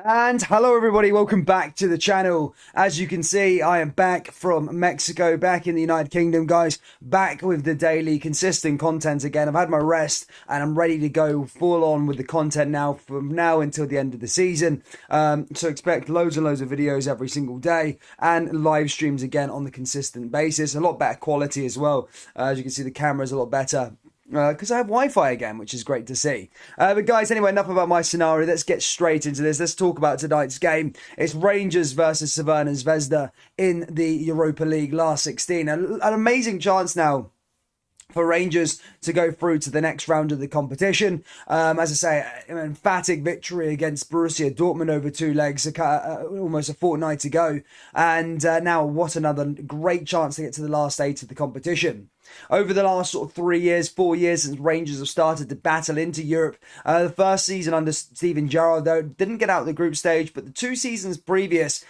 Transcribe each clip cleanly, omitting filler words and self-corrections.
And hello everybody, welcome back to the channel. As you can see, I am back from Mexico, back in the United Kingdom, guys, back with the daily consistent content again. I've had my rest and I'm ready to go full on with the content now from now until the end of the season. So expect loads and loads of videos every single day and live streams again on the consistent basis. A lot better quality as well. As you can see, the camera's a lot better. Because I have Wi-Fi again, which is great to see. But guys, anyway, enough about my scenario. Let's get straight into this. Let's talk about tonight's game. It's Rangers versus Zvezda in the Europa League last 16. An amazing chance now for Rangers to go through to the next round of the competition. As I say, an emphatic victory against Borussia Dortmund over two legs, almost a fortnight ago. And now what another great chance to get to the last eight of the competition. Over the last sort of 4 years since Rangers have started to battle into Europe, the first season under Steven Gerrard, though, didn't get out of the group stage, but the 2 seasons previous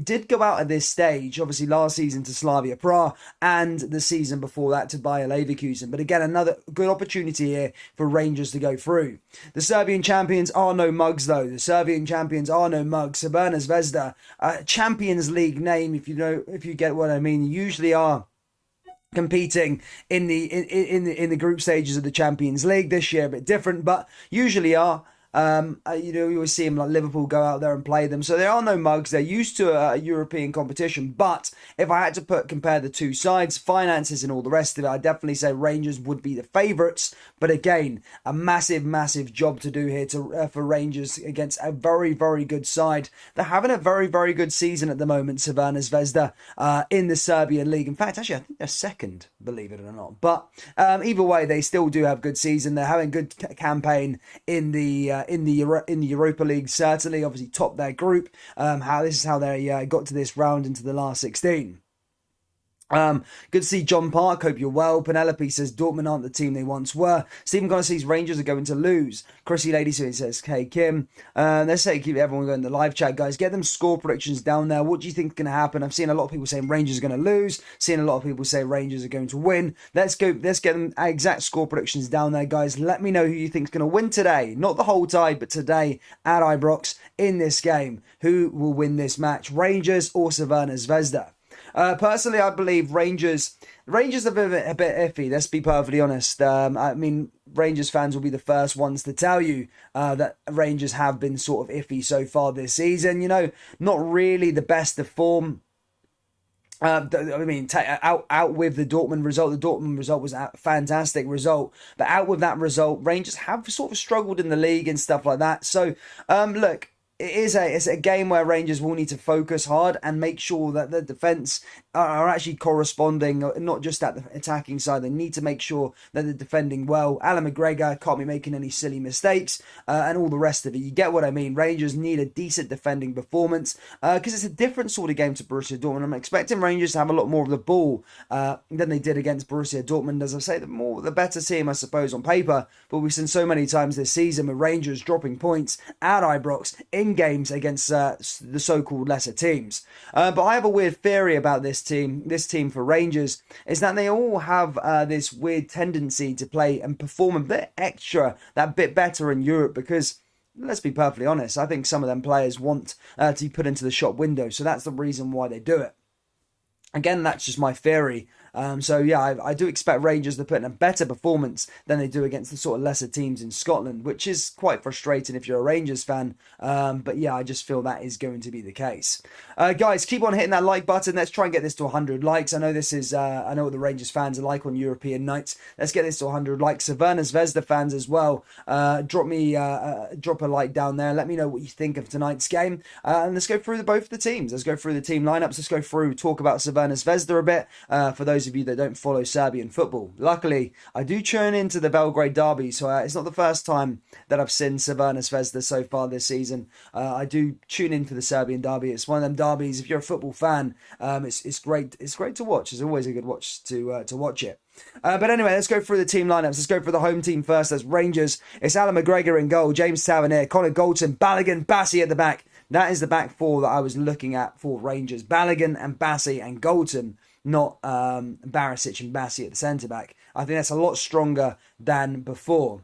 did go out at this stage. Obviously, last season to Slavia Prague and the season before that to Bayer Leverkusen. But again, another good opportunity here for Rangers to go through. The Serbian champions are no mugs, though. The Serbian champions are no mugs. Crvena Zvezda, Champions League name, if you get what I mean, usually are competing in the group stages of the Champions League. This year a bit different, but usually are. You always see them like Liverpool go out there and play them. So there are no mugs. They're used to a European competition. But if I had to compare the two sides, finances and all the rest of it, I'd definitely say Rangers would be the favourites. But again, a massive job to do here for Rangers against a very, very good side. They're having a very, very good season at the moment, Crvena Zvezda, in the Serbian league. In fact, actually, I think they're second, believe it or not. But either way, they still do have good season. They're having good campaign in the Europa League, certainly. Obviously top their group. This is how they got to this round into the last 16. Good to see John Park. Hope you're well. Penelope says Dortmund aren't the team they once were. Stephen Connor sees Rangers are going to lose. Chrissy Lady says, "Hey Kim." Let's say keep everyone going in the live chat, guys. Get them score predictions down there. What do you think is going to happen? I've seen a lot of people saying Rangers are going to lose. Seen a lot of people say Rangers are going to win. Let's get them exact score predictions down there, guys. Let me know who you think is going to win today. Not the whole tie, but today at Ibrox in this game. Who will win this match? Rangers or Crvena Zvezda? Personally, I believe Rangers are a bit iffy. Let's be perfectly honest. I mean, Rangers fans will be the first ones to tell you that Rangers have been sort of iffy so far this season. You know, not really the best of form. Out with the Dortmund result. The Dortmund result was a fantastic result, but out with that result, Rangers have sort of struggled in the league and stuff like that. So, look. It's a game where Rangers will need to focus hard and make sure that the defence are actually corresponding, not just at the attacking side. They need to make sure that they're defending well. Alan McGregor can't be making any silly mistakes and all the rest of it. You get what I mean. Rangers need a decent defending performance because it's a different sort of game to Borussia Dortmund. I'm expecting Rangers to have a lot more of the ball than they did against Borussia Dortmund. As I say, the better team, I suppose, on paper. But we've seen so many times this season with Rangers dropping points at Ibrox in games against the so-called lesser teams. But I have a weird theory about this team for Rangers, is that they all have this weird tendency to play and perform a bit extra, that bit better in Europe, because let's be perfectly honest, I think some of them players want to be put into the shop window, so that's the reason why they do it. Again, that's just my theory. So yeah, I do expect Rangers to put in a better performance than they do against the sort of lesser teams in Scotland, which is quite frustrating if you're a Rangers fan. But yeah, I just feel that is going to be the case. Guys, keep on hitting that like button. Let's try and get this to 100 likes. I know I know what the Rangers fans are like on European nights. Let's get this to 100 likes. Crvena Zvezda fans as well. Drop a like down there. Let me know what you think of tonight's game. And let's go through both the teams. Let's go through the team lineups. Let's go through, talk about Crvena Zvezda a bit. For those of you that don't follow Serbian football. Luckily, I do tune into the Belgrade derby, so it's not the first time that I've seen Crvena Zvezda so far this season. I do tune in for the Serbian derby. It's one of them derbies. If you're a football fan, it's great. It's great to watch. It's always a good watch to watch it. But anyway, let's go through the team lineups. Let's go for the home team first. That's Rangers. It's Alan McGregor in goal, James Tavernier, Connor Goldson, Balogun, Bassi at the back. That is the back four that I was looking at for Rangers. Balogun and Bassi and Goldson, not Barisic and Bassi at the centre-back. I think that's a lot stronger than before.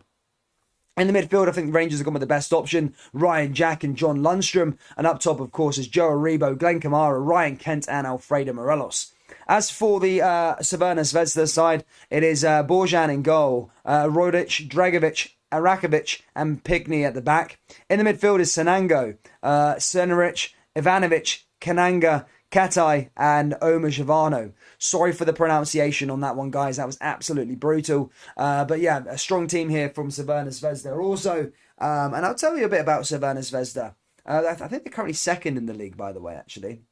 In the midfield, I think the Rangers have gone with the best option. Ryan Jack and John Lundstrom. And up top, of course, is Joe Aribo, Glenn Kamara, Ryan Kent and Alfredo Morelos. As for the Crvena Zvezda side, it is Borjan in goal, Rodic, Dragovic, Arakovic and Pigney at the back. In the midfield is Sanango, Seneric, Ivanovic, Kananga, Katai and Omar Javano. Sorry for the pronunciation on that one, guys. That was absolutely brutal. But yeah, a strong team here from Crvena Zvezda. Also, and I'll tell you a bit about Crvena Zvezda. I think they're currently second in the league, by the way, actually.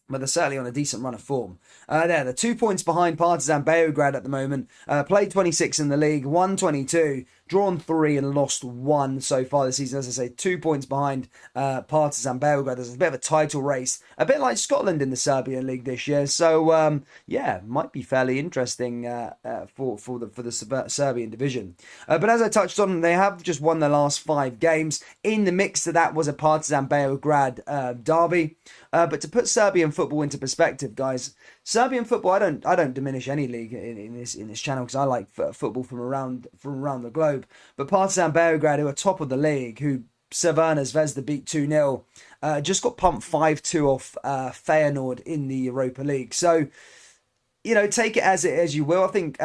But they're certainly on a decent run of form. They're 2 points behind Partizan Belgrade at the moment. Played 26 in the league, won 22, drawn 3 and lost 1 so far this season. As I say, 2 points behind Partizan Belgrade. There's a bit of a title race, a bit like Scotland in the Serbian league this year. So yeah, might be fairly interesting for the Serbian division. But as I touched on, they have just won their last 5 games. In the mix to that was a Partizan Belgrade derby. But to put Serbian football into perspective, guys, Serbian football, I don't diminish any league in this channel because I like football from around the globe. But Partizan Belgrade, who are top of the league, who Crvena Zvezda beat 2-0, just got pumped 5-2 off Feyenoord in the Europa League. So, you know, take it as you will. I think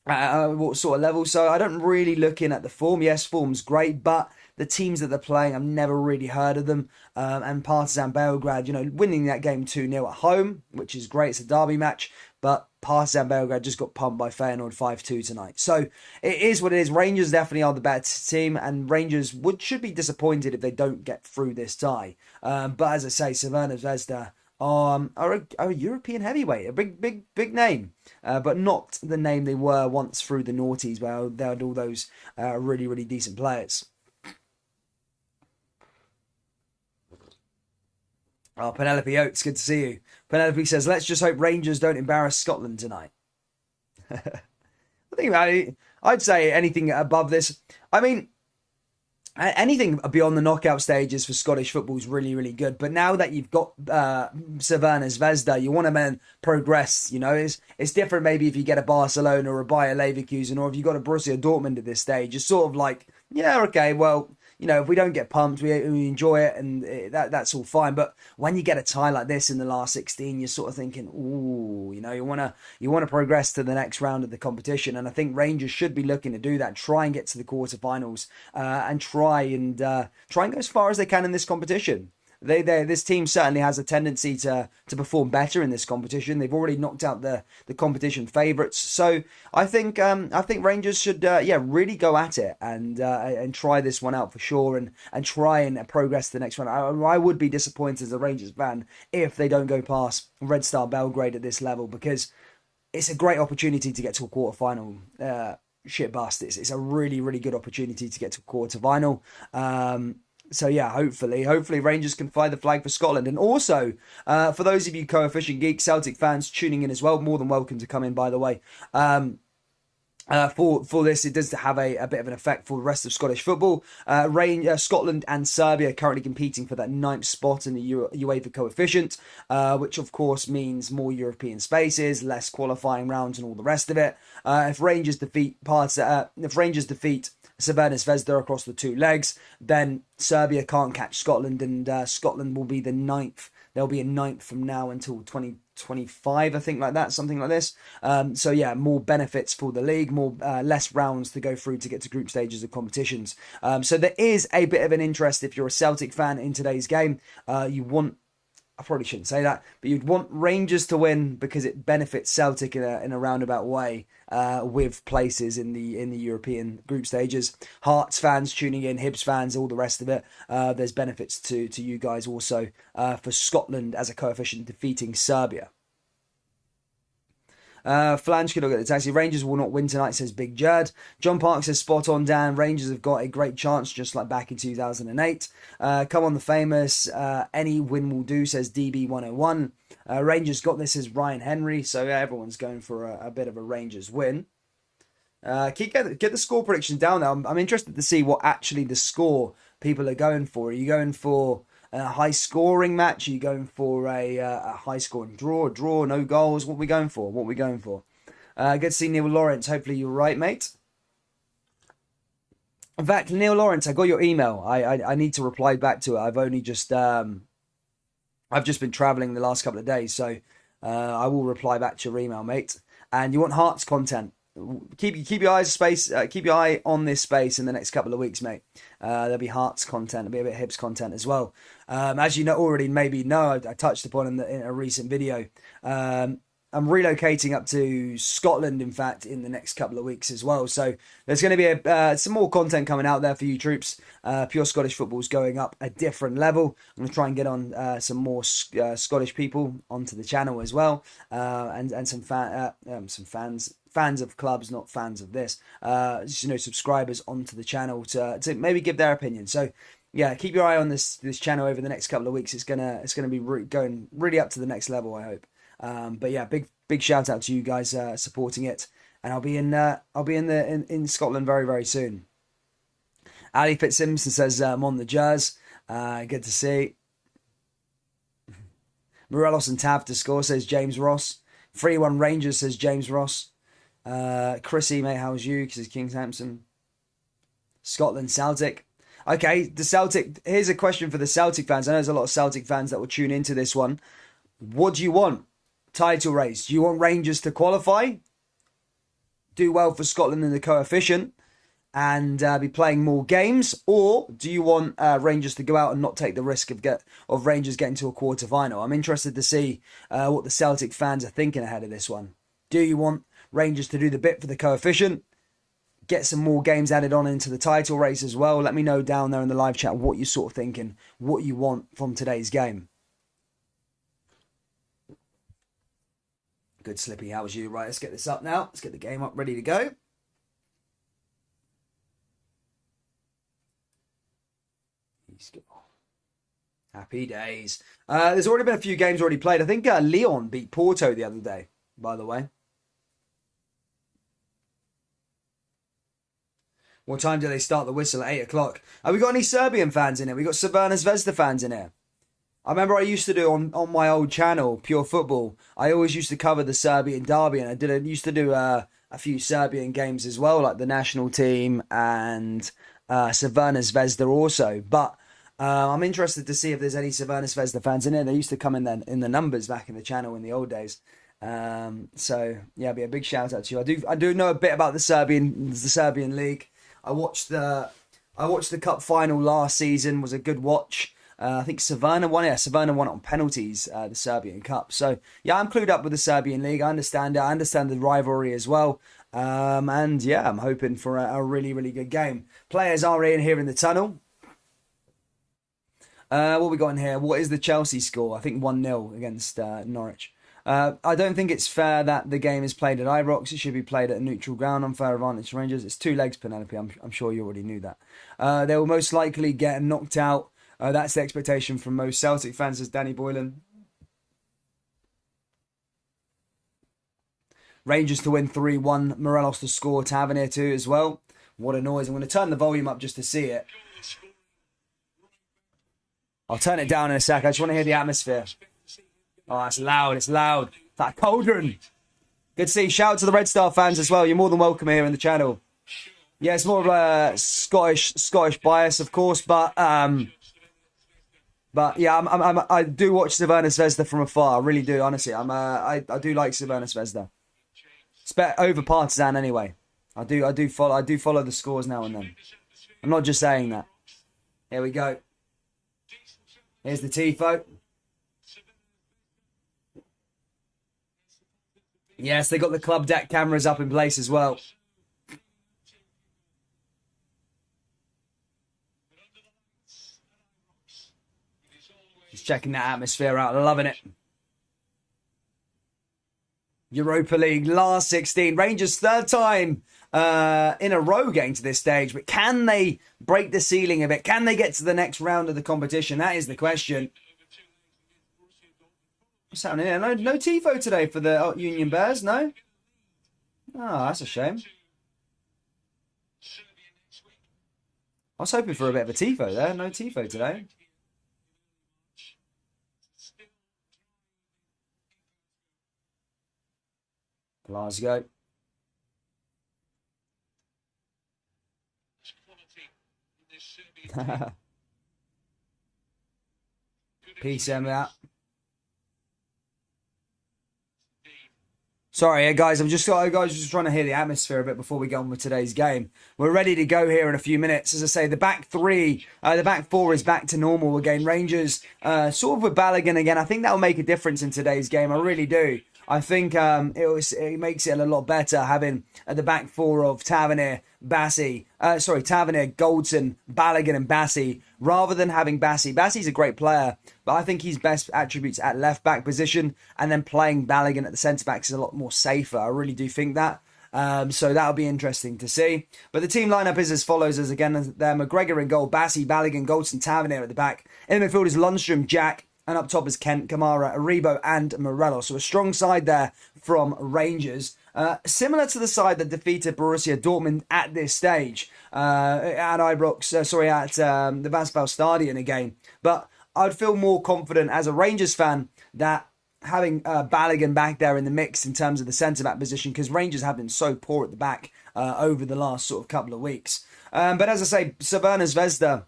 what sort of level. So I don't really look in at the form. Yes, form's great, but the teams that they're playing, I've never really heard of them. And Partizan Belgrade, you know, winning that game 2-0 at home, which is great. It's a derby match, but Partizan Belgrade just got pumped by Feyenoord 5-2 tonight. So it is what it is. Rangers definitely are the better team, and Rangers should be disappointed if they don't get through this tie. But as I say, Crvena Zvezda are a European heavyweight, a big name, but not the name they were once through the noughties, where they had all those really decent players. Oh, Penelope Oates, good to see you. Penelope says, let's just hope Rangers don't embarrass Scotland tonight. I think about it, I'd say anything above this. I mean, anything beyond the knockout stages for Scottish football is really good. But now that you've got Crvena Zvezda, you want to then progress. You know, it's different maybe if you get a Barcelona or a Bayer Leverkusen, or if you got a Borussia Dortmund at this stage. It's sort of like, yeah, okay, well, you know, if we don't get pumped, we enjoy it, and that's all fine. But when you get a tie like this in the last 16, you're sort of thinking, ooh, you know, you wanna progress to the next round of the competition. And I think Rangers should be looking to do that, try and get to the quarterfinals, and try and go as far as they can in this competition. This team certainly has a tendency to perform better in this competition. They've already knocked out the competition favourites, so I think Rangers should really go at it and try this one out for sure, and try and progress to the next one. I would be disappointed as a Rangers fan if they don't go past Red Star Belgrade at this level, because it's a great opportunity to get to a quarterfinal. Shit bust. It's a really good opportunity to get to a quarterfinal. So yeah, hopefully Rangers can fly the flag for Scotland. And also, for those of you coefficient geek Celtic fans tuning in as well, more than welcome to come in, by the way. For this, it does have a bit of an effect for the rest of Scottish football. Scotland and Serbia are currently competing for that 9th spot in the UEFA coefficient, which of course means more European spaces, less qualifying rounds, and all the rest of it. If Rangers defeat Crvena Zvezda across the 2 legs, then Serbia can't catch Scotland, and Scotland will be the 9th. They'll be a 9th from now until 2025, I think, like that, something like this. So yeah, more benefits for the league, less rounds to go through to get to group stages of competitions. So there is a bit of an interest if you're a Celtic fan in today's game. I probably shouldn't say that, but you'd want Rangers to win because it benefits Celtic in a roundabout way, with places in the European group stages. Hearts fans tuning in, Hibs fans, all the rest of it. There's benefits to you guys also for Scotland as a coefficient defeating Serbia. Flange can look at the taxi. Rangers will not win tonight, says Big Jerd. John Park says, spot on, Dan. Rangers have got a great chance, just like back in 2008. Come on, the famous. Any win will do, says DB101. Rangers got this, as Ryan Henry. So yeah, everyone's going for a bit of a Rangers win. Get the score prediction down there. I'm interested to see what actually the score people are going for. Are you going for a high-scoring match? Are you going for a high-scoring draw, no goals? What are we going for? Good to see Neil Lawrence. Hopefully you're right, mate. In fact, Neil Lawrence, I got your email. I need to reply back to it. I've just been traveling the last couple of days, so I will reply back to your email, mate. And you want Hearts content? Keep your eyes space. Keep your eye on this space in the next couple of weeks, mate. There'll be Hearts content. There'll be a bit of Hibs content as well. As you know already, maybe know, I touched upon in a recent video. I'm relocating up to Scotland, in fact, in the next couple of weeks as well. So there's going to be some more content coming out there for you troops. Pure Scottish football is going up a different level. I'm going to try and get on some more Scottish people onto the channel as well, and some fans of clubs, not fans of this. Subscribers onto the channel to maybe give their opinion. So yeah, keep your eye on this channel over the next couple of weeks. It's gonna be going really up to the next level, I hope. But yeah, big shout out to you guys supporting it, and I'll be in Scotland very, very soon. Ali Fitzsimmons says I'm on the Jazz. Good to see. Morelos and Tav to score, says James Ross. 3-1 Rangers, says James Ross. Chrissy, mate, how's you? Says King Sampson. Scotland Celtic. Okay, the Celtic. Here's a question for the Celtic fans. I know there's a lot of Celtic fans that will tune into this one. What do you want? Title race. Do you want Rangers to qualify, do well for Scotland in the coefficient, and be playing more games, or do you want Rangers to go out and not take the risk of Rangers getting to a quarter final? I'm interested to see what the Celtic fans are thinking ahead of this one. Do you want Rangers to do the bit for the coefficient, get some more games added on into the title race as well? Let me know down there in the live chat what you're sort of thinking, what you want from today's game. Good, Slippy. How was you? Right, let's get this up now. Let's get the game up, ready to go. Happy days. There's already been a few games already played. I think Lyon beat Porto the other day, by the way. What time do they start the whistle? At 8 o'clock. Have we got any Serbian fans in here? We got Crvena Zvezda fans in here. I remember I used to do on my old channel, Pure Football, I always used to cover the Serbian derby, and I used to do a few Serbian games as well, like the national team and Crvena Zvezda also. But I'm interested to see if there's any Crvena Zvezda fans in here. They used to come in the numbers back in the channel in the old days. So yeah, be a big shout out to you. I do know a bit about the Serbian league. I watched the cup final last season. Was a good watch. I think Crvena won it. Yeah, Crvena won it on penalties, the Serbian Cup. So, yeah, I'm clued up with the Serbian League. I understand it. I understand the rivalry as well. And, yeah, I'm hoping for a really, really good game. Players are in here in the tunnel. What we got in here? What is the Chelsea score? I think 1-0 against Norwich. I don't think it's fair that the game is played at Ibrox. It should be played at a neutral ground. Unfair advantage to Rangers. It's 2 legs, Penelope. I'm sure you already knew that. They will most likely get knocked out. That's the expectation from most Celtic fans, says Danny Boylan. Rangers to win 3-1. Morelos to score. Tavernier too as well. What a noise. I'm going to turn the volume up just to see it. I'll turn it down in a sec. I just want to hear the atmosphere. Oh, it's loud. It's loud. It's like a cauldron. Good to see. Shout out to the Red Star fans as well. You're more than welcome here in the channel. Yeah, it's more of a Scottish bias, of course, but yeah, I do watch Crvena Zvezda from afar. I really do, honestly. I do like Crvena Zvezda. It's better over Partizan anyway. I do follow the scores now and then. I'm not just saying that. Here we go. Here's the tifo. Yes, they got the club deck cameras up in place as well. Just checking that atmosphere out. Loving it. Europa League, last 16. Rangers, third time in a row getting to this stage. But can they break the ceiling a bit? Can they get to the next round of the competition? That is the question. What's happening here? No tifo today for the Union Bears, no? Oh, that's a shame. I was hoping for a bit of a tifo there. No tifo today. Glasgow. Peace, Emma. Sorry, guys. I'm just trying to hear the atmosphere a bit before we get on with today's game. We're ready to go here in a few minutes. As I say, the back four is back to normal again. Rangers, sort of with Balogun again. I think that'll make a difference in today's game. I really do. I think it makes it a lot better having the back four of Tavernier, Tavernier, Goldson, Balogun, and Bassi, rather than having Bassi. Bassi's a great player, but I think his best attributes at left back position, and then playing Balogun at the centre backs is a lot more safer. I really do think that. So that'll be interesting to see. But the team lineup is as follows: as again, they're McGregor in goal, Bassi, Balogun, Goldson, Tavernier at the back. In the midfield is Lundstrom, Jack. And up top is Kent, Kamara, Aribo, and Morelos. So a strong side there from Rangers. Similar to the side that defeated Borussia Dortmund at this stage. At Ibrox, at the Westfalenstadion again. But I'd feel more confident as a Rangers fan that having Balogun back there in the mix in terms of the centre-back position, because Rangers have been so poor at the back over the last sort of couple of weeks. But as I say, Crvena Zvezda,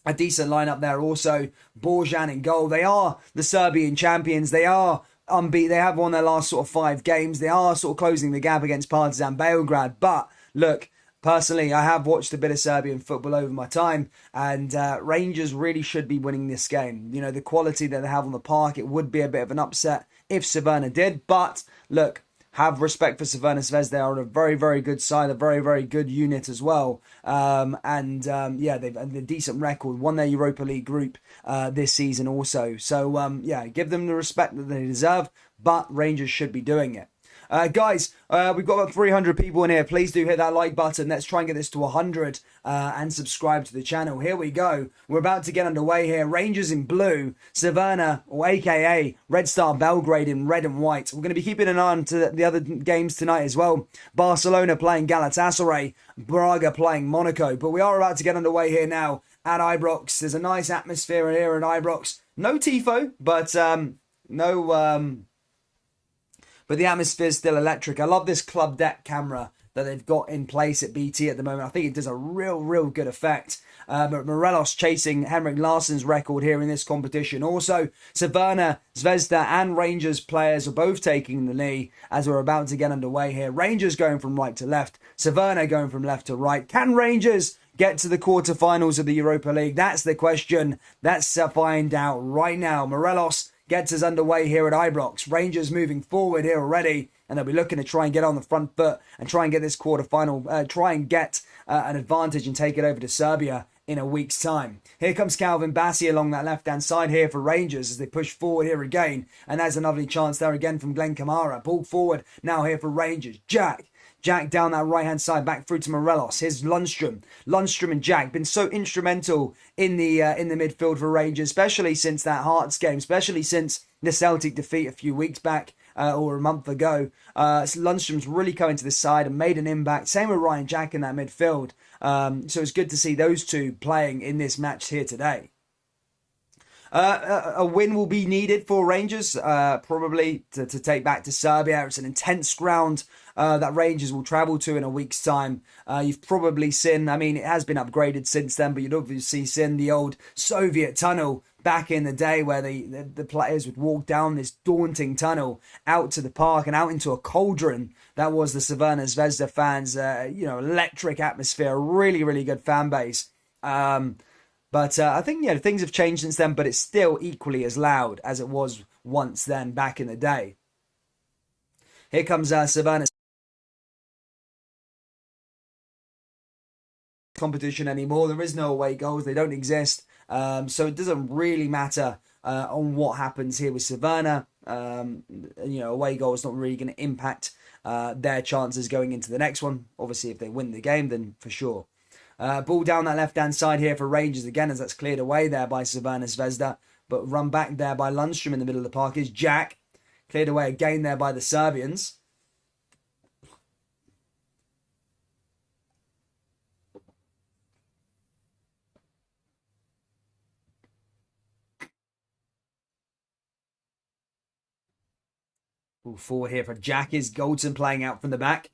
a decent lineup there also. Borjan in goal. They are the Serbian champions. They are unbeaten. They have won their last sort of 5 games. They are sort of closing the gap against Partizan Belgrade. But look, personally, I have watched a bit of Serbian football over my time, and Rangers really should be winning this game. You know, the quality that they have on the park, it would be a bit of an upset if Crvena did. But look, have respect for Crvena Zvezda. They are a very, very good side, a very, very good unit as well. They've a decent record. Won their Europa League group this season also. So, give them the respect that they deserve, but Rangers should be doing it. Guys, we've got about 300 people in here. Please do hit that like button. Let's try and get this to 100 and subscribe to the channel. Here we go. We're about to get underway here. Rangers in blue, Crvena, or AKA Red Star Belgrade in red and white. We're going to be keeping an eye on to the other games tonight as well. Barcelona playing Galatasaray, Braga playing Monaco. But we are about to get underway here now at Ibrox. There's a nice atmosphere here at Ibrox. No tifo, but but the atmosphere is still electric. I love this club deck camera that they've got in place at BT at the moment. I think it does a real good effect. But Morelos chasing Henrik Larsson's record here in this competition. Also, Crvena, Zvezda and Rangers players are both taking the knee as we're about to get underway here. Rangers going from right to left. Crvena going from left to right. Can Rangers get to the quarterfinals of the Europa League? That's the question. Let's find out right now. Morelos gets us underway here at Ibrox. Rangers moving forward here already, and they'll be looking to try and get on the front foot and try and get this quarterfinal, try and get an advantage and take it over to Serbia in a week's time. Here comes Calvin Bassi along that left-hand side here for Rangers as they push forward here again, and there's a lovely chance there again from Glenn Kamara. Ball forward now here for Rangers. Jack down that right-hand side, back through to Morelos. Here's Lundstrom. Lundstrom and Jack been so instrumental in the midfield for Rangers, especially since that Hearts game, especially since the Celtic defeat a few weeks back or a month ago. Lundstrom's really come into the side and made an impact. Same with Ryan Jack in that midfield. So it's good to see those two playing in this match here today. A win will be needed for Rangers, probably to take back to Serbia. It's an intense ground that Rangers will travel to in a week's time. You've probably seen, it has been upgraded since then, but you'd obviously seen the old Soviet tunnel back in the day where the players would walk down this daunting tunnel out to the park and out into a cauldron. That was the Crvena Zvezda fans, electric atmosphere, really good fan base. But I think things have changed since then, but it's still equally as loud as it was once then back in the day. Here comes Crvena competition anymore. There is no away goals; they don't exist. So it doesn't really matter on what happens here with Crvena. Away goal is not really going to impact their chances going into the next one. Obviously, if they win the game, then for sure. Ball down that left-hand side here for Rangers again as that's cleared away there by Crvena Zvezda. But run back there by Lundstrom in the middle of the park is Jack. Cleared away again there by the Serbians. Ball forward here for Jack is Goldson playing out from the back.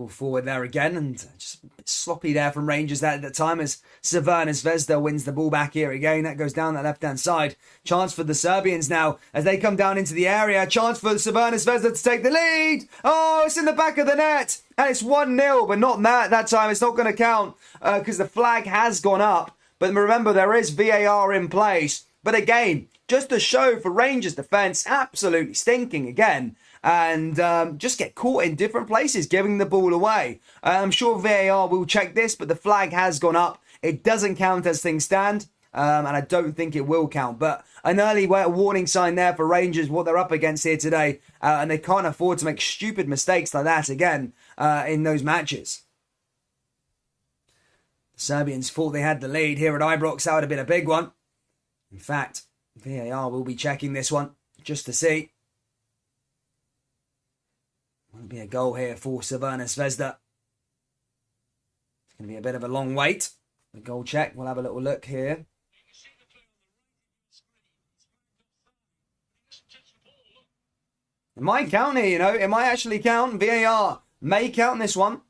Ball forward there again, and just a bit sloppy there from Rangers at the time as Zvezda wins the ball back here again. That goes down that left-hand side. Chance for the Serbians now as they come down into the area. Chance for Zvezda to take the lead. Oh, it's in the back of the net, and it's 1-0, but not that time. It's not going to count because the flag has gone up. But remember, there is VAR in place. But again, just a show for Rangers defence, absolutely stinking again. And just get caught in different places, giving the ball away. I'm sure VAR will check this, but the flag has gone up. It doesn't count as things stand, and I don't think it will count. But an early warning sign there for Rangers, what they're up against here today, and they can't afford to make stupid mistakes like that again in those matches. The Serbians thought they had the lead here at Ibrox. That would have been a big one. In fact, VAR will be checking this one just to see. Will be a goal here for Crvena Zvezda. It's going to be a bit of a long wait. The goal check. We'll have a little look here. It might count here, you know. It might actually count. VAR may count this one.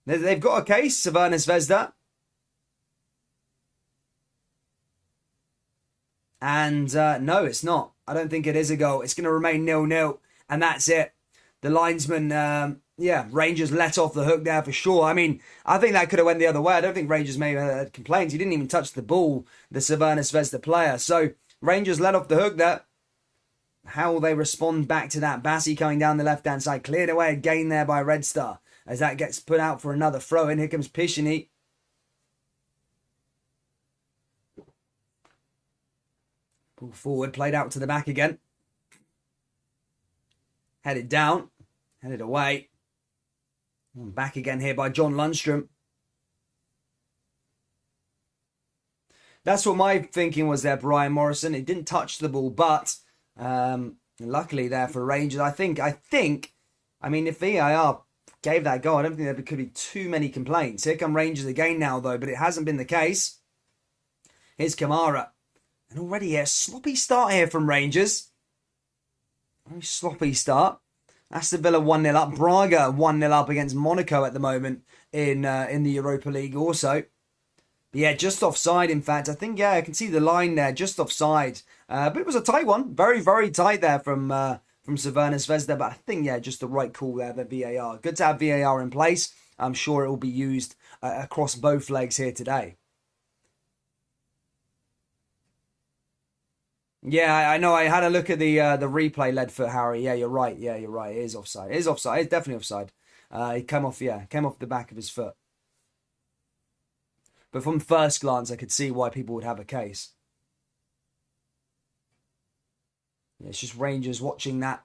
They've got a case, Crvena Zvezda. And no, it's not. I don't think it is a goal. It's going to remain 0-0. And that's it. The linesman, Rangers let off the hook there for sure. I mean, I think that could have went the other way. I don't think Rangers may have had complaints. He didn't even touch the ball, the Crvena Zvezda player. So Rangers let off the hook there. How will they respond back to that? Bassi coming down the left-hand side. Cleared away again there by Red Star. As that gets put out for another throw-in. Here comes Pishini. Pull forward, played out to the back again. Headed down, headed away. And back again here by John Lundstrom. That's what my thinking was there, Brian Morrison. It didn't touch the ball, but luckily there for Rangers. I think, if VAR gave that goal, I don't think there could be too many complaints. Here come Rangers again now, though, but it hasn't been the case. Here's Kamara. And already a sloppy start here from Rangers. Very sloppy start. Aston Villa 1-0 up. Braga 1-0 up against Monaco at the moment in the Europa League also. But yeah, just offside, in fact. I think, I can see the line there, just offside. But it was a tight one. Very, very tight there from Crvena Zvezda. But I think, just the right call there, the VAR. Good to have VAR in place. I'm sure it will be used across both legs here today. Yeah, I know. I had a look at the replay, led foot, Harry. Yeah, you're right. It is offside. It is offside. It's definitely offside. It came off the back of his foot. But from first glance, I could see why people would have a case. Yeah, it's just Rangers watching that,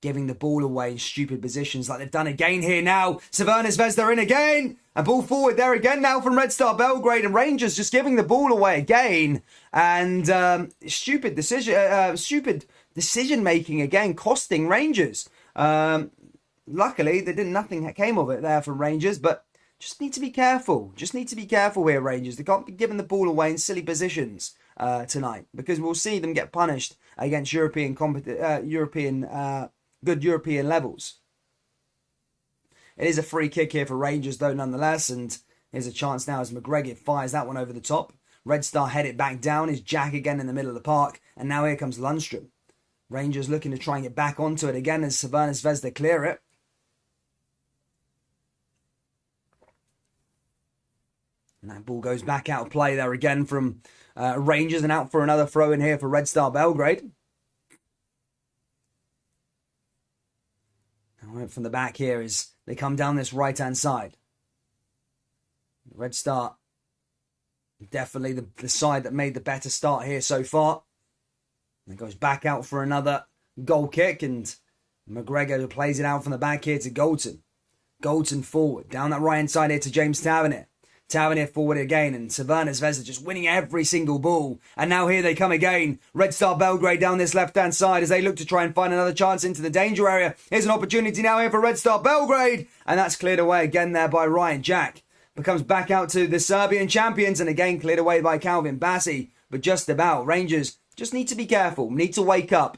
giving the ball away in stupid positions like they've done again here now. Crvena Zvezda in again. A ball forward there again now from Red Star Belgrade, and Rangers just giving the ball away again. And stupid decision making again, costing Rangers. Luckily, nothing came of it there from Rangers, but just need to be careful. Just need to be careful here, Rangers. They can't be giving the ball away in silly positions tonight, because we'll see them get punished against good European levels. It is a free kick here for Rangers, though, nonetheless. And here's a chance now as McGregor fires that one over the top. Red Star head it back down. Is Jack again in the middle of the park. And now here comes Lundstrom. Rangers looking to try and get back onto it again as Crvena Zvezda clear it. And that ball goes back out of play there again from Rangers, and out for another throw in here for Red Star Belgrade. And from the back here is they come down this right-hand side. Red Star, definitely the side that made the better start here so far. And it goes back out for another goal kick, and McGregor plays it out from the back here to Goldson. Goldson forward, down that right-hand side here to James Tavernier. Tavernier forward again, and Crvena Zvezda just winning every single ball. And now here they come again. Red Star Belgrade down this left-hand side as they look to try and find another chance into the danger area. Here's an opportunity now here for Red Star Belgrade. And that's cleared away again there by Ryan Jack. But comes back out to the Serbian champions, and again cleared away by Calvin Bassi. But just about. Rangers just need to be careful. Need to wake up.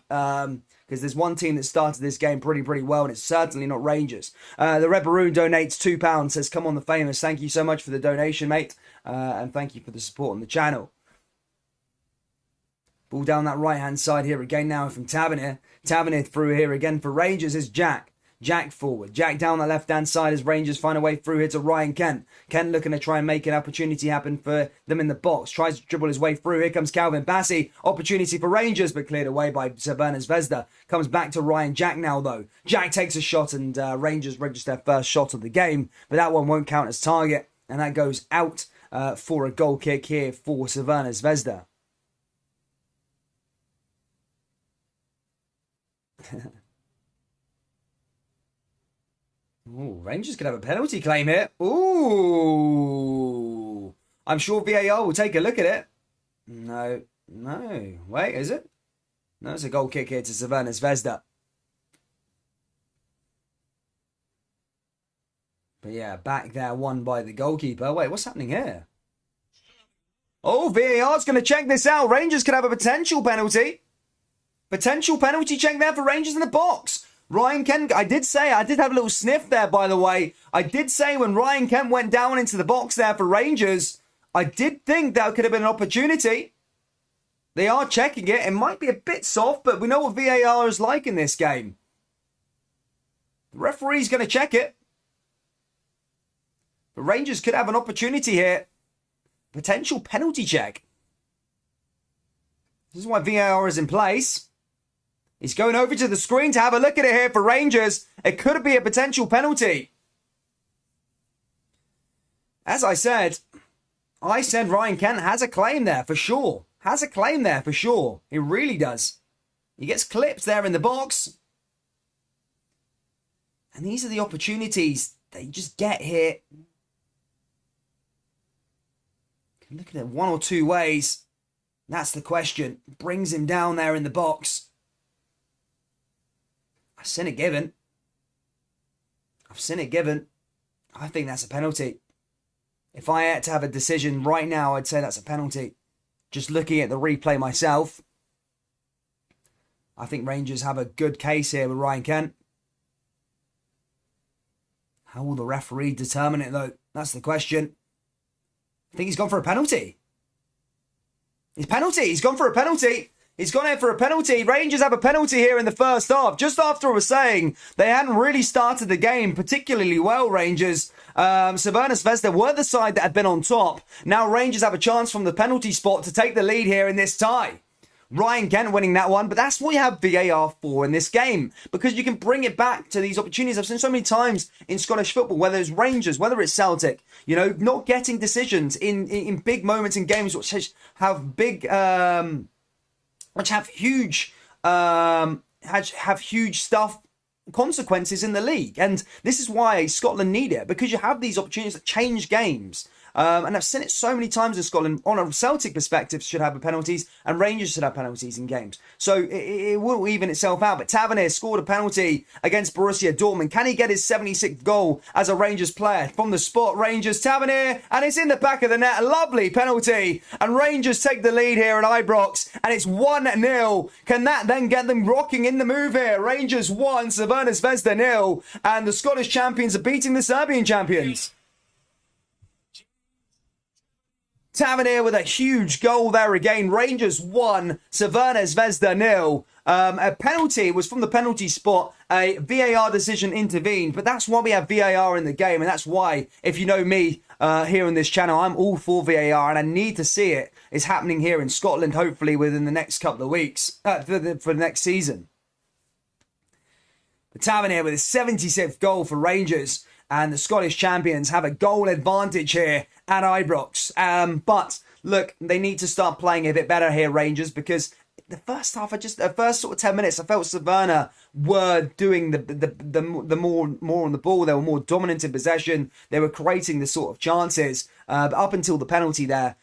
because there's one team that started this game pretty well, and it's certainly not Rangers. The Red Baroon donates £2, says, come on the famous. Thank you so much for the donation, mate, and thank you for the support on the channel. Ball down that right-hand side here again now from Tavernier. Tavernier through here again for Rangers is Jack. Jack forward. Jack down the left-hand side as Rangers find a way through here to Ryan Kent. Kent looking to try and make an opportunity happen for them in the box. Tries to dribble his way through. Here comes Calvin Bassey. Opportunity for Rangers, but cleared away by Crvena Zvezda. Comes back to Ryan Jack now, though. Jack takes a shot, and Rangers register their first shot of the game, but that one won't count as target, and that goes out for a goal kick here for Crvena Zvezda. Ooh, Rangers could have a penalty claim here. Ooh. I'm sure VAR will take a look at it. No. Wait, is it? No, it's a goal kick here to Crvena Zvezda. But yeah, back there, won by the goalkeeper. Wait, what's happening here? Oh, VAR's going to check this out. Rangers could have a potential penalty. Potential penalty check there for Rangers in the box. Ryan Kent, I did have a little sniff there, by the way. I did say when Ryan Kent went down into the box there for Rangers, I did think that could have been an opportunity. They are checking it. It might be a bit soft, but we know what VAR is like in this game. The referee's going to check it. But Rangers could have an opportunity here. Potential penalty check. This is why VAR is in place. He's going over to the screen to have a look at it here for Rangers. It could be a potential penalty. As I said Ryan Kent has a claim there for sure. Has a claim there for sure. He really does. He gets clipped there in the box. And these are the opportunities that you just get here. Look at it one or two ways. That's the question. Brings him down there in the box. I've seen it given. I think that's a penalty. If I had to have a decision right now, I'd say that's a penalty. Just looking at the replay myself, I think Rangers have a good case here with Ryan Kent. How will the referee determine it, though? That's the question. I think he's gone for a penalty. He's gone for a penalty. He's gone in for a penalty. Rangers have a penalty here in the first half. Just after I was saying, they hadn't really started the game particularly well, Rangers. Crvena Zvezda were the side that had been on top. Now Rangers have a chance from the penalty spot to take the lead here in this tie. Ryan Kent winning that one, but that's what you have VAR for in this game, because you can bring it back to these opportunities. I've seen so many times in Scottish football, whether it's Rangers, whether it's Celtic, not getting decisions in big moments in games which have big... which have huge consequences in the league. And this is why Scotland need it, because you have these opportunities that change games. And I've seen it so many times in Scotland. On a Celtic perspective, should have penalties, and Rangers should have penalties in games. So it will even itself out. But Tavernier scored a penalty against Borussia Dortmund. Can he get his 76th goal as a Rangers player? From the spot, Rangers, Tavernier, and it's in the back of the net. A lovely penalty. And Rangers take the lead here at Ibrox, and it's 1-0. Can that then get them rocking in the move here? Rangers 1, Crvena Zvezda 0, and the Scottish champions are beating the Serbian champions. Tavernier with a huge goal there again. Rangers 1, Crvena Zvezda 0. A penalty was from the penalty spot. A VAR decision intervened, but that's why we have VAR in the game, and that's why, if you know me here on this channel, I'm all for VAR, and I need to see it. It's happening here in Scotland, hopefully within the next couple of weeks, for the next season. But Tavernier with his 76th goal for Rangers, and the Scottish champions have a goal advantage here at Ibrox. But look, they need to start playing a bit better here, Rangers, because the first half, the first sort of 10 minutes, I felt Crvena were doing the more on the ball. They were more dominant in possession. They were creating the sort of chances. But up until the penalty there,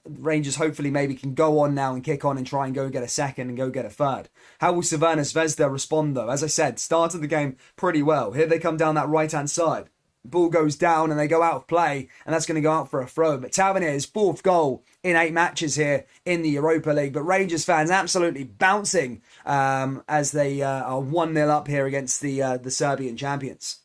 Rangers hopefully maybe can go on now and kick on and try and go get a second and go get a third. How will Crvena Zvezda respond, though? As I said, started the game pretty well. Here they come down that right-hand side. ball goes down and they go out of play, and that's going to go out for a throw. But Tavernier's fourth goal in 8 matches here in the Europa League. But Rangers fans absolutely bouncing as they are 1-0 up here against the Serbian champions.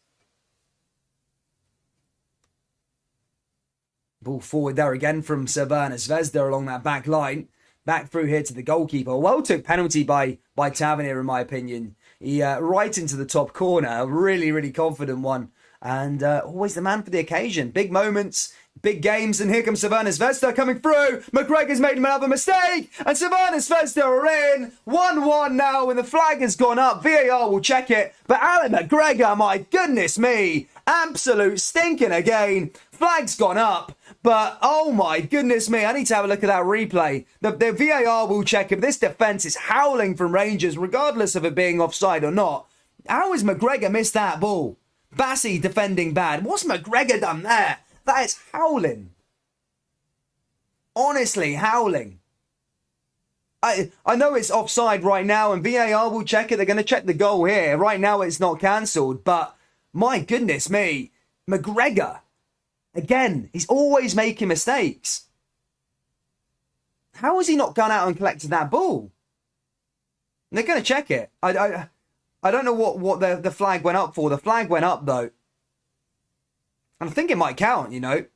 Ball forward there again from Crvena Zvezda along that back line. Back through here to the goalkeeper. Well took penalty by Tavernier, in my opinion. He right into the top corner. A really, really confident one. And always the man for the occasion. Big moments, big games. And here comes Crvena Zvezda coming through. McGregor's made another mistake. And Crvena Zvezda are in. 1-1 now, and the flag has gone up. VAR will check it. But Alan McGregor, my goodness me. Absolute stinking again. Flag's gone up. But, oh my goodness me, I need to have a look at that replay. The VAR will check if this defence is howling from Rangers, regardless of it being offside or not. How has McGregor missed that ball? Bassi defending bad. What's McGregor done there? That is howling. Honestly, howling. I know it's offside right now, and VAR will check it. They're going to check the goal here. Right now it's not cancelled, but my goodness me, McGregor. Again, he's always making mistakes. How has he not gone out and collected that ball? And they're going to check it. I don't know what the flag went up for. The flag went up, though. And I think it might count, you know.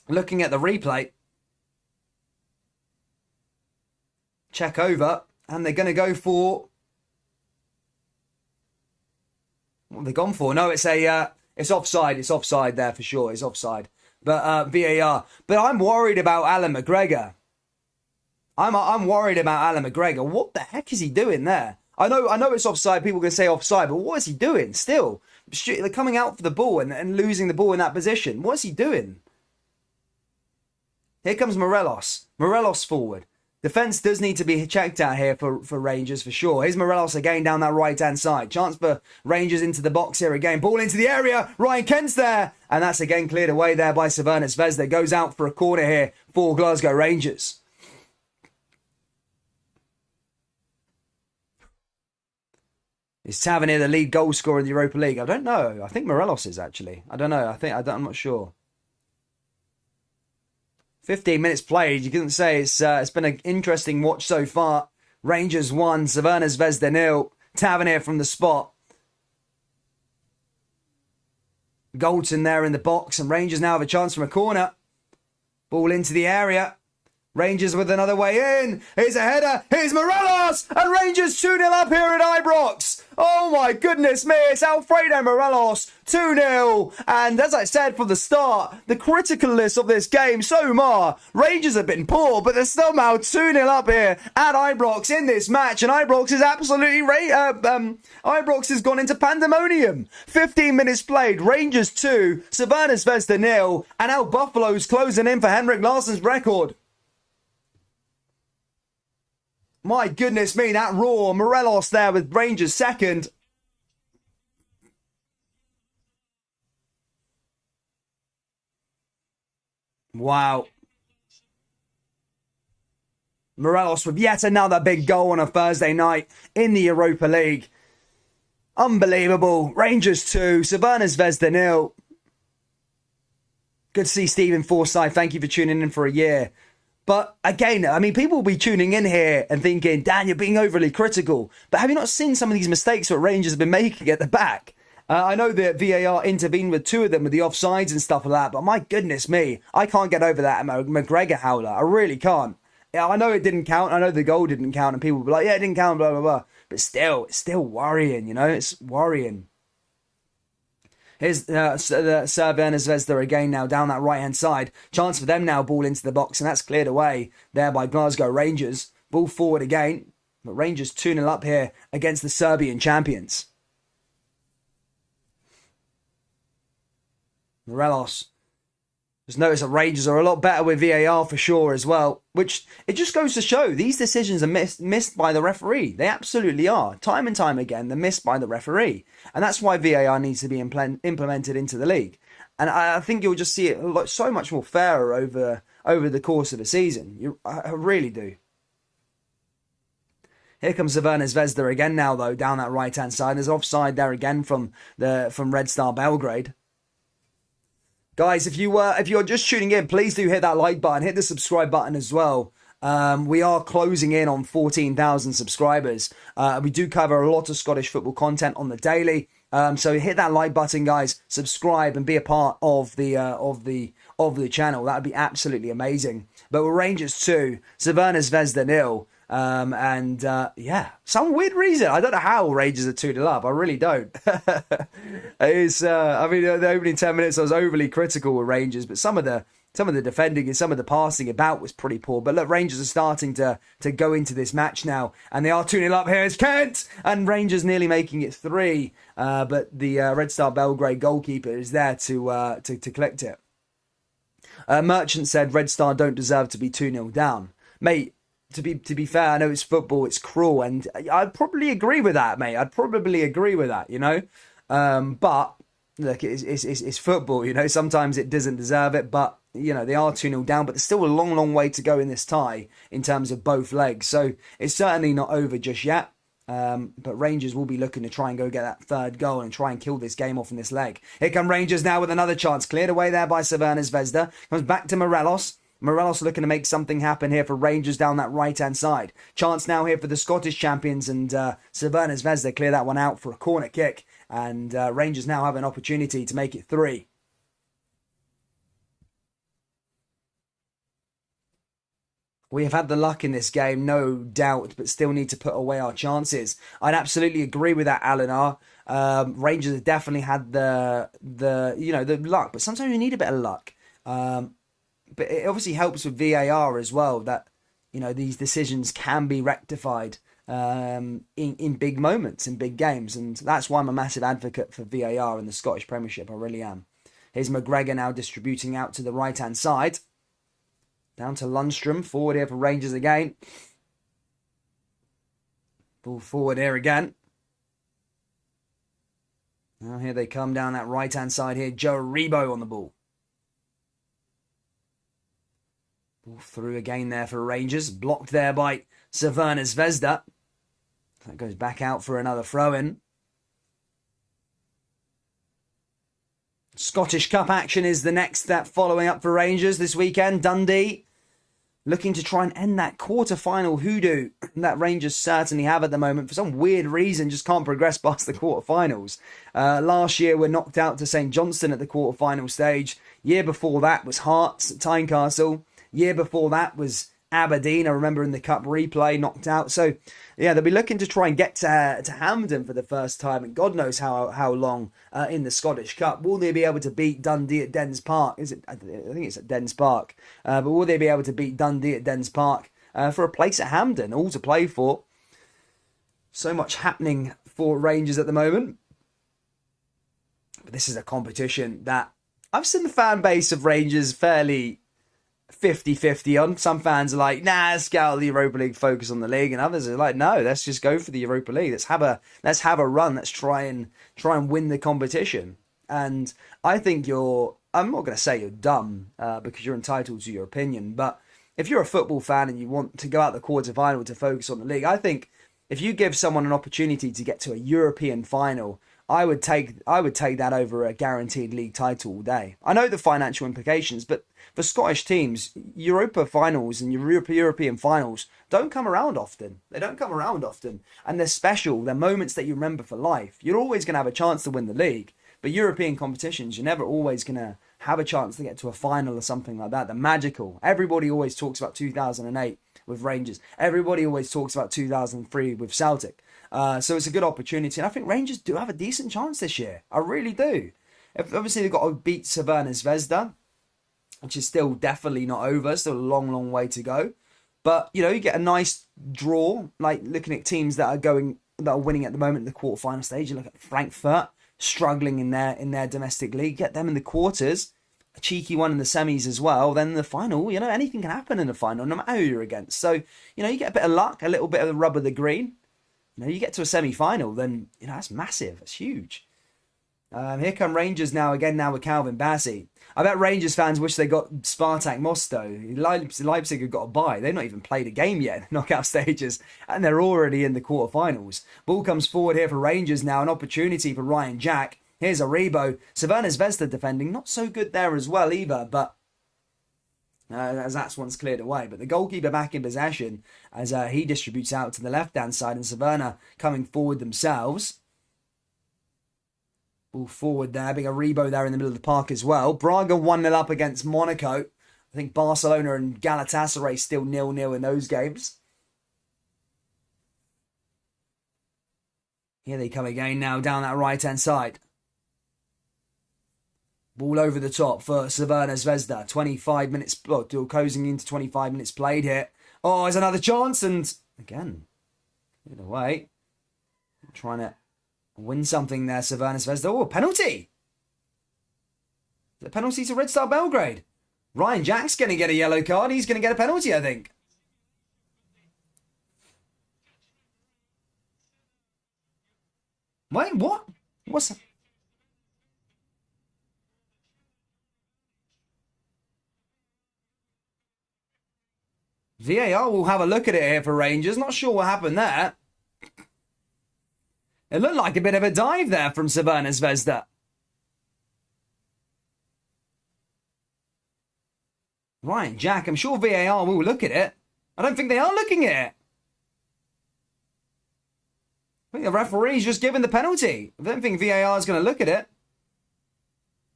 Looking at the replay. Check over. And they're going to go for... What have they gone for? No, it's a... It's offside. It's offside there for sure. It's offside. But VAR. But I'm worried about Alan McGregor. I'm worried about Alan McGregor. What the heck is he doing there? I know it's offside. People can say offside, but what is he doing still? They're coming out for the ball and losing the ball in that position. What is he doing? Here comes Morelos. Morelos forward. Defence does need to be checked out here for Rangers for sure. Here's Morelos again down that right-hand side. Chance for Rangers into the box here again. Ball into the area. Ryan Kent's there. And that's again cleared away there by Crvena Zvezda. Goes out for a corner here for Glasgow Rangers. Is Tavernier the lead goal scorer in the Europa League? I don't know. I think Morelos is actually. I don't know. I'm not sure. 15 minutes played. You couldn't say it's been an interesting watch so far. Rangers 1, Crvena Zvezda 0. Tavernier from the spot. Galton there in the box, and Rangers now have a chance from a corner. Ball into the area. Rangers with another way in. Here's a header. Here's Morelos. And Rangers 2-0 up here at Ibrox. Oh my goodness me. It's Alfredo Morelos. 2-0. And as I said from the start, the criticalness of this game so far. Rangers have been poor, but they're somehow 2-0 up here at Ibrox in this match. And Ibrox is absolutely... Ibrox has gone into pandemonium. 15 minutes played. Rangers 2. Crvena Zvezda 0. And now Buffalo's closing in for Henrik Larsson's record. My goodness me, that roar. Morelos there with Rangers second. Wow. Morelos with yet another big goal on a Thursday night in the Europa League. Unbelievable. Rangers 2, Crvena Zvezda 0. Good to see Stephen Forsyth. Thank you for tuning in for a year. But again, I mean, people will be tuning in here and thinking, Dan, you're being overly critical. But have you not seen some of these mistakes that Rangers have been making at the back? I know that VAR intervened with 2 of them with the offsides and stuff like that. But my goodness me, I can't get over that McGregor howler. I really can't. Yeah, I know it didn't count. I know the goal didn't count. And people will be like, yeah, it didn't count, blah, blah, blah. But still, it's still worrying, you know? It's worrying. Here's the Crvena Zvezda again now down that right-hand side. Chance for them now, ball into the box, and that's cleared away there by Glasgow Rangers. Ball forward again, but Rangers 2-0 up here against the Serbian champions. Morelos. Just notice that Rangers are a lot better with VAR for sure as well, which it just goes to show these decisions are missed by the referee. They absolutely are. Time and time again, they're missed by the referee. And that's why VAR needs to be implemented into the league. And I think you'll just see it so much more fairer over the course of the season. I really do. Here comes Crvena Zvezda again now, though, down that right-hand side. There's offside there again from Red Star Belgrade. Guys, if you're just tuning in, please do hit that like button, hit the subscribe button as well. We are closing in on 14,000 subscribers. We do cover a lot of Scottish football content on the daily. So hit that like button, guys. Subscribe and be a part of the channel. That would be absolutely amazing. But we're Rangers 2, Zvezda 0. Yeah, some weird reason. I don't know how Rangers are 2-0 up. I really don't. It's, the opening 10 minutes I was overly critical with Rangers, but some of the defending and some of the passing about was pretty poor. But look, Rangers are starting to go into this match now, and they are 2-0 up here. It's Kent, and Rangers nearly making it 3. But the Red Star Belgrade goalkeeper is there to collect it. Merchant said Red Star don't deserve to be 2-0 down, mate. To be fair, I know it's football, it's cruel, and I'd probably agree with that, mate. I'd probably agree with that, you know. But look, it's football, you know. Sometimes it doesn't deserve it, but you know they are 2-0 down. But there's still a long way to go in this tie in terms of both legs, so it's certainly not over just yet. But Rangers will be looking to try and go get that third goal and try and kill this game off in this leg. Here come Rangers now with another chance, cleared away there by Zvezda. Comes back to Morelos. Morelos looking to make something happen here for Rangers down that right-hand side. Chance now here for the Scottish champions, and Zvezda clear that one out for a corner kick. And Rangers now have an opportunity to make it 3. We have had the luck in this game, no doubt, but still need to put away our chances. I'd absolutely agree with that, Alan. Rangers have definitely had the luck, but sometimes you need a bit of luck. But it obviously helps with VAR as well, that you know these decisions can be rectified in big moments, in big games, and that's why I'm a massive advocate for VAR in the Scottish Premiership. I really am. Here's McGregor now distributing out to the right-hand side. Down to Lundstrom, forward here for Rangers again. Ball forward here again. Now here they come down that right-hand side here. Joe Rebo on the ball. Ball through again there for Rangers. Blocked there by Zvezda. That goes back out for another throw-in. Scottish Cup action is the next step following up for Rangers this weekend. Dundee looking to try and end that quarter-final hoodoo that Rangers certainly have at the moment. For some weird reason, just can't progress past the quarter-finals. Last year, we're knocked out to St Johnstone at the quarter-final stage. Year before that was Hearts at Tynecastle. Year before that was Aberdeen, I remember in the Cup replay, knocked out. So, yeah, they'll be looking to try and get to Hampden for the first time, and God knows how long in the Scottish Cup. Will they be able to beat Dundee at Dens Park? I think it's at Dens Park. But will they be able to beat Dundee at Dens Park for a place at Hampden? All to play for. So much happening for Rangers at the moment. But this is a competition that I've seen the fan base of Rangers fairly 50-50 on. Some fans are like, nah, let's get out of the Europa League, focus on the league, and others are like, no, let's just go for the Europa League. Let's have a run. Let's try and win the competition. And I think I'm not going to say you're dumb because you're entitled to your opinion, but if you're a football fan and you want to go out the quarter-final to focus on the league, I think if you give someone an opportunity to get to a European final, I would take that over a guaranteed league title all day. I know the financial implications, but for Scottish teams, Europa finals and European finals don't come around often. They don't come around often, and they're special. They're moments that you remember for life. You're always going to have a chance to win the league, but European competitions, you're never always going to have a chance to get to a final or something like that. They're magical. Everybody always talks about 2008 with Rangers. Everybody always talks about 2003 with Celtic. So it's a good opportunity. And I think Rangers do have a decent chance this year. I really do. Obviously, they've got to beat Zvezda, which is still definitely not over. Still a long way to go. But, you know, you get a nice draw, like looking at teams that are winning at the moment in the quarterfinal stage. You look at Frankfurt struggling in their domestic league. Get them in the quarters. A cheeky one in the semis as well. Then in the final, you know, anything can happen in the final, no matter who you're against. So, you know, you get a bit of luck, a little bit of the rub of the green. You know, you get to a semi-final, then, you know, that's massive. That's huge. Here come Rangers now with Calvin Bassey. I bet Rangers fans wish they got Spartak Moscow. Leipzig have got a bye. They've not even played a game yet in the knockout stages, and they're already in the quarterfinals. Ball comes forward here for Rangers now. An opportunity for Ryan Jack. Here's a Rebo. Crvena Zvezda defending, not so good there as well either, but as that's once cleared away. But the goalkeeper back in possession as he distributes out to the left-hand side, and Crvena coming forward themselves. Ball forward there, being a Rebo there in the middle of the park as well. Braga 1-0 up against Monaco. I think Barcelona and Galatasaray still 0-0 in those games. Here they come again now down that right-hand side. Ball over the top for Crvena Zvezda. 25 minutes, closing into 25 minutes played here. Oh, there's another chance, and again, either way, trying to win something there, Crvena Zvezda. Oh, a penalty! The penalty to Red Star Belgrade. Ryan Jack's going to get a yellow card. He's going to get a penalty, I think. Wait, what? What's that? VAR will have a look at it here for Rangers. Not sure what happened there. It looked like a bit of a dive there from Crvena Zvezda. Ryan Jack, I'm sure VAR will look at it. I don't think they are looking at it. I think the referee's just given the penalty. I don't think VAR is going to look at it.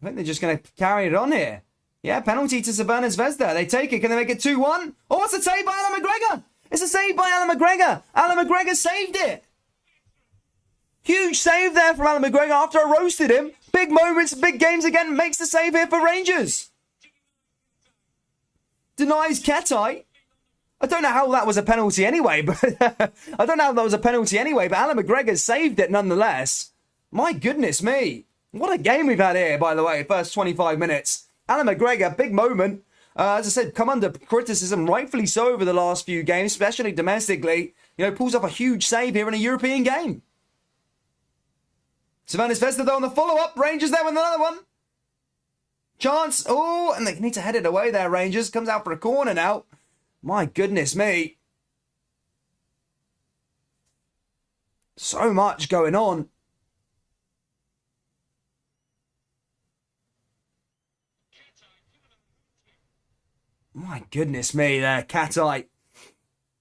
I think they're just going to carry it on here. Yeah, penalty to Crvena Zvezda. They take it. Can they make it 2-1? Oh, it's a save by Alan McGregor. It's a save by Alan McGregor. Alan McGregor saved it. Huge save there from Alan McGregor after I roasted him. Big moments, big games again. Makes the save here for Rangers. Denies Ketai. I don't know how that was a penalty anyway, but Alan McGregor saved it nonetheless. My goodness me. What a game we've had here, by the way. First 25 minutes. Alan McGregor, big moment. As I said, come under criticism, rightfully so, over the last few games, especially domestically. You know, pulls off a huge save here in a European game. Crvena Zvezda, though, on the follow-up. Rangers there with another one. Chance. Oh, and they need to head it away there, Rangers. Comes out for a corner now. My goodness me. So much going on. My goodness me there, Ketai.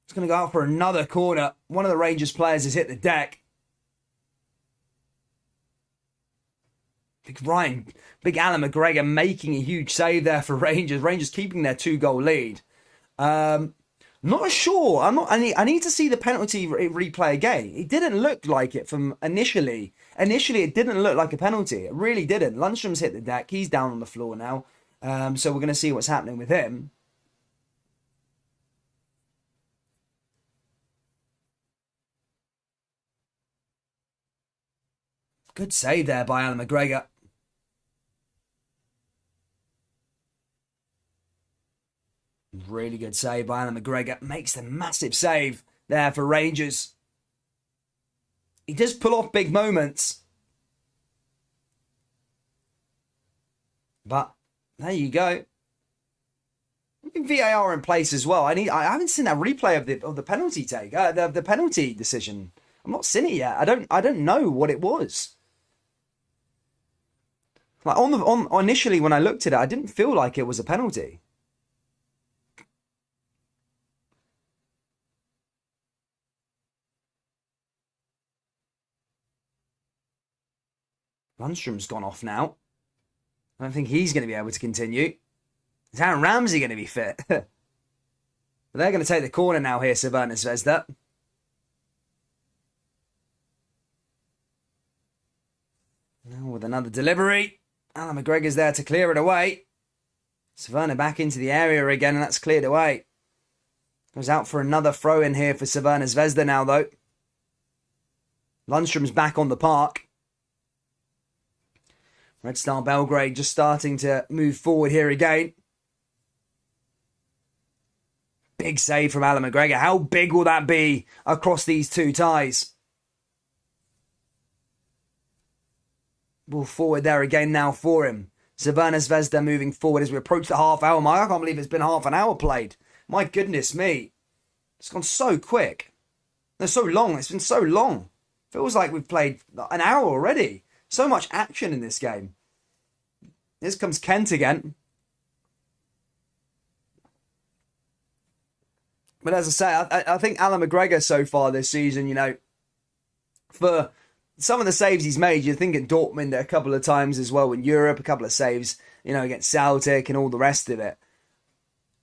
It's going to go out for another corner. One of the Rangers players has hit the deck. Big Alan McGregor making a huge save there for Rangers. Rangers keeping their 2-goal lead. Not sure. I need to see the penalty replay again. It didn't look like it from initially. Initially, it didn't look like a penalty. It really didn't. Lundstrom's hit the deck. He's down on the floor now. So we're going to see what's happening with him. Good save there by Alan McGregor. Really good save by Alan McGregor. Makes the massive save there for Rangers. He does pull off big moments. But there you go. I think VAR in place as well. I haven't seen that replay of the penalty take. The penalty decision. I'm not seen it yet. I don't know what it was. Like initially when I looked at it, I didn't feel like it was a penalty. Lundstrom's gone off now. I don't think he's going to be able to continue. Is Aaron Ramsey going to be fit? But they're going to take the corner now here, Crvena Zvezda. Now with another delivery. Alan McGregor's there to clear it away. Crvena back into the area again, and that's cleared away. Goes out for another throw in here for Crvena Zvezda now, though. Lundstrom's back on the park. Red Star Belgrade just starting to move forward here again. Big save from Alan McGregor. How big will that be across these two ties? Ball forward there again now for him. Crvena Zvezda moving forward as we approach the half-hour mark. I can't believe it's been half an hour played. My goodness me. It's gone so quick. No, so long. It's been so long. Feels like we've played an hour already. So much action in this game. Here comes Kent again. But as I say, I think Alan McGregor so far this season, for some of the saves he's made, you think at Dortmund a couple of times as well in Europe, a couple of saves, against Celtic and all the rest of it.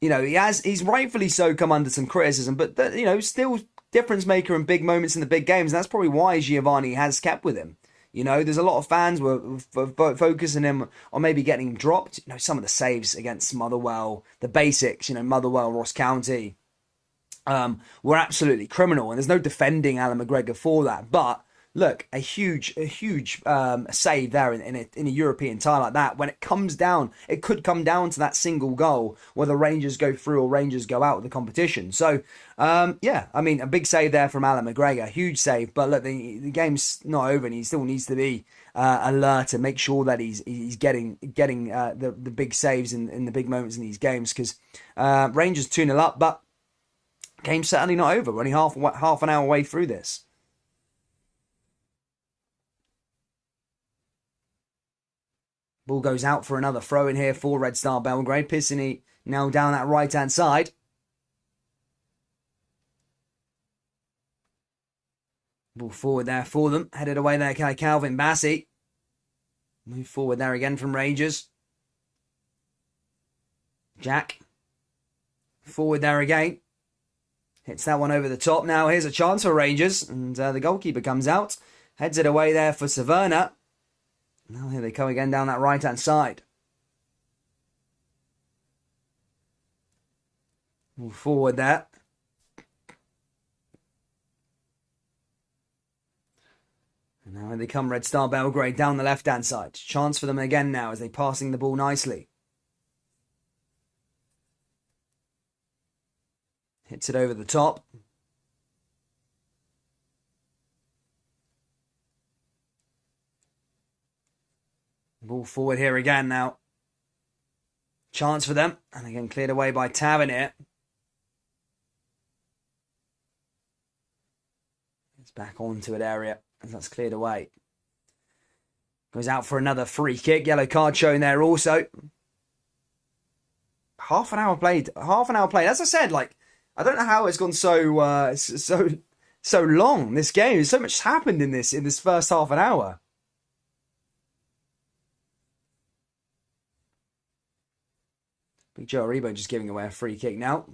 He's rightfully so come under some criticism, but still difference maker in big moments in the big games. And that's probably why Giovanni has kept with him. There's a lot of fans were focusing him on maybe getting dropped. Some of the saves against Motherwell, the basics, Motherwell, Ross County, were absolutely criminal. And there's no defending Alan McGregor for that. But look, a huge save there in a European tie like that. When it comes down, it could come down to that single goal, whether Rangers go through or Rangers go out of the competition. So, a big save there from Alan McGregor, huge save. But look, the game's not over, and he still needs to be alert and make sure that he's getting the big saves in the big moments in these games, because Rangers 2-0 up, but game's certainly not over. We're only half an hour way through this. Ball goes out for another throw in here for Red Star Belgrade. Pisani now down that right-hand side. Ball forward there for them. Headed away there, Calvin Bassey. Move forward there again from Rangers. Jack. Forward there again. Hits that one over the top. Now here's a chance for Rangers. And the goalkeeper comes out. Heads it away there for Saverna. Now here they come again down that right-hand side. Move forward there. And now here they come, Red Star Belgrade down the left-hand side. Chance for them again now as they're passing the ball nicely. Hits it over the top. Ball forward here again now. Chance for them. And again cleared away by Tavernier. It's back onto an area as that's cleared away. Goes out for another free kick. Yellow card shown there also. Half an hour played. As I said, I don't know how it's gone so long, this game. So much happened in this first half an hour. Big Joe Aribo just giving away a free kick now.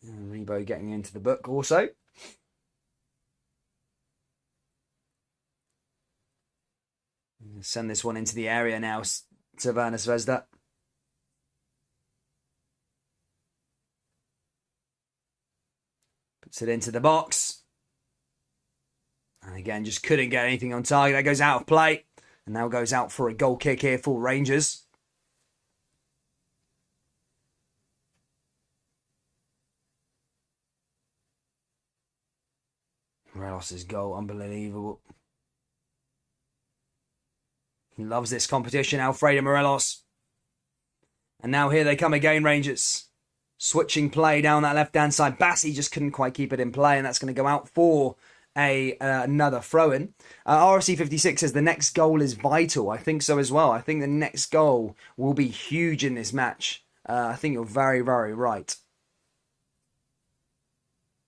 Aribo getting into the book also. Send this one into the area now, Crvena Zvezda. Puts it into the box. And again, just couldn't get anything on target. That goes out of play. And now goes out for a goal kick here for Rangers. Morelos' goal, unbelievable. He loves this competition, Alfredo Morelos. And now here they come again, Rangers. Switching play down that left-hand side. Bassey just couldn't quite keep it in play, and that's going to go out for another throw-in. RFC 56 says the next goal is vital. I think so as well. I think the next goal will be huge in this match. I think you're very, very right.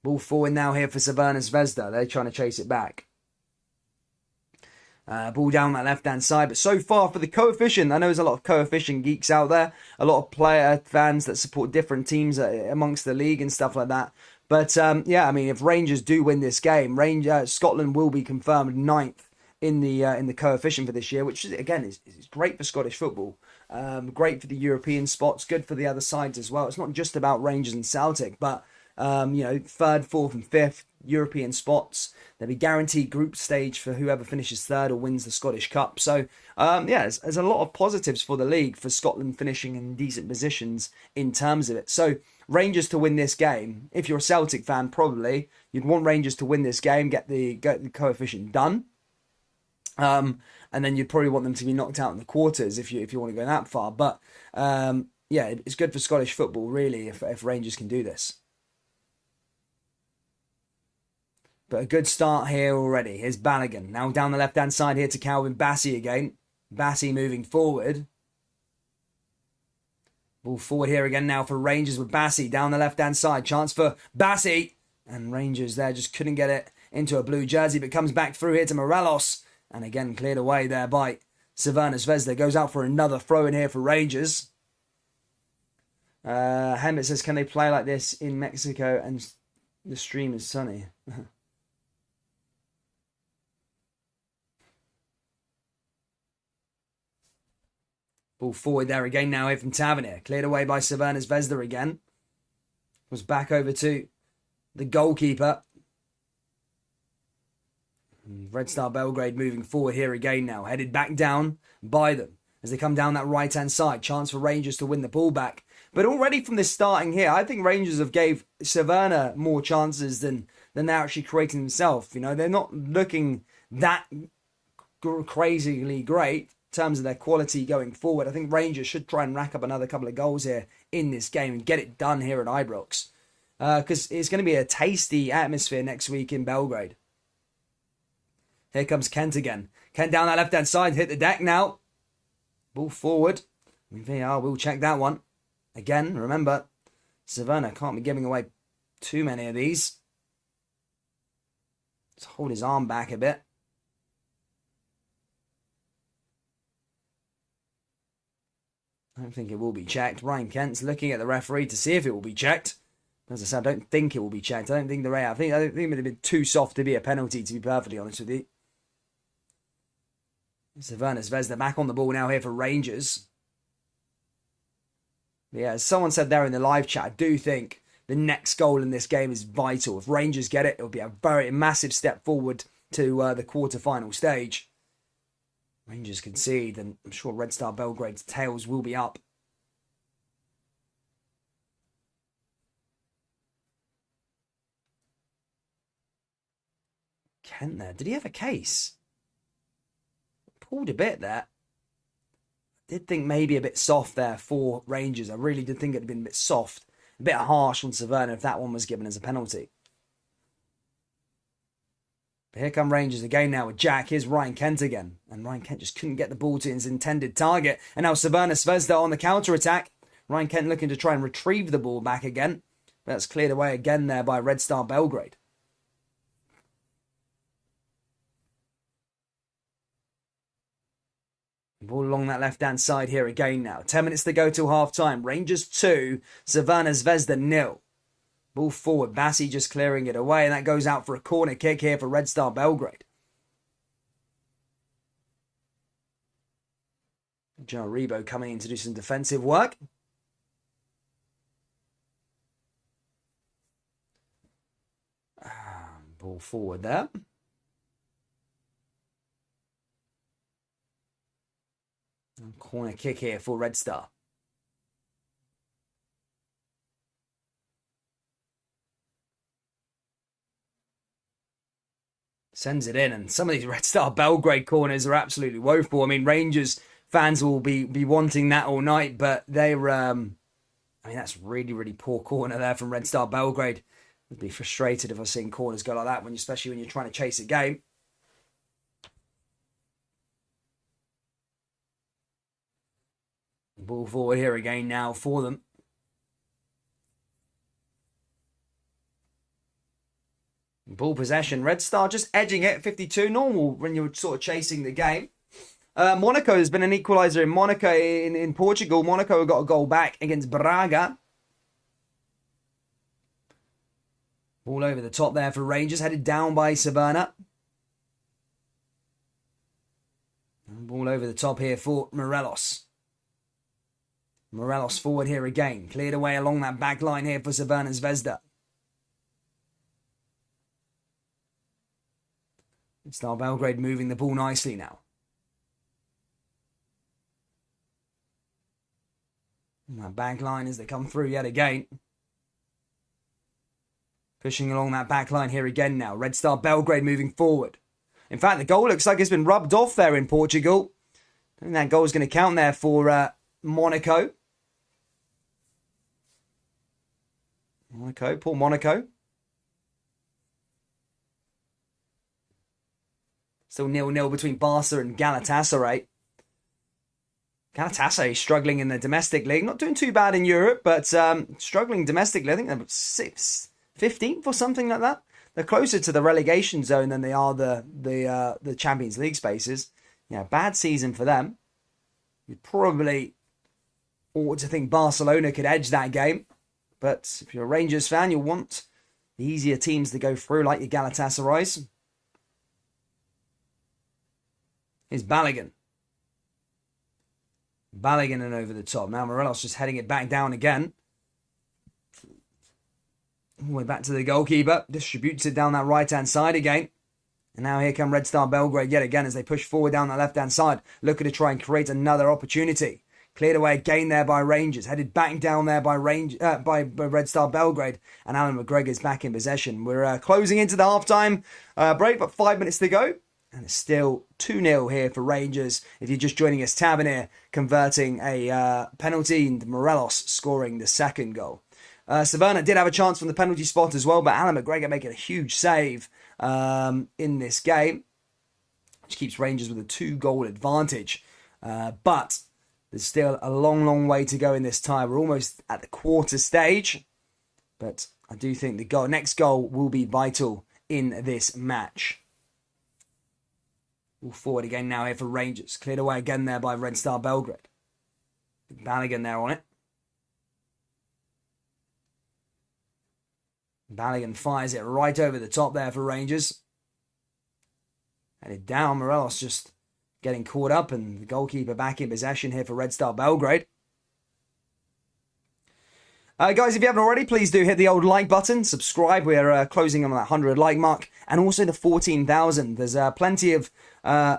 Ball forward now here for Crvena Zvezda. They're trying to chase it back. Ball down that left-hand side. But so far for the coefficient, I know there's a lot of coefficient geeks out there. A lot of player fans that support different teams amongst the league and stuff like that. But if Rangers do win this game, Scotland will be confirmed ninth in the coefficient for this year, which again is great for Scottish football, great for the European spots, good for the other sides as well. It's not just about Rangers and Celtic, but third, fourth, and fifth European spots. There'll be guaranteed group stage for whoever finishes third or wins the Scottish Cup. So there's a lot of positives for the league, for Scotland finishing in decent positions in terms of it. So Rangers to win this game. If you're a Celtic fan, probably you'd want Rangers to win this game, get the coefficient done, and then you'd probably want them to be knocked out in the quarters if you want to go that far. But it's good for Scottish football really if Rangers can do this. But a good start here already. Here's Balogun. Now down the left-hand side here to Calvin Bassey again. Bassey moving forward. Ball forward here again now for Rangers with Bassey down the left-hand side. Chance for Bassey. And Rangers there just couldn't get it into a blue jersey, but comes back through here to Morelos. And again cleared away there by Crvena. Zvezda goes out for another throw in here for Rangers. Hembit says, can they play like this in Mexico and the stream is sunny? Ball forward there again now here from Tavernier. Cleared away by Crvena. Zvezda again. Was back over to the goalkeeper. Red Star Belgrade moving forward here again now. Headed back down by them as they come down that right-hand side. Chance for Rangers to win the ball back. But already from this starting here, I think Rangers have gave Crvena more chances than they're actually creating themselves. You know, they're not looking that crazily great in terms of their quality going forward. I think Rangers should try and rack up another couple of goals here in this game and get it done here at Ibrox. Because it's going to be a tasty atmosphere next week in Belgrade. Here comes Kent again. Kent down that left-hand side, hit the deck now. Ball forward. VAR will check that one. Again, remember, Crvena can't be giving away too many of these. Let's hold his arm back a bit. I don't think it will be checked. Ryan Kent's looking at the referee to see if it will be checked. As I said, I don't think it will be checked. I don't think I think it would have been too soft to be a penalty, to be perfectly honest with you. Crvena Zvezda back on the ball now here for Rangers. But yeah, as someone said there in the live chat, I do think the next goal in this game is vital. If Rangers get it, it'll be a very massive step forward to the quarter-final stage. Rangers concede, and I'm sure Red Star Belgrade's tails will be up. Kent there. Did he have a case? Pulled a bit there. Did think maybe a bit soft there for Rangers. I really did think it had been a bit soft. A bit harsh on Crvena if that one was given as a penalty. But here come Rangers again now with Jack. Here's Ryan Kent again. And Ryan Kent just couldn't get the ball to his intended target. And now Crvena Zvezda on the counter-attack. Ryan Kent looking to try and retrieve the ball back again. But that's cleared away again there by Red Star Belgrade. Ball along that left-hand side here again now. 10 minutes to go till half-time. Rangers 2, Crvena Zvezda 0. Ball forward. Bassey just clearing it away. And that goes out for a corner kick here for Red Star Belgrade. Joe Rebo coming in to do some defensive work. Ball forward there. Corner kick here for Red Star. Sends it in, and some of these Red Star Belgrade corners are absolutely woeful. I mean, Rangers fans will be wanting that all night, but they're, I mean, that's really, really poor corner there from Red Star Belgrade. I'd be frustrated if I seen corners go like that, especially when you're trying to chase a game. Ball forward here again now for them. Ball possession. Red Star just edging it. 52. Normal when you're sort of chasing the game. Monaco has been an equaliser in Monaco in Portugal. Monaco got a goal back against Braga. Ball over the top there for Rangers. Headed down by Crvena. Ball over the top here for Morelos. Morelos forward here again. Cleared away along that back line here for Crvena Zvezda. Star Belgrade moving the ball nicely now. And that back line as they come through yet again. Pushing along that back line here again now. Red Star Belgrade moving forward. In fact, the goal looks like it's been rubbed off there in Portugal. I think that goal is going to count there for Monaco. Poor Monaco. Still 0-0 between Barca and Galatasaray. Galatasaray struggling in the domestic league. Not doing too bad in Europe, but struggling domestically. I think they're 15th or something like that. They're closer to the relegation zone than they are the Champions League spaces. Yeah, bad season for them. You probably ought to think Barcelona could edge that game. But if you're a Rangers fan, you'll want the easier teams to go through, like your Galatasarays. Here's Balogun. Balogun and over the top. Now Morelos just heading it back down again. All the way back to the goalkeeper. Distributes it down that right-hand side again. And now here come Red Star Belgrade yet again as they push forward down the left-hand side. Looking to try and create another opportunity. Cleared away again there by Rangers. Headed back down there by Red Star Belgrade. And Alan McGregor's back in possession. We're closing into the half-time break, but 5 minutes to go. And it's still 2-0 here for Rangers. If you're just joining us, Tavernier converting a penalty and Morelos scoring the second goal. Savannah did have a chance from the penalty spot as well, but Alan McGregor making a huge save in this game, which keeps Rangers with a 2-goal advantage. But there's still a long, long way to go in this tie. We're almost at the quarter stage, but I do think the next goal will be vital in this match. All forward again now here for Rangers. Cleared away again there by Red Star Belgrade. Balogun there on it. Balogun fires it right over the top there for Rangers. Headed down. Morelos just getting caught up, and the goalkeeper back in possession here for Red Star Belgrade. Guys, if you haven't already, please do hit the old like button, subscribe. We're closing on that 100 like mark, and also the 14,000. There's plenty of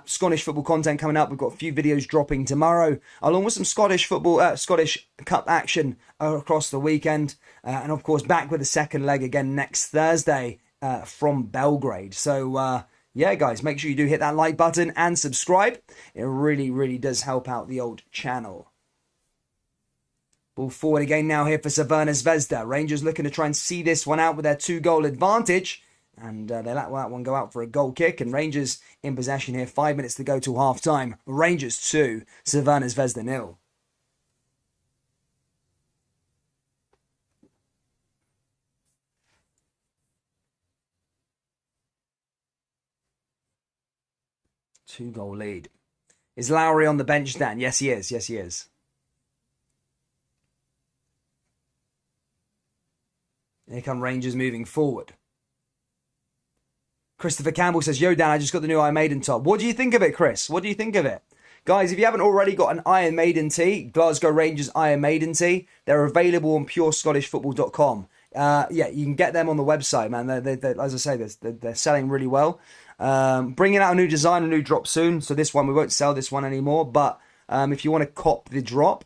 Scottish football content coming up. We've got a few videos dropping tomorrow, along with some Scottish football, Scottish Cup action across the weekend, and of course back with the second leg again next Thursday from Belgrade. So yeah, guys, make sure you do hit that like button and subscribe. It really, really does help out the old channel. Ball forward again now here for Zvezda. Rangers looking to try and see this one out with their 2-goal advantage. And they let that one go out for a goal kick. And Rangers in possession here. 5 minutes to go till half time. Rangers 2, Zvezda 0. Two-goal lead. Is Lowry on the bench, Dan? Yes, he is. Yes, he is. Here come Rangers moving forward. Christopher Campbell says, "Yo, Dan, I just got the new Iron Maiden top." What do you think of it, Chris? What do you think of it? Guys, if you haven't already got an Iron Maiden tee, Glasgow Rangers Iron Maiden tee, they're available on purescottishfootball.com. Yeah, you can get them on the website, man. They're, as I say, they're selling really well. Bringing out a new design, a new drop soon. So this one, we won't sell this one anymore. But if you want to cop the drop,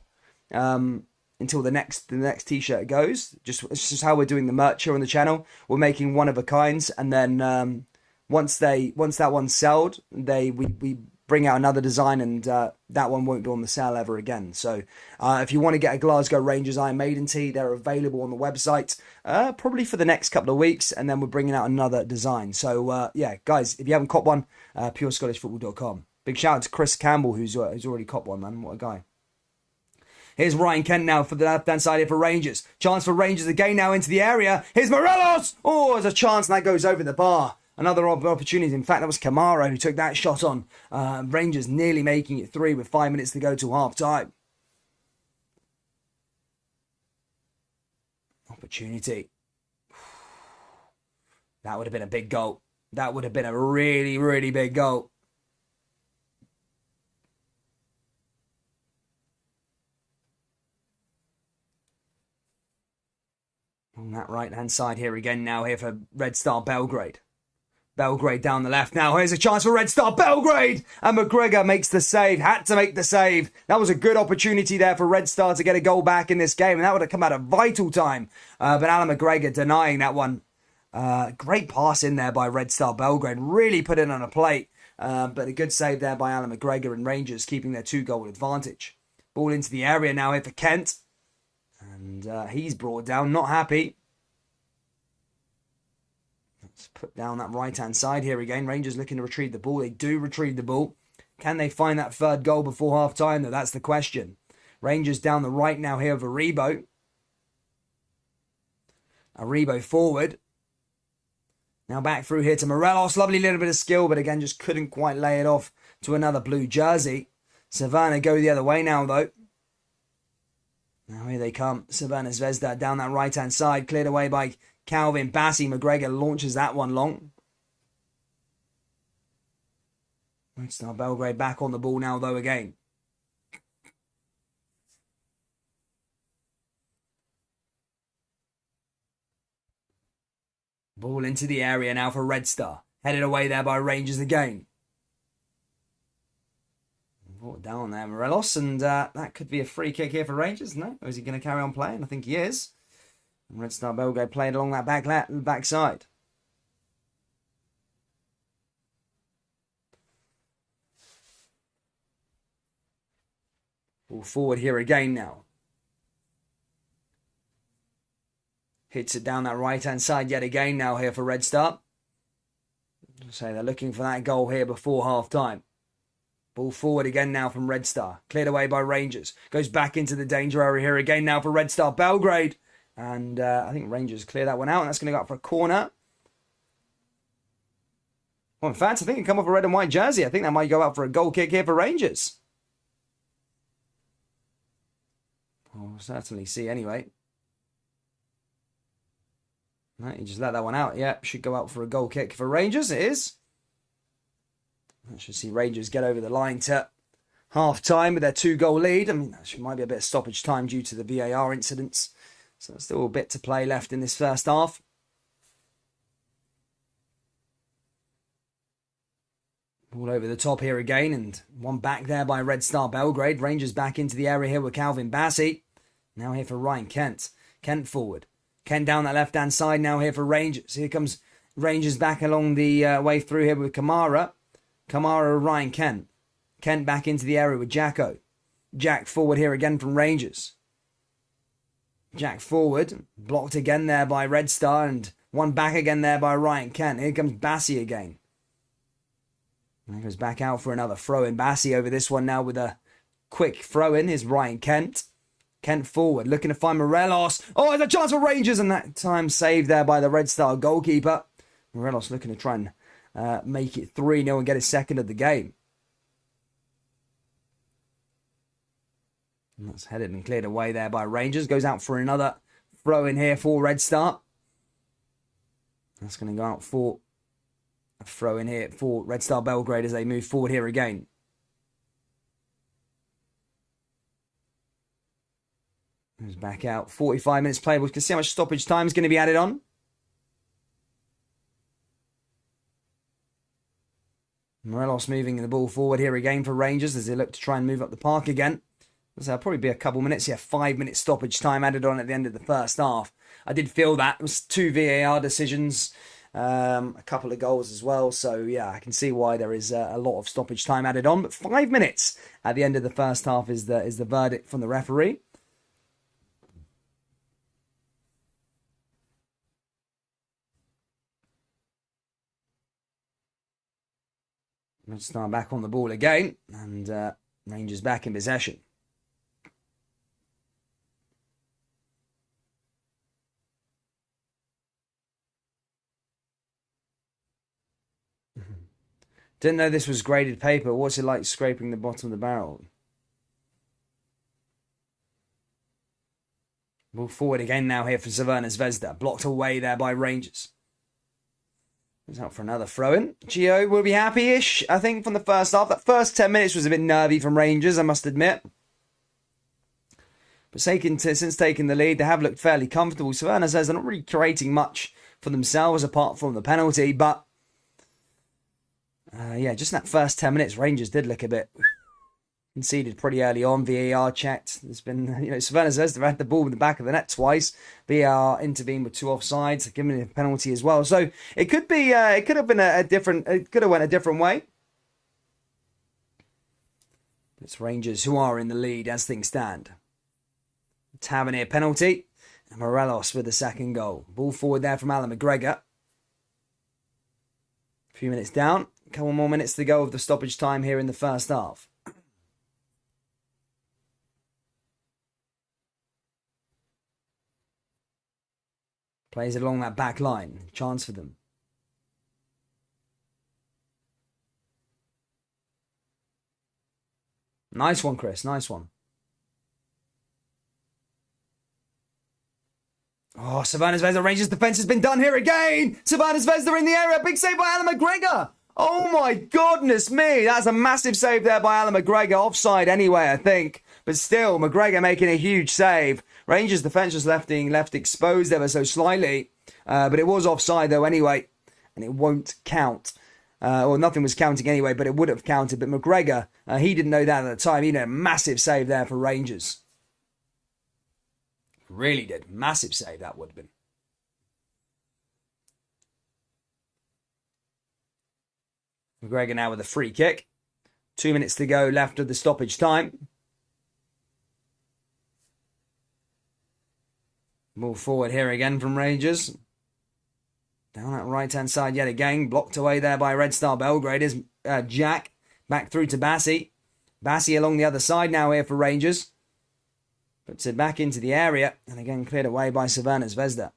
until the next t-shirt goes. It's just how we're doing the merch here on the channel. We're making one of a kinds, and then once that one's sold, we bring out another design, and that one won't be on the sale ever again. So if you want to get a Glasgow Rangers Iron Maiden tee, they're available on the website probably for the next couple of weeks, and then we're bringing out another design. So yeah, guys, if you haven't copped one, purescottishfootball.com. Big shout out to Chris Campbell who's already copped one, man. What a guy. Here's Ryan Kent now for the left-hand side here for Rangers. Chance for Rangers again now into the area. Here's Morelos! Oh, there's a chance, and that goes over the bar. Another opportunity. In fact, that was Kamara who took that shot on. Rangers nearly making it 3 with 5 minutes to go to half-time. Opportunity. That would have been a big goal. That would have been a really, really big goal. On that right-hand side here again now here for Red Star Belgrade. Belgrade down the left now. Here's a chance for Red Star Belgrade. And McGregor makes the save. Had to make the save. That was a good opportunity there for Red Star to get a goal back in this game. And that would have come at a vital time. But Alan McGregor denying that one. Great pass in there by Red Star Belgrade. Really put it on a plate. But a good save there by Alan McGregor, and Rangers keeping their 2-goal advantage. Ball into the area now here for Kent. And he's brought down, not happy. Let's put down that right-hand side here again. Rangers looking to retrieve the ball. They do retrieve the ball. Can they find that third goal before half-time, though? That's the question. Rangers down the right now here with Aribo. Aribo forward. Now back through here to Morelos. Lovely little bit of skill, but again, just couldn't quite lay it off to another blue jersey. Savannah go the other way now, though. Now here they come. Savannah Zvezda down that right-hand side. Cleared away by Calvin Bassey. McGregor launches that one long. Red Star Belgrade back on the ball now, though, again. Ball into the area now for Red Star. Headed away there by Rangers again. Brought down there, Morelos, and that could be a free kick here for Rangers, no? Or is he going to carry on playing? I think he is. And Red Star Belgrade played along that back side. Ball forward here again now. Hits it down that right-hand side yet again now here for Red Star. So they're looking for that goal here before half-time. Ball forward again now from Red Star. Cleared away by Rangers. Goes back into the danger area here again now for Red Star Belgrade. And I think Rangers clear that one out. And that's going to go up for a corner. Well, in fact, I think it come off a red and white jersey. I think that might go up for a goal kick here for Rangers. We'll certainly see anyway. No, you just let that one out. Yeah, should go out for a goal kick for Rangers. It is. I should see Rangers get over the line to half-time with their 2-goal lead. I mean, that might be a bit of stoppage time due to the VAR incidents. So there's still a bit to play left in this first half. Ball over the top here again, and one back there by Red Star Belgrade. Rangers back into the area here with Calvin Bassey. Now here for Ryan Kent. Kent forward. Kent down that left-hand side now here for Rangers. Here comes Rangers back along the way through here with Kamara. Kamara, Ryan Kent. Kent back into the area with Jacko. Jack forward here again from Rangers. Jack forward. Blocked again there by Red Star, and one back again there by Ryan Kent. Here comes Bassey again. And he goes back out for another throw-in. Bassey over this one now with a quick throw-in is Ryan Kent. Kent forward, looking to find Morelos. Oh, there's a chance for Rangers, and that time saved there by the Red Star goalkeeper. Morelos looking to try and make it 3-0 and get his second of the game. And that's headed and cleared away there by Rangers. Goes out for another throw-in here for Red Star. That's going to go out for a throw-in here for Red Star Belgrade as they move forward here again. Goes back out. 45 minutes played. We can see how much stoppage time is going to be added on. Morelos moving the ball forward here again for Rangers as they look to try and move up the park again. So there'll probably be a couple minutes. Yeah, 5 minutes stoppage time added on at the end of the first half. I did feel that. It was 2 VAR decisions, a couple of goals as well. So yeah, I can see why there is a lot of stoppage time added on. But 5 minutes at the end of the first half is the verdict from the referee. Let's start back on the ball again, and Rangers back in possession. Didn't know this was graded paper. What's it like scraping the bottom of the barrel? Ball forward again now here for Crvena Zvezda. Blocked away there by Rangers. He's out for another throw-in. Gio will be happy-ish, I think, from the first half. That first 10 minutes was a bit nervy from Rangers, I must admit. But since taking the lead, they have looked fairly comfortable. Savannah says they're not really creating much for themselves apart from the penalty. But, yeah, just in that first 10 minutes, Rangers did look a bit conceded pretty early on. VAR checked. There's been, Savannah says they've had the ball in the back of the net twice. VAR intervened with 2 offsides, given a penalty as well. So it could be, it could have been it could have went a different way. It's Rangers who are in the lead as things stand. Tavernier penalty. And Morelos with the second goal. Ball forward there from Alan McGregor. A few minutes down. A couple more minutes to go of the stoppage time here in the first half. Plays it along that back line. Chance for them. Nice one, Chris. Nice one. Oh, Savannah Zvezda Rangers defense has been done here again. Savannah Zvezda in the area. Big save by Alan McGregor. Oh my goodness me. That's a massive save there by Alan McGregor. Offside anyway, I think. But still, McGregor making a huge save. Rangers defence just left exposed ever so slightly. But it was offside though anyway. And it won't count. Or nothing was counting anyway, but it would have counted. But McGregor, he didn't know that at the time. He did a massive save there for Rangers. Really did. Massive save that would have been. McGregor now with a free kick. 2 minutes to go left of the stoppage time. Ball forward here again from Rangers. Down that right-hand side yet again. Blocked away there by Red Star Belgrade is Jack. Back through to Bassi. Bassi along the other side now here for Rangers. Puts it back into the area. And again cleared away by Savannah Zvezda.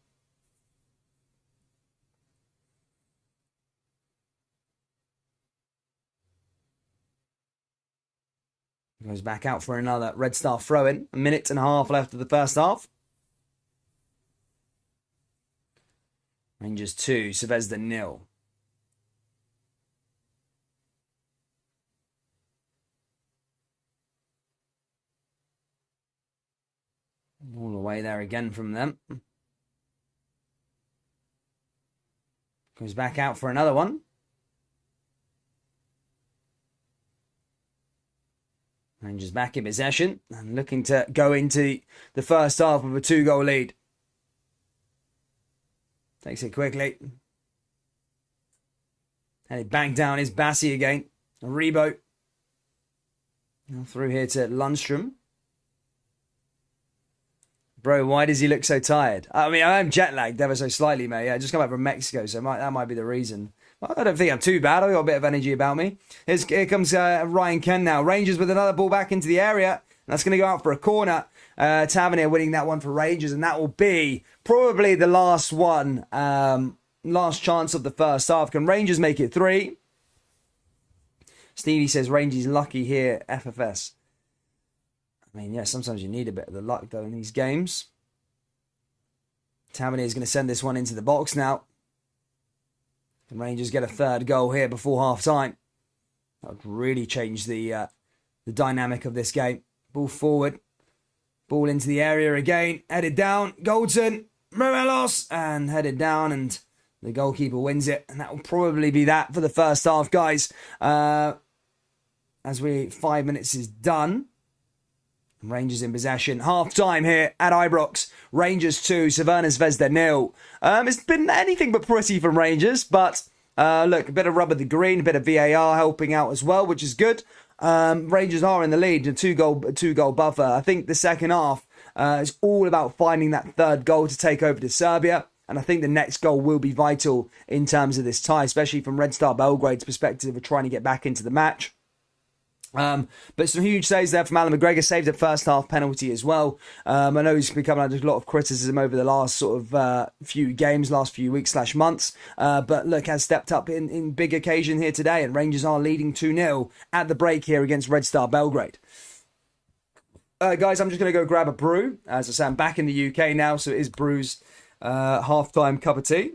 Goes back out for another Red Star throw-in. A minute and a half left of the first half. Rangers 2, Zvezda 0. All the way there again from them. Goes back out for another one. Rangers back in possession and looking to go into the first half with a 2-goal lead. Takes it quickly. And it back down is Bassi again. Rebo. Now through here to Lundstrom. Bro, why does he look so tired? I mean, I'm jet lagged ever so slightly, mate. Yeah, I just come back from Mexico, so that might be the reason. I don't think I'm too bad. I've got a bit of energy about me. Here comes Ryan Ken now. Rangers with another ball back into the area. That's going to go out for a corner. Tavernier winning that one for Rangers, and that will be probably the last one. Last chance of the first half. Can Rangers make it 3? Stevie says Rangers lucky here, FFS. I mean, yeah, sometimes you need a bit of the luck, though, in these games. Tavernier is going to send this one into the box now. Can Rangers get a third goal here before half-time? That would really change the dynamic of this game. Ball forward. Ball into the area again. Headed down. Goldson. Morelos. And headed down. And the goalkeeper wins it. And that will probably be that for the first half, guys. As 5 minutes is done. Rangers in possession. Half time here at Ibrox. Rangers 2, Savannah Zvezda 0. It's been anything but pretty from Rangers, but look, a bit of rub of the green, a bit of VAR helping out as well, which is good. Rangers are in the lead, a two goal buffer. I think the second half is all about finding that third goal to take over to Serbia. And I think the next goal will be vital in terms of this tie, especially from Red Star Belgrade's perspective of trying to get back into the match. But some huge saves there from Alan McGregor. Saved a first half penalty as well. I know he's become under a lot of criticism over the last sort of few games, last few weeks / months. But look, has stepped up in big occasion here today, and Rangers are leading 2-0 at the break here against Red Star Belgrade. Guys, I'm just going to go grab a brew. As I say, I'm back in the UK now, so it is Brew's half-time cup of tea.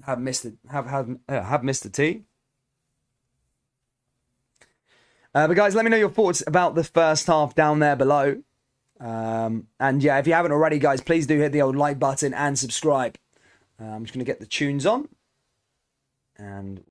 Have missed the tea. But guys, let me know your thoughts about the first half down there below. And yeah, if you haven't already, guys, please do hit the old like button and subscribe. I'm just going to get the tunes on. And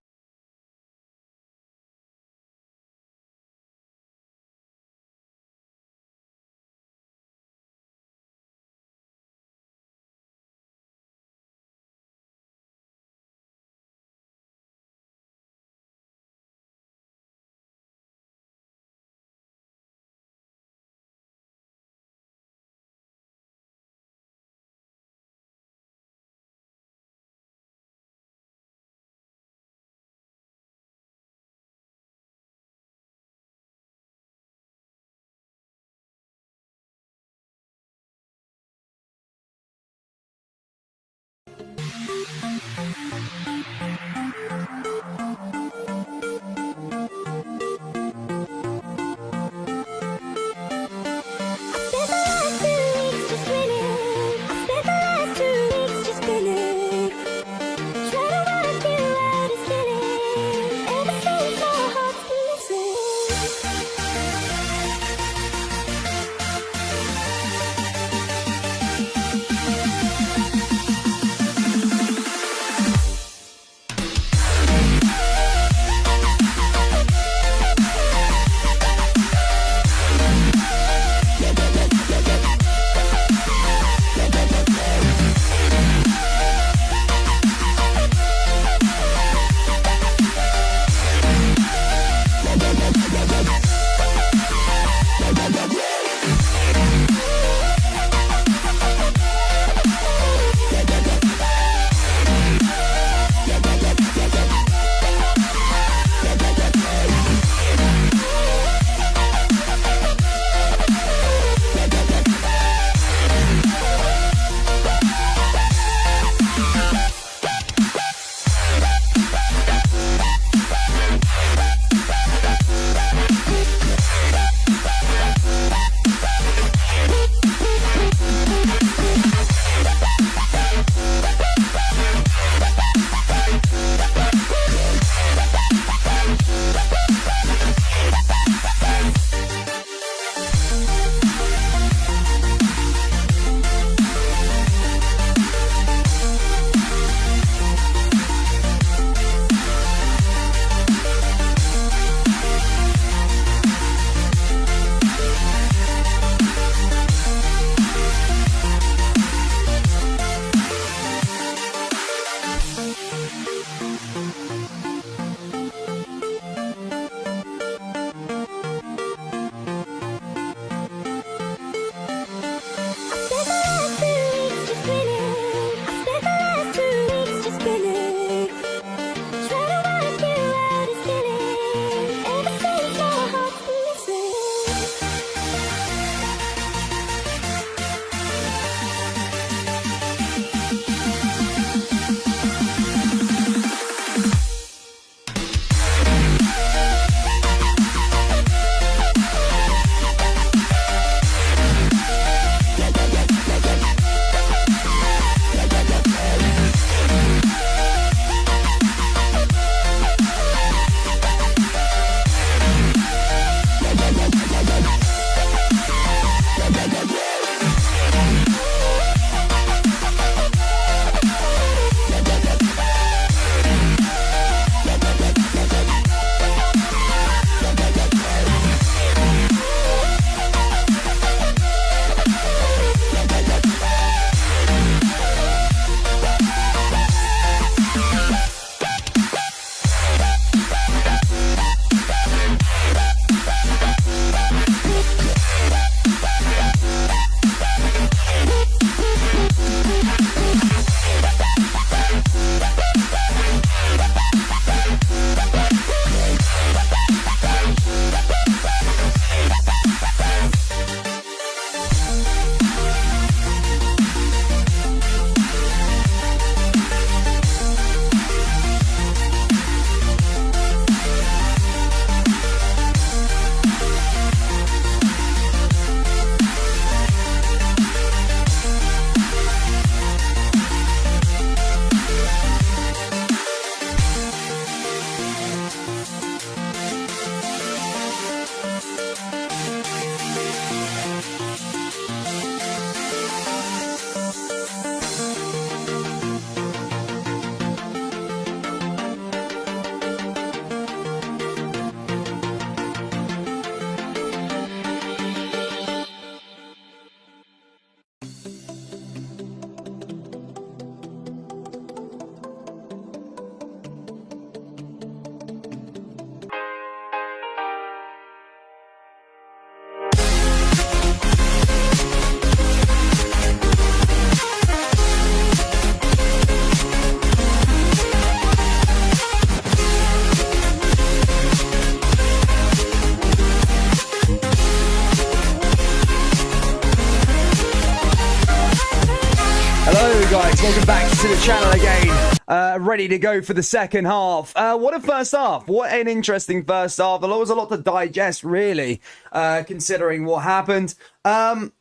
guys? Welcome back to the channel again. Ready to go for the second half. What a first half. What an interesting first half. There was a lot to digest, really, considering what happened. I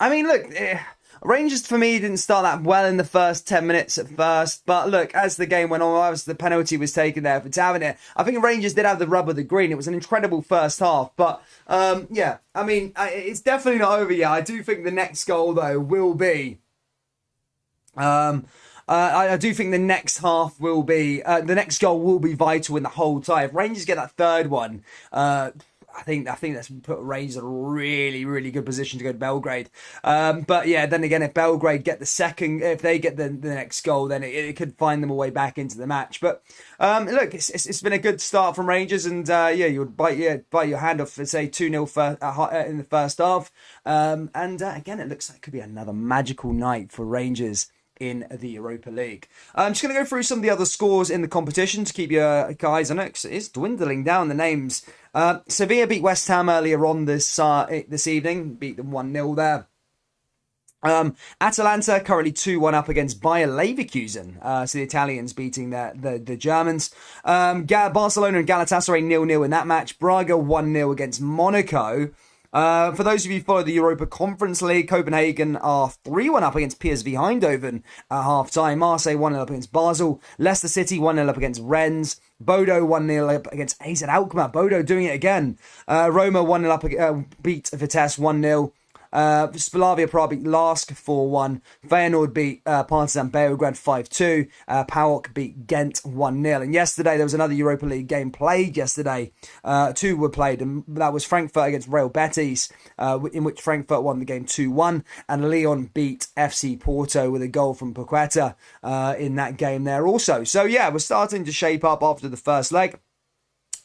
mean, look, Rangers, for me, didn't start that well in the first 10 minutes at first. But look, as the game went on, as the penalty was taken there for Tavernier, I think Rangers did have the rub of the green. It was an incredible first half. But, yeah, I mean, it's definitely not over yet. I do think the next goal, though, will be... I do think the next half will be... the next goal will be vital in the whole tie. If Rangers get that third one... I think that's put Rangers in a really, really good position to go to Belgrade. But yeah, then again, if Belgrade get the second, if they get the next goal, then it could find them a way back into the match. But look, it's been a good start from Rangers, and yeah, you would bite your hand off for say 2-0 in the first half. And again, it looks like it could be another magical night for Rangers in the Europa League. I'm just going to go through some of the other scores in the competition to keep your guys on it, because it's dwindling down, the names. Sevilla beat West Ham earlier on this evening, beat them 1-0 there. Atalanta currently 2-1 up against Bayer Leverkusen. So the Italians beating the Germans. Barcelona and Galatasaray 0-0 in that match. Braga 1-0 against Monaco. For those of you who follow the Europa Conference League, Copenhagen are 3-1 up against PSV Eindhoven at half-time. Marseille 1-0 up against Basel. Leicester City 1-0 up against Rennes. Bodo 1-0 up against AZ Alkmaar. Bodo doing it again. Roma 1-0 up beat Vitesse 1-0. Slavia Prague beat Lask 4-1. Feyenoord beat Partizan Belgrade 5-2. PAOK beat Ghent 1-0. And yesterday there was another Europa League game played yesterday. Two were played, and that was Frankfurt against Real Betis, in which Frankfurt won the game 2-1. And Lyon beat FC Porto with a goal from Paqueta in that game there also. So yeah, we're starting to shape up after the first leg.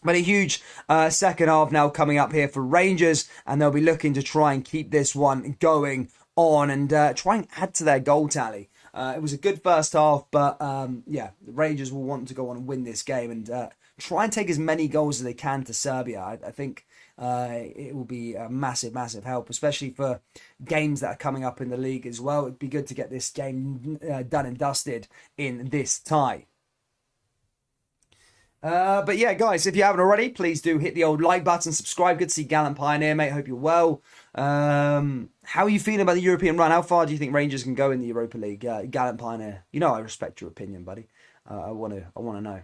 But a huge second half now coming up here for Rangers, and they'll be looking to try and keep this one going on and try and add to their goal tally. It was a good first half, but yeah, the Rangers will want to go on and win this game and try and take as many goals as they can to Serbia. I think it will be a massive, massive help, especially for games that are coming up in the league as well. It'd be good to get this game done and dusted in this tie. But yeah, guys, if you haven't already, please do hit the old like button, subscribe. Good to see Gallant Pioneer, mate. Hope you're well. How are you feeling about the European run? How far do you think Rangers can go in the Europa League? Gallant Pioneer, you know I respect your opinion, buddy. I want to know.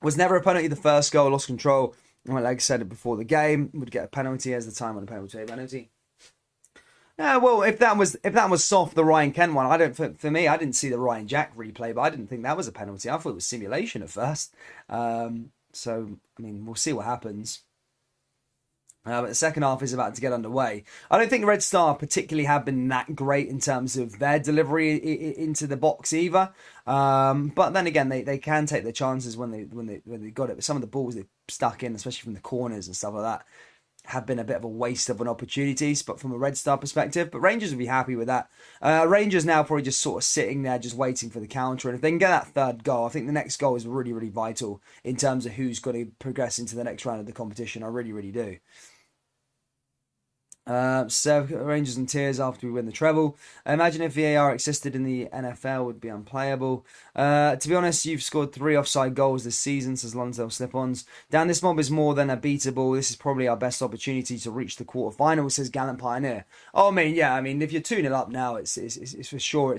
Was never a penalty the first goal, lost control. Like I said it before the game, would get a penalty as the time on the penalty. Yeah, well, if that was soft, the Ryan Kent one, for me, I didn't see the Ryan Jack replay, but I didn't think that was a penalty. I thought it was simulation at first. So, I mean, we'll see what happens. But the second half is about to get underway. I don't think Red Star particularly have been that great in terms of their delivery into the box either. But then again, they can take their chances when they got it. But some of the balls they stuck in, especially from the corners and stuff like that, have been a bit of a waste of an opportunities, but from a Red Star perspective. But Rangers will be happy with that. Rangers now probably just sort of sitting there, just waiting for the counter. And if they can get that third goal, I think the next goal is really, really vital in terms of who's going to progress into the next round of the competition. I really, really do. Rangers in tears after we win the treble. Imagine if VAR existed in the NFL, would be unplayable. To be honest, you've scored 3 offside goals this season, says Lonsdale Slip-Ons. Dan, this mob is more than a beatable. This is probably our best opportunity to reach the quarterfinals, says Gallant Pioneer. Oh, I mean, yeah, I mean, if you're 2-0 up now, it's for sure.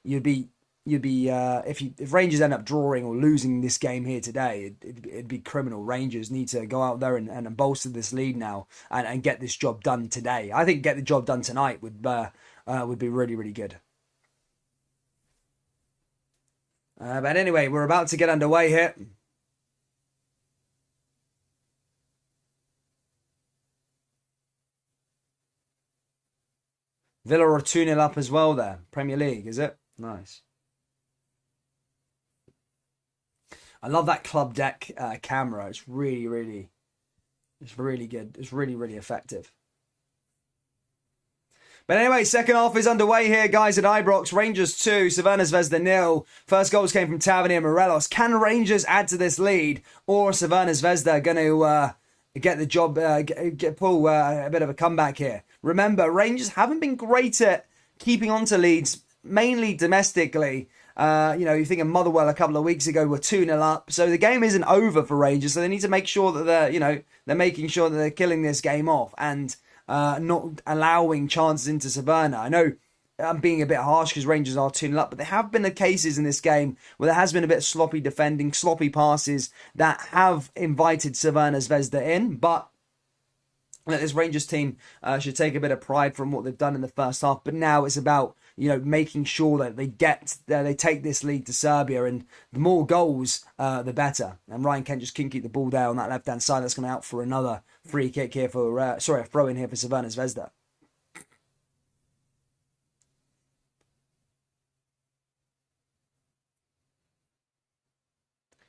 You'd be if Rangers end up drawing or losing this game here today, it'd be criminal. Rangers need to go out there and bolster this lead now and get this job done today. I think get the job done tonight would be really, really good. But anyway, we're about to get underway here. Villa are 2-0 up as well there. Premier League, is it? Nice. I love that club deck camera. It's really, really, it's really good. It's really, really effective. But anyway, second half is underway here, guys, at Ibrox. Rangers 2, Zvezda 0. First goals came from Tavernier and Morelos. Can Rangers add to this lead? Or Zvezda going to get the job, pull a bit of a comeback here? Remember, Rangers haven't been great at keeping on to leads, mainly domestically. You think of Motherwell a couple of weeks ago were 2-0 up. So the game isn't over for Rangers. So they need to make sure that they're making sure that they're killing this game off and not allowing chances into Savannah. I know I'm being a bit harsh because Rangers are 2-0 up, but there have been the cases in this game where there has been a bit of sloppy defending, sloppy passes that have invited Savannah Zvezda in. But this Rangers team should take a bit of pride from what they've done in the first half. But now it's about making sure that they take this lead to Serbia, and the more goals, the better. And Ryan Kent just couldn't keep the ball there on that left hand side. That's going out for another free kick here for a throw in here for Savannah Zvezda.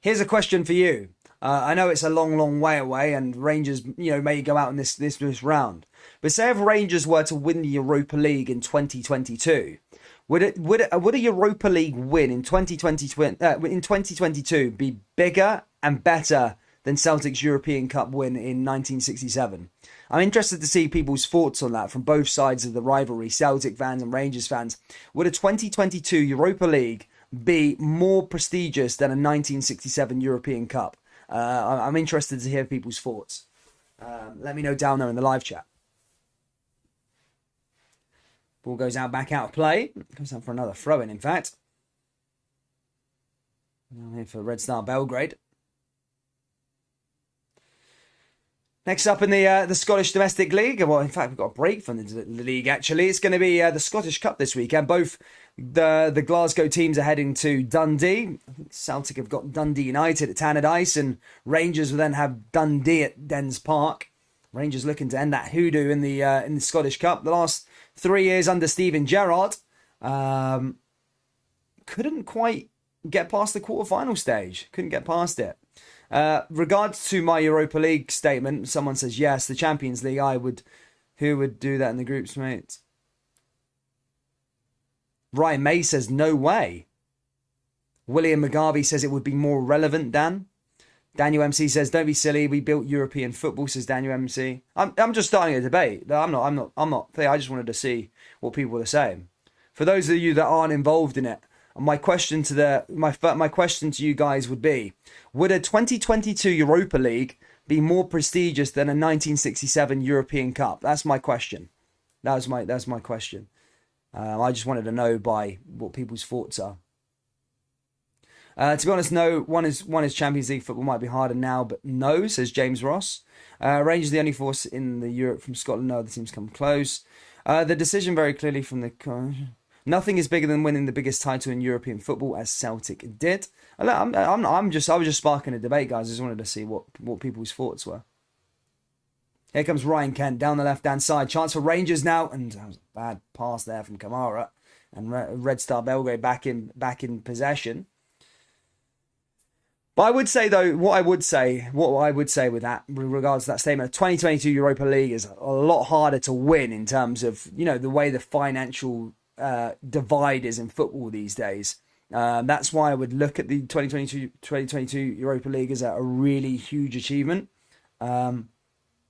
Here's a question for you. I know it's a long, long way away, and Rangers, may go out in this round. But say if Rangers were to win the Europa League in 2022, would a Europa League win in 2022 be bigger and better than Celtic's European Cup win in 1967? I'm interested to see people's thoughts on that from both sides of the rivalry, Celtic fans and Rangers fans. Would a 2022 Europa League be more prestigious than a 1967 European Cup? I'm interested to hear people's thoughts. Let me know down there in the live chat. Ball goes out, back out of play. Goes out for another throw-in, in fact. Now here for Red Star Belgrade. Next up in the Scottish Domestic League, well, in fact, we've got a break from the league, actually. It's going to be the Scottish Cup this weekend. Both the Glasgow teams are heading to Dundee. I think Celtic have got Dundee United at Tannadice, and Rangers will then have Dundee at Dens Park. Rangers looking to end that hoodoo in the Scottish Cup. The last 3 years under Steven Gerrard, couldn't quite get past the quarter-final stage. Couldn't get past it. Regards to my Europa League statement, someone says yes, the Champions League. Who would do that in the groups, mate? Ryan May says no way. William McGarvey says it would be more relevant, Dan. Daniel MC says don't be silly. We built European football, says Daniel MC. I'm just starting a debate. I'm not. I just wanted to see what people are saying. For those of you that aren't involved in it, my question to you guys would be: would a 2022 Europa League be more prestigious than a 1967 European Cup? That's my question. That's my question. I just wanted to know by what people's thoughts are. To be honest, no. One is Champions League football might be harder now, but no, says James Ross. Rangers the only force in the Europe from Scotland. No other teams come close. The decision very clearly from the. Nothing is bigger than winning the biggest title in European football, as Celtic did. I was just sparking a debate, guys. I just wanted to see what people's thoughts were. Here comes Ryan Kent down the left-hand side. Chance for Rangers now, and that was a bad pass there from Kamara. And Red Star Belgrade back in possession. But I would say, though, what I would say with that, with regards to that statement, 2022 Europa League is a lot harder to win in terms of the way the financial divide is in football these days. That's why I would look at the 2022 Europa League as a really huge achievement.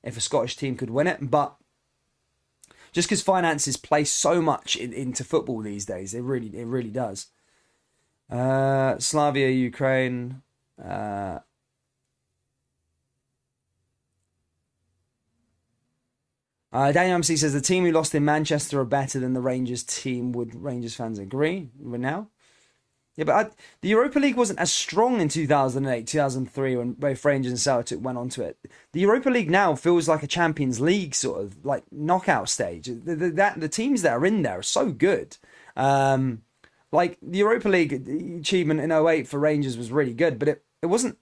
If a Scottish team could win it, but just because finances play so much into football these days, it really does. Slavia, Ukraine. Daniel MC says the team who lost in Manchester are better than the Rangers team. Would Rangers fans agree with now? Yeah, but the Europa League wasn't as strong in 2008, 2003 when both Rangers and Celtic went onto it. The Europa League now feels like a Champions League sort of like knockout stage. The teams that are in there are so good. Like the Europa League achievement in 2008 for Rangers was really good, but it wasn't.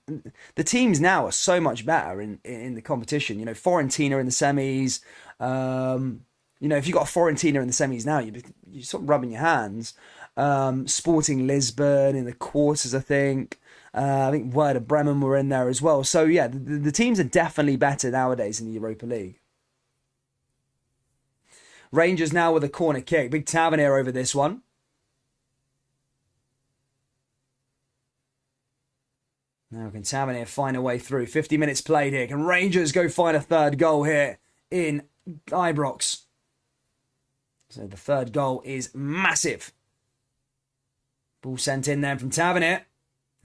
The teams now are so much better in the competition. Fiorentina in the semis. If you got a Fiorentina in the semis now, you're sort of rubbing your hands. Sporting Lisbon in the quarters, I think. I think Werder Bremen were in there as well. So yeah, the teams are definitely better nowadays in the Europa League. Rangers now with a corner kick. Big Tavernier over this one. Now can Tavernier find a way through? 50 minutes played here. Can Rangers go find a third goal here in Ibrox? So the third goal is massive. Ball sent in there from Tavernier.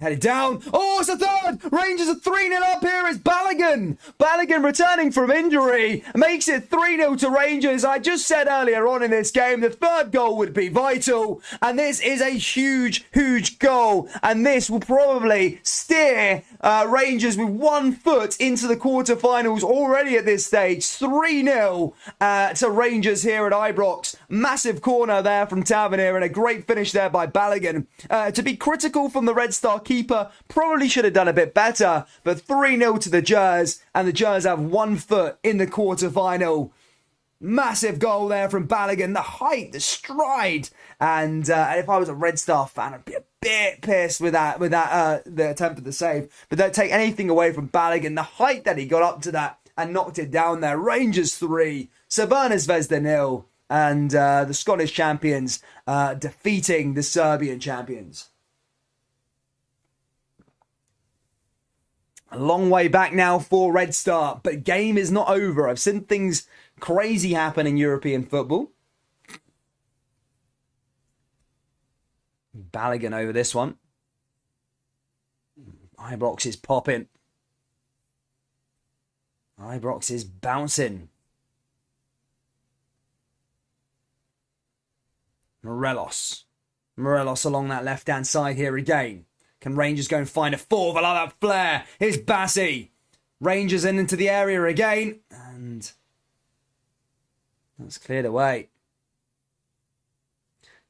Headed down. Oh, it's a third. Rangers are 3-0 up here. It's Balogun. Balogun returning from injury. Makes it 3-0 to Rangers. I just said earlier on in this game, the third goal would be vital. And this is a huge, huge goal. And this will probably steer Rangers with 1 foot into the quarterfinals already at this stage. 3-0 to Rangers here at Ibrox. Massive corner there from Tavernier and a great finish there by Balogun. To be critical from the Red Star keeper, probably should have done a bit better, but 3-0 to the Gers, and the Gers have 1 foot in the quarterfinal. Massive goal there from Balogun, the height, the stride, and if I was a Red Star fan, I'd be a bit pissed with that the attempt at the save, but don't take anything away from Balogun, the height that he got up to that and knocked it down there. Rangers 3, Zvezda 0, and the Scottish champions defeating the Serbian champions. A long way back now for Red Star, but game is not over. I've seen things crazy happen in European football. Balogun over this one. Ibrox is popping. Ibrox is bouncing. Morelos along that left-hand side here again. Can Rangers go and find a fourth? I like that flare. Here's Bassi. Rangers into the area again. And that's cleared away.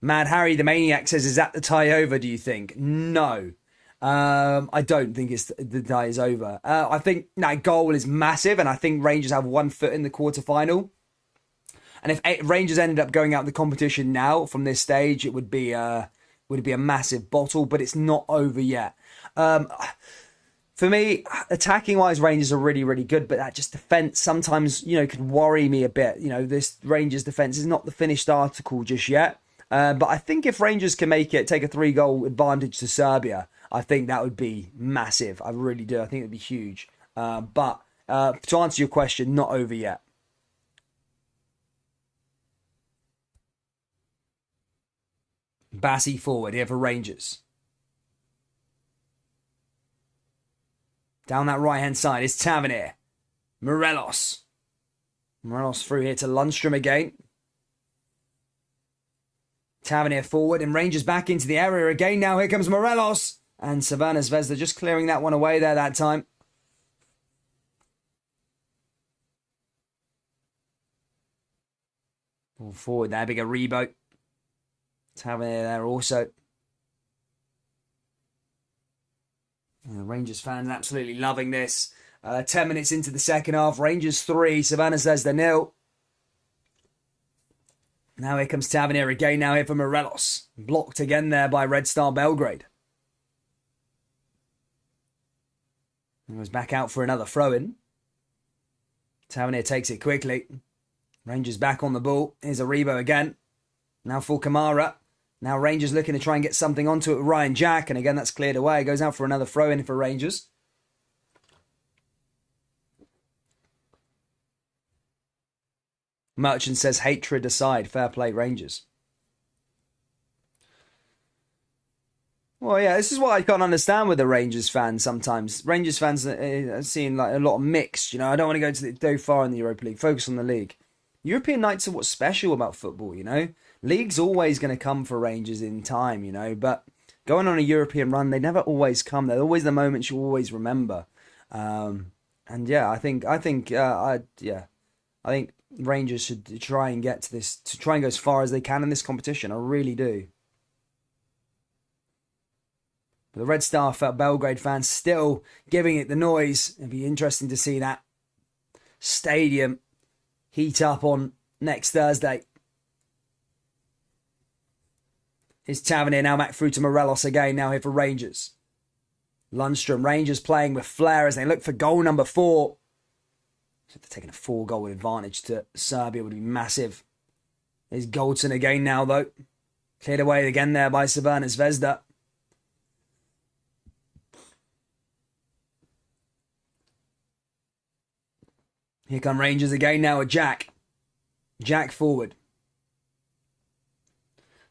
Mad Harry the Maniac says, is that the tie over, do you think? No. I don't think the tie is over. I think that goal is massive, and I think Rangers have 1 foot in the quarterfinal. And if Rangers ended up going out the competition now from this stage, it would be a massive bottle, but it's not over yet. For me, attacking-wise, Rangers are really, really good, but that just defence sometimes, could worry me a bit. This Rangers defence is not the finished article just yet. But I think if Rangers can take a 3-goal advantage to Serbia, I think that would be massive. I really do. I think it would be huge. But to answer your question, not over yet. Bassi forward here for Rangers. Down that right-hand side is Tavernier. Morelos through here to Lundstrom again. Tavernier forward and Rangers back into the area again. Now here comes Morelos. And Zvezda just clearing that one away there that time. Ball forward there, big Aribo. Tavernier there also. And the Rangers fans absolutely loving this. 10 minutes into the second half. Rangers 3, Zvezda 0. Now here comes Tavernier again. Now here for Morelos. Blocked again there by Red Star Belgrade. He was back out for another throw-in. Tavernier takes it quickly. Rangers back on the ball. Here's Aribo again. Now for Kamara. Now Rangers looking to try and get something onto it with Ryan Jack. And again, that's cleared away. Goes out for another throw-in for Rangers. Merchant says, hatred aside, fair play Rangers. Well, yeah, this is what I can't understand with the Rangers fans sometimes. Rangers fans are seeing like a lot of mixed. I don't want to go too far in the Europa League. Focus on the league. European nights are what's special about football, League's always going to come for Rangers in time, but going on a European run, they never always come. They're always the moments you always remember. And yeah, I think Rangers should try and get to this, to try and go as far as they can in this competition. I really do. But the Red Star Belgrade fans still giving it the noise. It'd be interesting to see that stadium heat up on next Thursday. Here's Tavernier now back through to Morelos again. Now here for Rangers. Lundstrom. Rangers playing with flair as they look for goal number 4. So if they're taking a 4-goal advantage to Serbia would be massive. Here's Goldson again now though. Cleared away again there by Zvezda. Here come Rangers again now with Jack. Jack forward.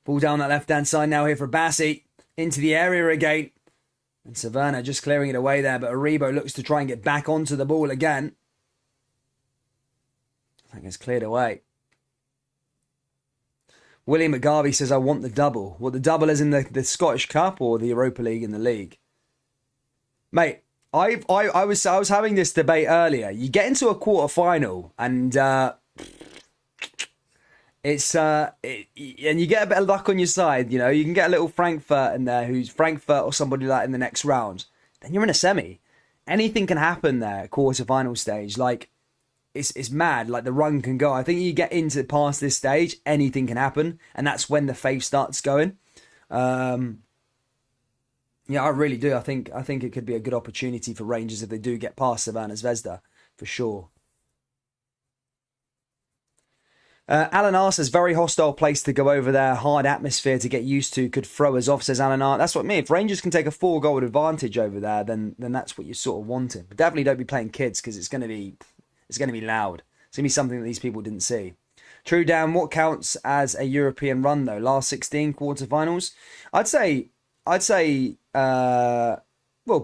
Ball down that left-hand side now here for Bassi. Into the area again. And Savannah just clearing it away there, but Aribo looks to try and get back onto the ball again. I think it's cleared away. William McGarvey says, I want the double. Well, the double is in the Scottish Cup or the Europa League in the league? Mate, I was having this debate earlier. You get into a quarter-final and and you get a bit of luck on your side. You know, you can get a little Frankfurt in there, who's Frankfurt or somebody like in the next round. Then you're in a semi. Anything can happen there, quarter-final stage. Like, it's mad. Like, the run can go. I think you get into past this stage, anything can happen, and that's when the faith starts going. Yeah, I really do. I think it could be a good opportunity for Rangers if they do get past Savannah Zvezda, for sure. Alan R says, very hostile place to go over there. Hard atmosphere to get used to. Could throw us off, says Alan R. That's what I mean. If Rangers can take a 4-goal advantage over there, then that's what you're sort of wanting. But definitely don't be playing kids because it's going to be loud. It's going to be something that these people didn't see. True, Dan, what counts as a European run, though? Last 16 quarterfinals? I'd say, well,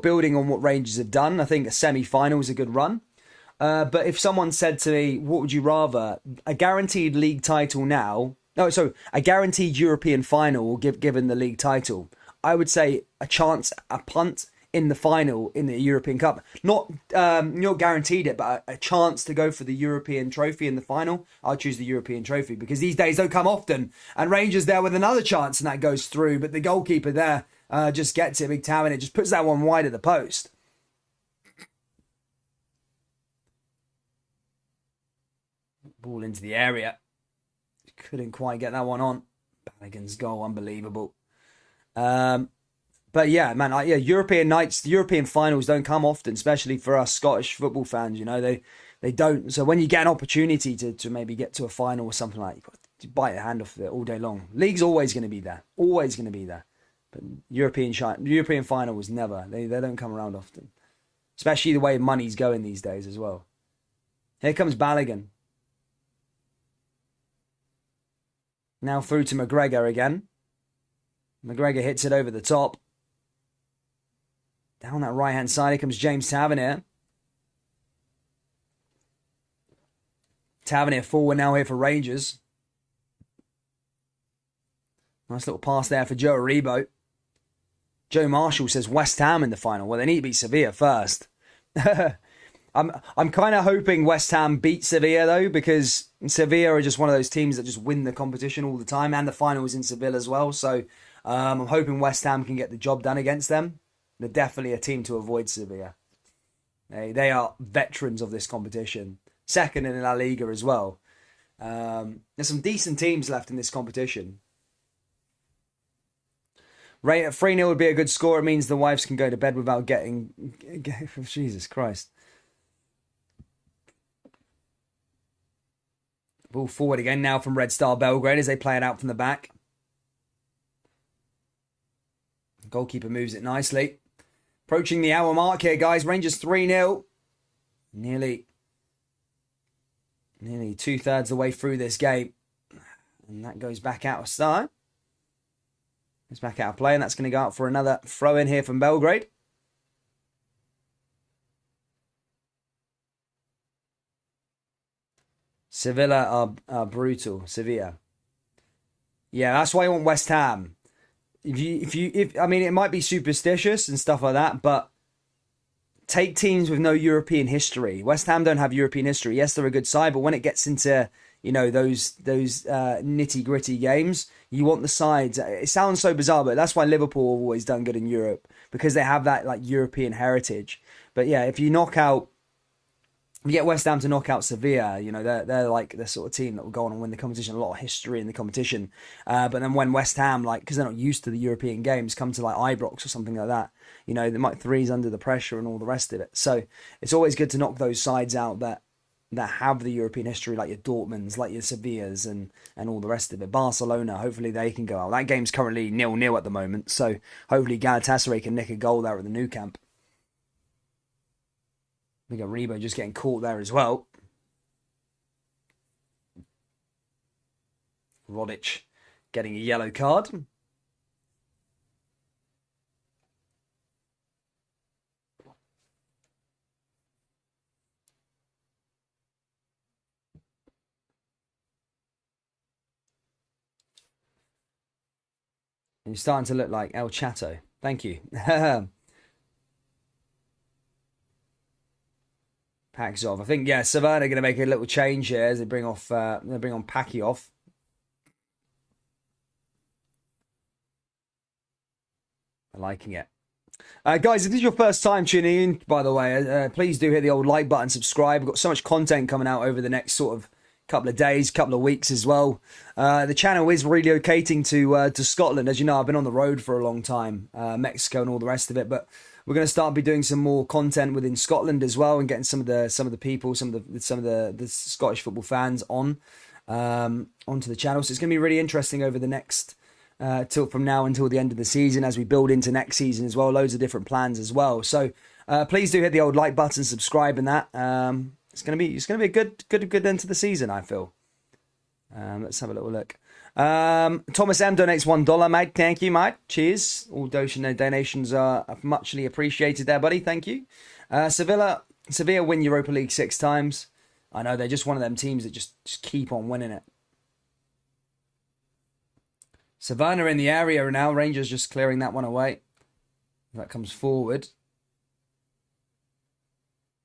building on what Rangers have done, I think a semi-final is a good run. But if someone said to me, what would you rather? A guaranteed league title now? No, so a guaranteed European final given the league title. I would say a punt in the final in the European Cup. Not guaranteed it, but a chance to go for the European trophy in the final. I'll choose the European trophy because these days don't come often. And Rangers there with another chance and that goes through. But the goalkeeper there just gets it, Big Tower, and it just puts that one wide of the post. Ball into the area. Couldn't quite get that one on. Balogun's goal, unbelievable. But yeah, man, European nights, the European finals don't come often, especially for us Scottish football fans. You know, they don't. So when you get an opportunity to maybe get to a final or something like that, you bite the hand off it all day long. League's always going to be there. Always going to be there. But European final was never. They don't come around often. Especially the way money's going these days as well. Here comes Balogun. Now through to McGregor again. McGregor hits it over the top. Down that right-hand side, here comes James Tavernier. Tavernier forward now here for Rangers. Nice little pass there for Joe Aribo. Joe Marshall says West Ham in the final. Well, they need to beat Sevilla first. I'm kind of hoping West Ham beat Sevilla, though, because Sevilla are just one of those teams that just win the competition all the time, and the final is in Seville as well. So I'm hoping West Ham can get the job done against them. They're definitely a team to avoid, Sevilla. They are veterans of this competition. Second in La Liga as well. There's some decent teams left in this competition. 3-0 would be a good score. It means the wives can go to bed without getting... Jesus Christ. Ball forward again now from Red Star Belgrade as they play it out from the back. Goalkeeper moves it nicely. Approaching the hour mark here, guys. Rangers 3-0. Nearly 2/3 the way through this game. And that goes back out of start. It's back out of play, and that's going to go out for another throw in here from Belgrade. Sevilla are brutal. Sevilla. Yeah, that's why I want West Ham. If I mean, it might be superstitious and stuff like that, but take teams with no European history. West Ham don't have European history. Yes, they're a good side, but when it gets into those nitty gritty games, you want the sides. It sounds so bizarre, but that's why Liverpool have always done good in Europe because they have that like European heritage. But yeah, if you get West Ham to knock out Sevilla, they're like the sort of team that will go on and win the competition. A lot of history in the competition. But then when West Ham, because they're not used to the European games, come to like Ibrox or something like that, they might threes under the pressure and all the rest of it. So it's always good to knock those sides out that have the European history, like your Dortmunds, like your Sevillas and all the rest of it. Barcelona, hopefully they can go out. That game's currently 0-0 at the moment. So hopefully Galatasaray can nick a goal there at the Nou Camp. We got Rebo just getting caught there as well. Rodic getting a yellow card. And you're starting to look like El Chato. Thank you. Paxov. I think, yeah, Savannah are going to make a little change here as they bring on Pacquiao. I'm liking it. Guys, if this is your first time tuning in, by the way, please do hit the old like button, subscribe. We've got so much content coming out over the next sort of couple of days, couple of weeks as well. The channel is relocating to Scotland. As you know, I've been on the road for a long time, Mexico and all the rest of it, but we're going to start be doing some more content within Scotland as well, and getting some of the people, some of the Scottish football fans onto the channel. So it's going to be really interesting over the next from now until the end of the season, as we build into next season as well. Loads of different plans as well. So please do hit the old like button, subscribe, and that. It's gonna be a good end to the season, I feel. Let's have a little look. Thomas M donates $1, mate. Thank you, mate. Cheers. All donations are muchly appreciated there, buddy. Thank you. Sevilla win Europa League 6 times. I know they're just one of them teams that just keep on winning it. Savannah in the area now. Rangers just clearing that one away. That comes forward.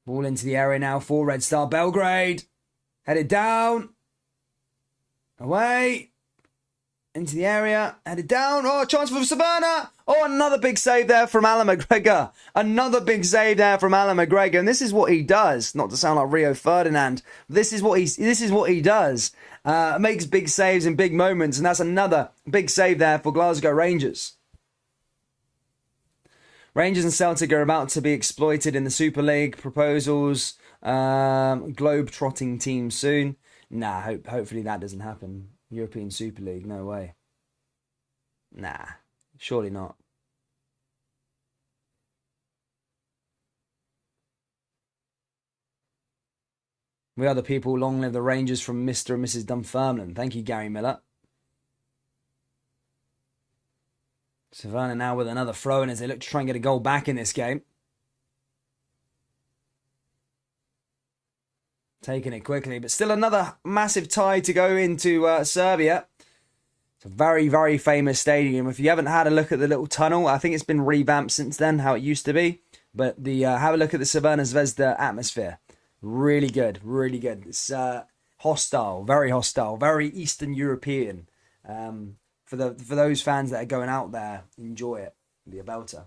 Ball into the area now for Red Star Belgrade. Headed down. Away. Into the area. Headed down. Oh, chance for Savannah. Oh, another big save there from Alan McGregor. Another big save there from Alan McGregor. And this is what he does. Not to sound like Rio Ferdinand. This is what he does. Makes big saves in big moments. And that's another big save there for Glasgow Rangers. Rangers and Celtic are about to be exploited in the Super League proposals. Globe-trotting team soon. Nah, hopefully that doesn't happen. European Super League, no way. Nah, surely not. We are the people. Long live the Rangers, from Mr. and Mrs. Dunfermline. Thank you, Gary Miller. Savannah now with another throw in as they look to try and get a goal back in this game. Taking it quickly, but still another massive tie to go into Serbia. It's a very, very famous stadium. If you haven't had a look at the little tunnel, I think it's been revamped since then, how it used to be. But have a look at the Crvena Zvezda atmosphere. Really good, really good. It's hostile, very Eastern European. For those fans that are going out there, enjoy it. It'll be a belter.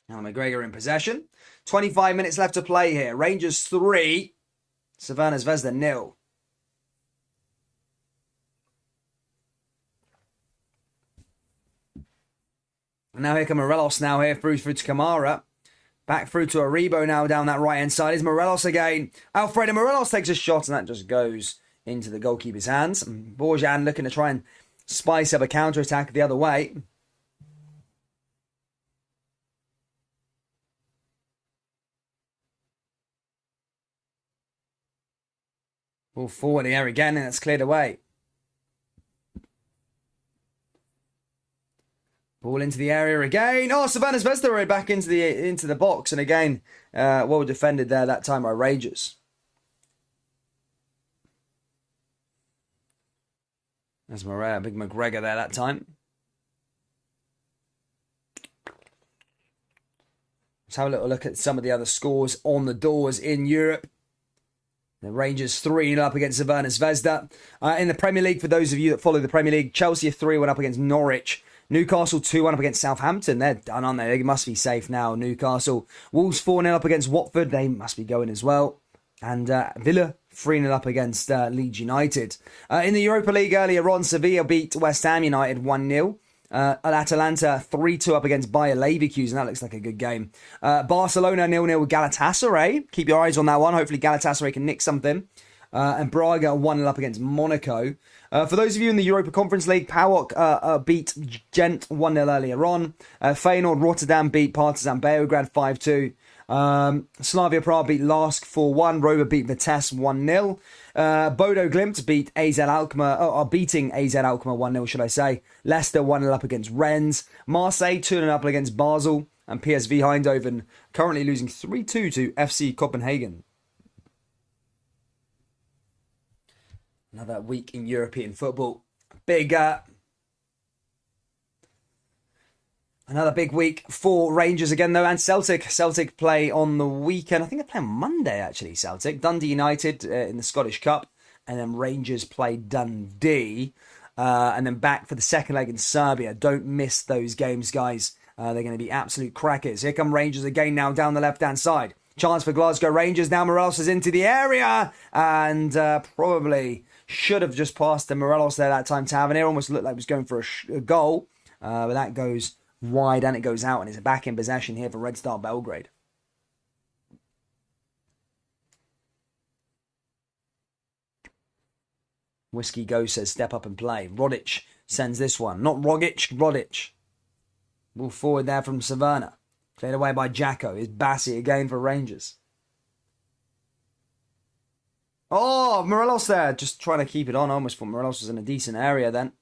Now McGregor in possession. 25 minutes left to play here. Rangers 3, Crvena Zvezda 0. And now here come Morelos now here through to Kamara. Back through to Aribo now down that right-hand side. Is Morelos again. Alfredo Morelos takes a shot and that just goes into the goalkeeper's hands. Borjan looking to try and spice up a counter-attack the other way. Ball forward here again and it's cleared away. Ball into the area again. Oh, Crvena Zvezda back into the box. And again, well defended there that time by Rangers. There's Moreira, big McGregor there that time. Let's have a little look at some of the other scores on the doors in Europe. The Rangers 3-0 up against Crvena Zvezda. In the Premier League, for those of you that follow the Premier League, Chelsea 3-1 up against Norwich. Newcastle 2-1 up against Southampton. They're done, aren't they? They must be safe now, Newcastle. Wolves 4-0 up against Watford. They must be going as well. And Villa 3-0 up against Leeds United. In the Europa League earlier on, Sevilla beat West Ham United 1-0. Atalanta 3-2 up against Bayer Leverkusen. That looks like a good game. Barcelona 0-0 with Galatasaray. Keep your eyes on that one. Hopefully Galatasaray can nick something. And Braga 1-0 up against Monaco. For those of you in the Europa Conference League, PAOK beat Gent 1-0 earlier on. Feyenoord Rotterdam beat Partizan Belgrade 5-2. Slavia Prague beat Lask 4-1. Roma beat Vitesse 1-0. Bodo Glimt beat AZ Alkmaar, are beating AZ Alkmaar 1-0, should I say. Leicester 1-0 up against Rennes. Marseille 2-0 up against Basel. And PSV Eindhoven currently losing 3-2 to FC Copenhagen. Another week in European football. Another big week for Rangers again, though, and Celtic. Celtic play on the weekend. I think they play on Monday, actually, Celtic. Dundee United in the Scottish Cup. And then Rangers play Dundee. And then back for the second leg in Serbia. Don't miss those games, guys. They're going to be absolute crackers. Here come Rangers again now down the left-hand side. Chance for Glasgow Rangers. Now Morelos is into the area. And probably should have just passed the Morelos there that time. Tavernier almost looked like he was going for a goal. But that goes wide and it goes out. And it's back in possession here for Red Star Belgrade. Whiskey Go says step up and play. Rodic sends this one. Not Rogic, Rodic. Ball forward there from Savannah. Cleared away by Jacko. Here's Bassi again for Rangers. Oh, Morelos there. Just trying to keep it on. I almost thought Morelos was in a decent area then.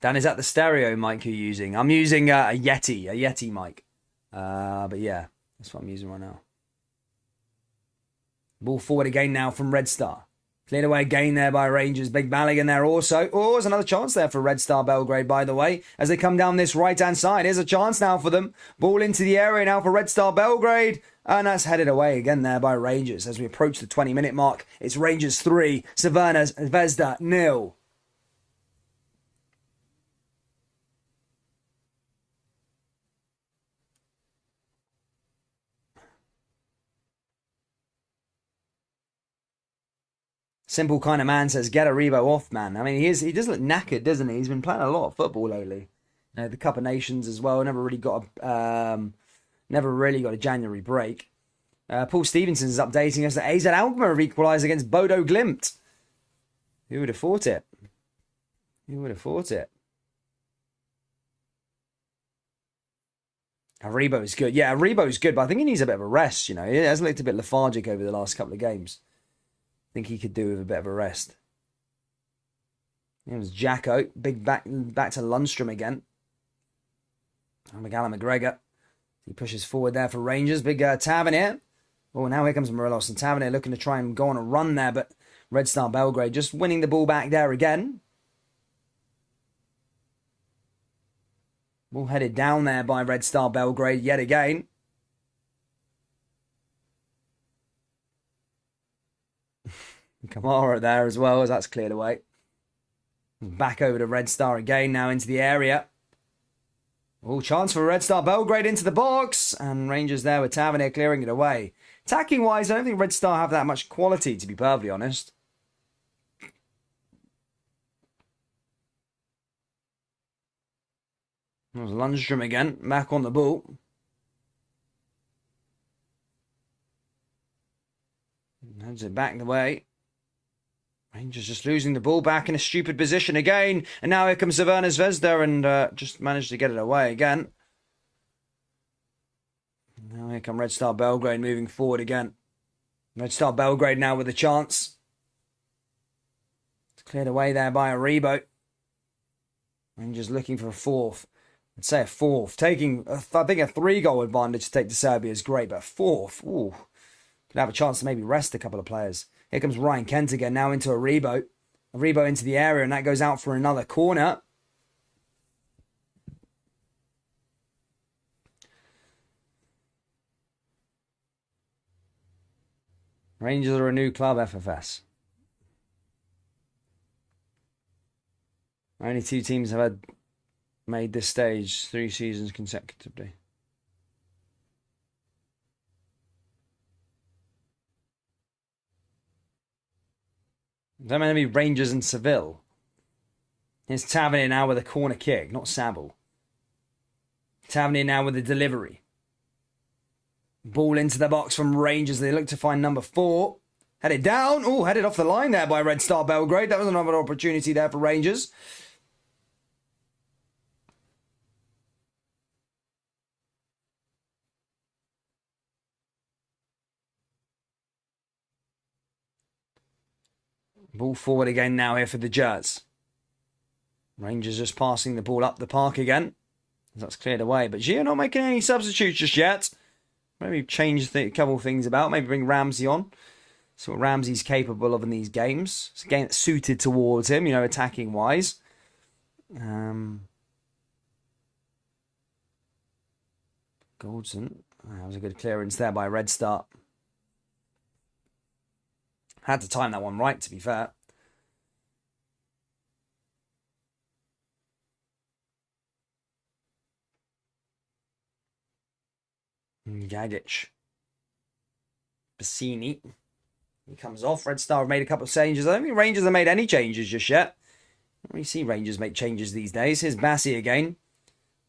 Dan, is that the stereo mic you're using? I'm using a Yeti mic. But yeah, that's what I'm using right now. Ball forward again now from Red Star. Cleared away again there by Rangers. Big Balogun there also. Oh, there's another chance there for Red Star Belgrade, by the way, as they come down this right-hand side. Here's a chance now for them. Ball into the area now for Red Star Belgrade. And that's headed away again there by Rangers. As we approach the 20-minute mark, it's Rangers 3, Savannah's Zvezda 0. Simple kind of man says, get Aribo off, man. I mean, he does look knackered, doesn't he? He's been playing a lot of football lately. You know, the Cup of Nations as well. Never really got a January break. Paul Stevenson is updating us that AZ Alkmaar have equalised against Bodo Glimt. Who would have thought it? Who would have thought it? Aribo's good. Yeah, Aribo's good, but I think he needs a bit of a rest, you know. He has looked a bit lethargic over the last couple of games. I think he could do with a bit of a rest. It was Jacko. Big back to Lundstrom again. And McGregor. He pushes forward there for Rangers. Big Tavernier. Oh, now here comes Morelos and Tavernier looking to try and go on a run there, but Red Star Belgrade just winning the ball back there again. Ball headed down there by Red Star Belgrade yet again. Kamara there as well, as that's cleared away. Back over to Red Star again, now into the area. Oh, chance for Red Star Belgrade into the box. And Rangers there with Tavernier clearing it away. Attacking-wise, I don't think Red Star have that much quality, to be perfectly honest. There's Lundstrom again, back on the ball. Heads it back the way. Rangers just losing the ball back in a stupid position again. And now here comes Savannah Zvezda and just managed to get it away again. Now here come Red Star Belgrade moving forward again. Red Star Belgrade now with a chance. It's cleared away there by Aribo. Rangers looking for a fourth. I'd say a fourth. Taking, I think, a 3-goal advantage to take to Serbia is great, but a fourth, ooh. Could have a chance to maybe rest a couple of players. Here comes Ryan Kent again, now into Aribo. Aribo into the area, and that goes out for another corner. Rangers are a new club, FFS. Only 2 teams have made this stage 3 seasons consecutively. Is that meant to be Rangers and Seville? Here's Tavernier now with a corner kick, not Sabel. Tavernier now with a delivery. Ball into the box from Rangers. They look to find number 4. Headed down. Oh, headed off the line there by Red Star Belgrade. That was another opportunity there for Rangers. Ball forward again now here for the Jazz. Rangers just passing the ball up the park again. That's cleared away. But Gia not making any substitutes just yet. Maybe change a couple of things about. Maybe bring Ramsey on. See what Ramsey's capable of in these games. It's a game that's suited towards him, attacking wise. Goldson. That was a good clearance there by Red Star. Had to time that one right, to be fair. Gagic. Bassini. He comes off. Red Star have made a couple of changes. I don't think Rangers have made any changes just yet. I don't really see Rangers make changes these days. Here's Bassi again.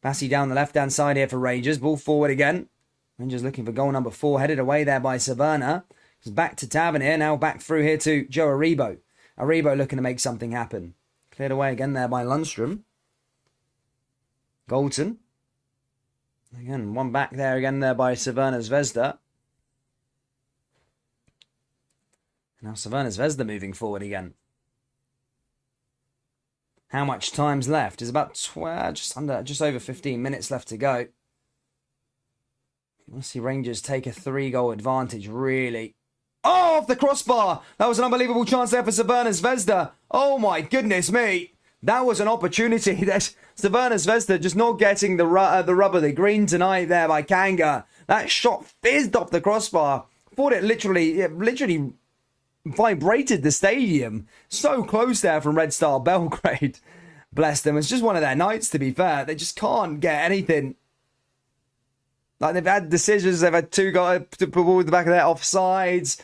Bassi down the left-hand side here for Rangers. Ball forward again. Rangers looking for goal number 4. Headed away there by Savannah. He's back to Tavernier. Now back through here to Joe Aribo. Aribo looking to make something happen. Cleared away again there by Lundstrom. Goldson. Again, one back there again there by Savannah Zvezda. Now Savannah Zvezda moving forward again. How much time's left? There's about just over 15 minutes left to go. We'll see Rangers take a 3-goal advantage, really. Oh, off the crossbar! That was an unbelievable chance there for Savannah Zvezda. Oh my goodness me! That was an opportunity. There's Savannah Zvezda just not getting the rubber, the green tonight there by Kanga. That shot fizzed off the crossbar. Thought it literally vibrated the stadium. So close there from Red Star Belgrade. Bless them. It's just one of their nights, to be fair. They just can't get anything. Like, they've had decisions. They've had 2 guys to put ball in the back of their offsides.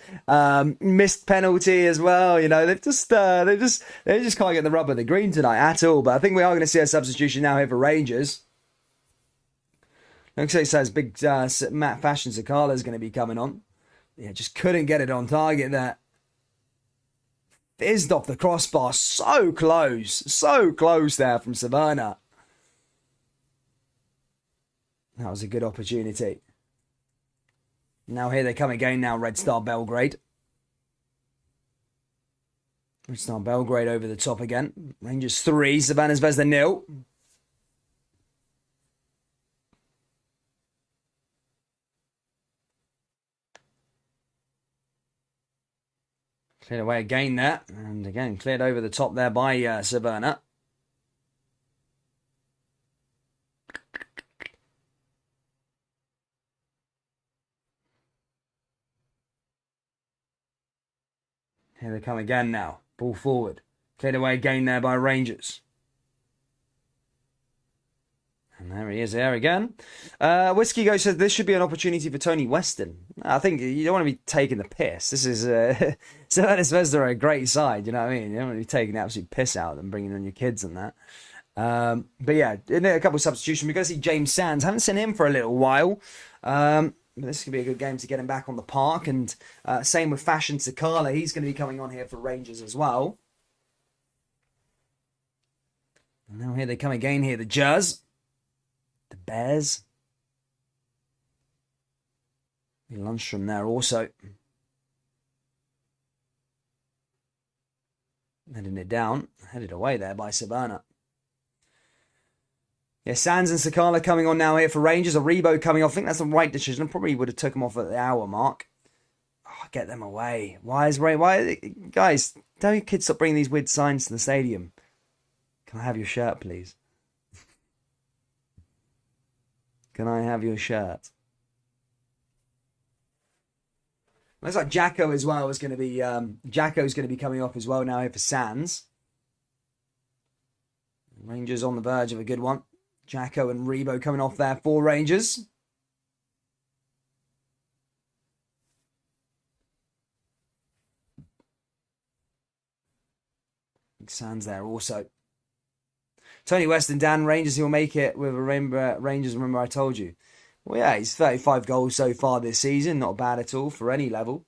Missed penalty as well. They just can't get the rubber, the green tonight at all. But I think we are going to see a substitution now here for Rangers. Looks like it says big Matt Fashion Sakala is going to be coming on. Yeah, just couldn't get it on target there. Fizzed off the crossbar. So close there from Savannah. That was a good opportunity. Now here they come again now, Red Star Belgrade. Red Star Belgrade over the top again. Rangers 3, Savannah Zvezda 0. Cleared away again there. And again, cleared over the top there by Savannah. Here they come again now. Ball forward. Cleared away again there by Rangers. And there he is there again. Whiskey Go says this should be an opportunity for Tony Weston. I think you don't want to be taking the piss. This is Savannah Zvezda are a great side, you know what I mean? You don't want to be taking the absolute piss out of them, bringing on your kids and that. But yeah, in a couple of substitutions. We're going to see James Sands. Haven't seen him for a little while. This could be a good game to get him back on the park. And same with Fashion Sakala. He's going to be coming on here for Rangers as well. And now here they come again here. The Jazz. The Bears. Lundstrom there also. Heading it down. Headed away there by Savannah. Yeah, Sands and Sakala coming on now here for Rangers. Aribo coming off. I think that's the right decision. Probably would have took him off at the hour mark. Oh, get them away. Why, guys, tell your kids stop bringing these weird signs to the stadium. Can I have your shirt, please? Can I have your shirt? Looks like Jacko as well is going to be. Jacko's going to be coming off as well now here for Sands. Rangers on the verge of a good one. Jacko and Rebo coming off there for Rangers. Sands there also. Tony Weston, Dan, Rangers, he'll make it with a Rangers, remember I told you. Well, yeah, he's 35 goals so far this season. Not bad at all for any level.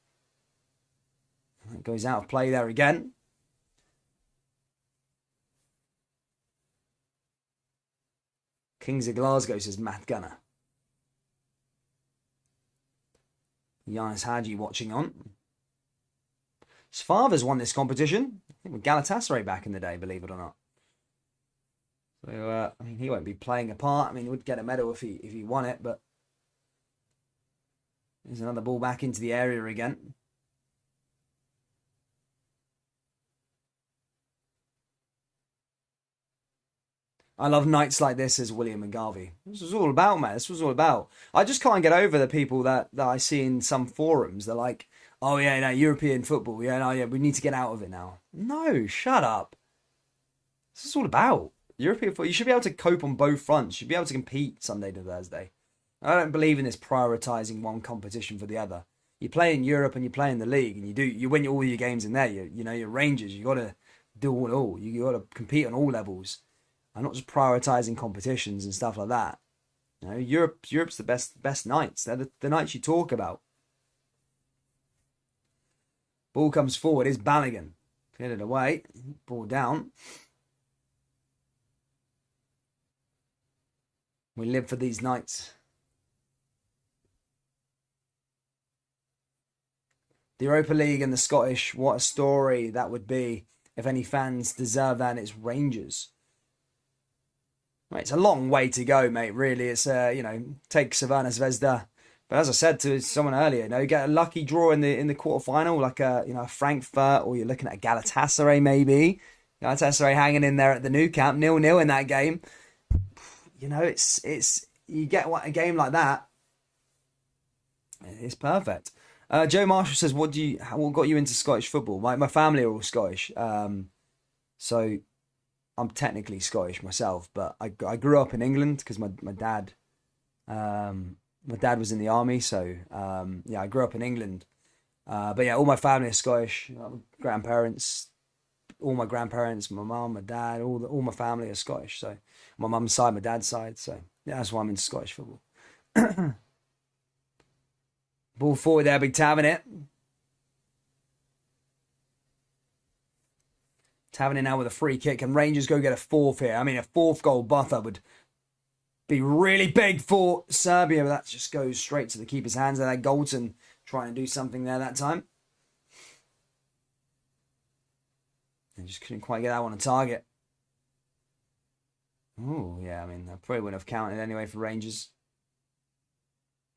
It goes out of play there again. Kings of Glasgow, says Matt Gunner. Giannis Hadji watching on. His father's won this competition. I think with Galatasaray back in the day, believe it or not. So, I mean, he won't be playing a part. I mean, he would get a medal if he won it, but there's another ball back into the area again. I love nights like this, as William and Garvey. This was all about, man. This was all about. I just can't get over the people that I see in some forums. They're like, oh, yeah, no, European football. Yeah, no, yeah, we need to get out of it now. No, shut up. This is all about. European football. You should be able to cope on both fronts. You should be able to compete Sunday to Thursday. I don't believe in this prioritising one competition for the other. You play in Europe and you play in the league, and you win all your games in there. You know, your Rangers. You got to do it all. You got to compete on all levels. And not just prioritising competitions and stuff like that. You know, Europe's the best nights. They're the nights you talk about. Ball comes forward. Is Balogun. Get it away. Ball down. We live for these nights. The Europa League and the Scottish. What a story that would be if any fans deserve that. And it's Rangers. It's a long way to go, mate. Really, it's take Crvena Zvezda. But as I said to someone earlier, you get a lucky draw in the quarterfinal, like a Frankfurt, or you're looking at a Galatasaray maybe. Galatasaray hanging in there at the Nou Camp, 0-0 in that game. It's you get a game like that. It's perfect. Joe Marshall says, what got you into Scottish football? My family are all Scottish, so I'm technically Scottish myself, but I grew up in England because my dad was in the army, so I grew up in England. But yeah, all my family are Scottish. Grandparents, all my grandparents, my mum, my dad, all my family are Scottish. So my mum's side, my dad's side. So yeah, that's why I'm into Scottish football. Ball forward there, big Tav in it. Tavernier now with a free kick, and Rangers go get a fourth here. I mean, a fourth goal buffer would be really big for Serbia, but that just goes straight to the keeper's hands. There, Goldson trying to do something there that time. They just couldn't quite get that one on target. Oh, yeah, I mean, I probably wouldn't have counted anyway for Rangers.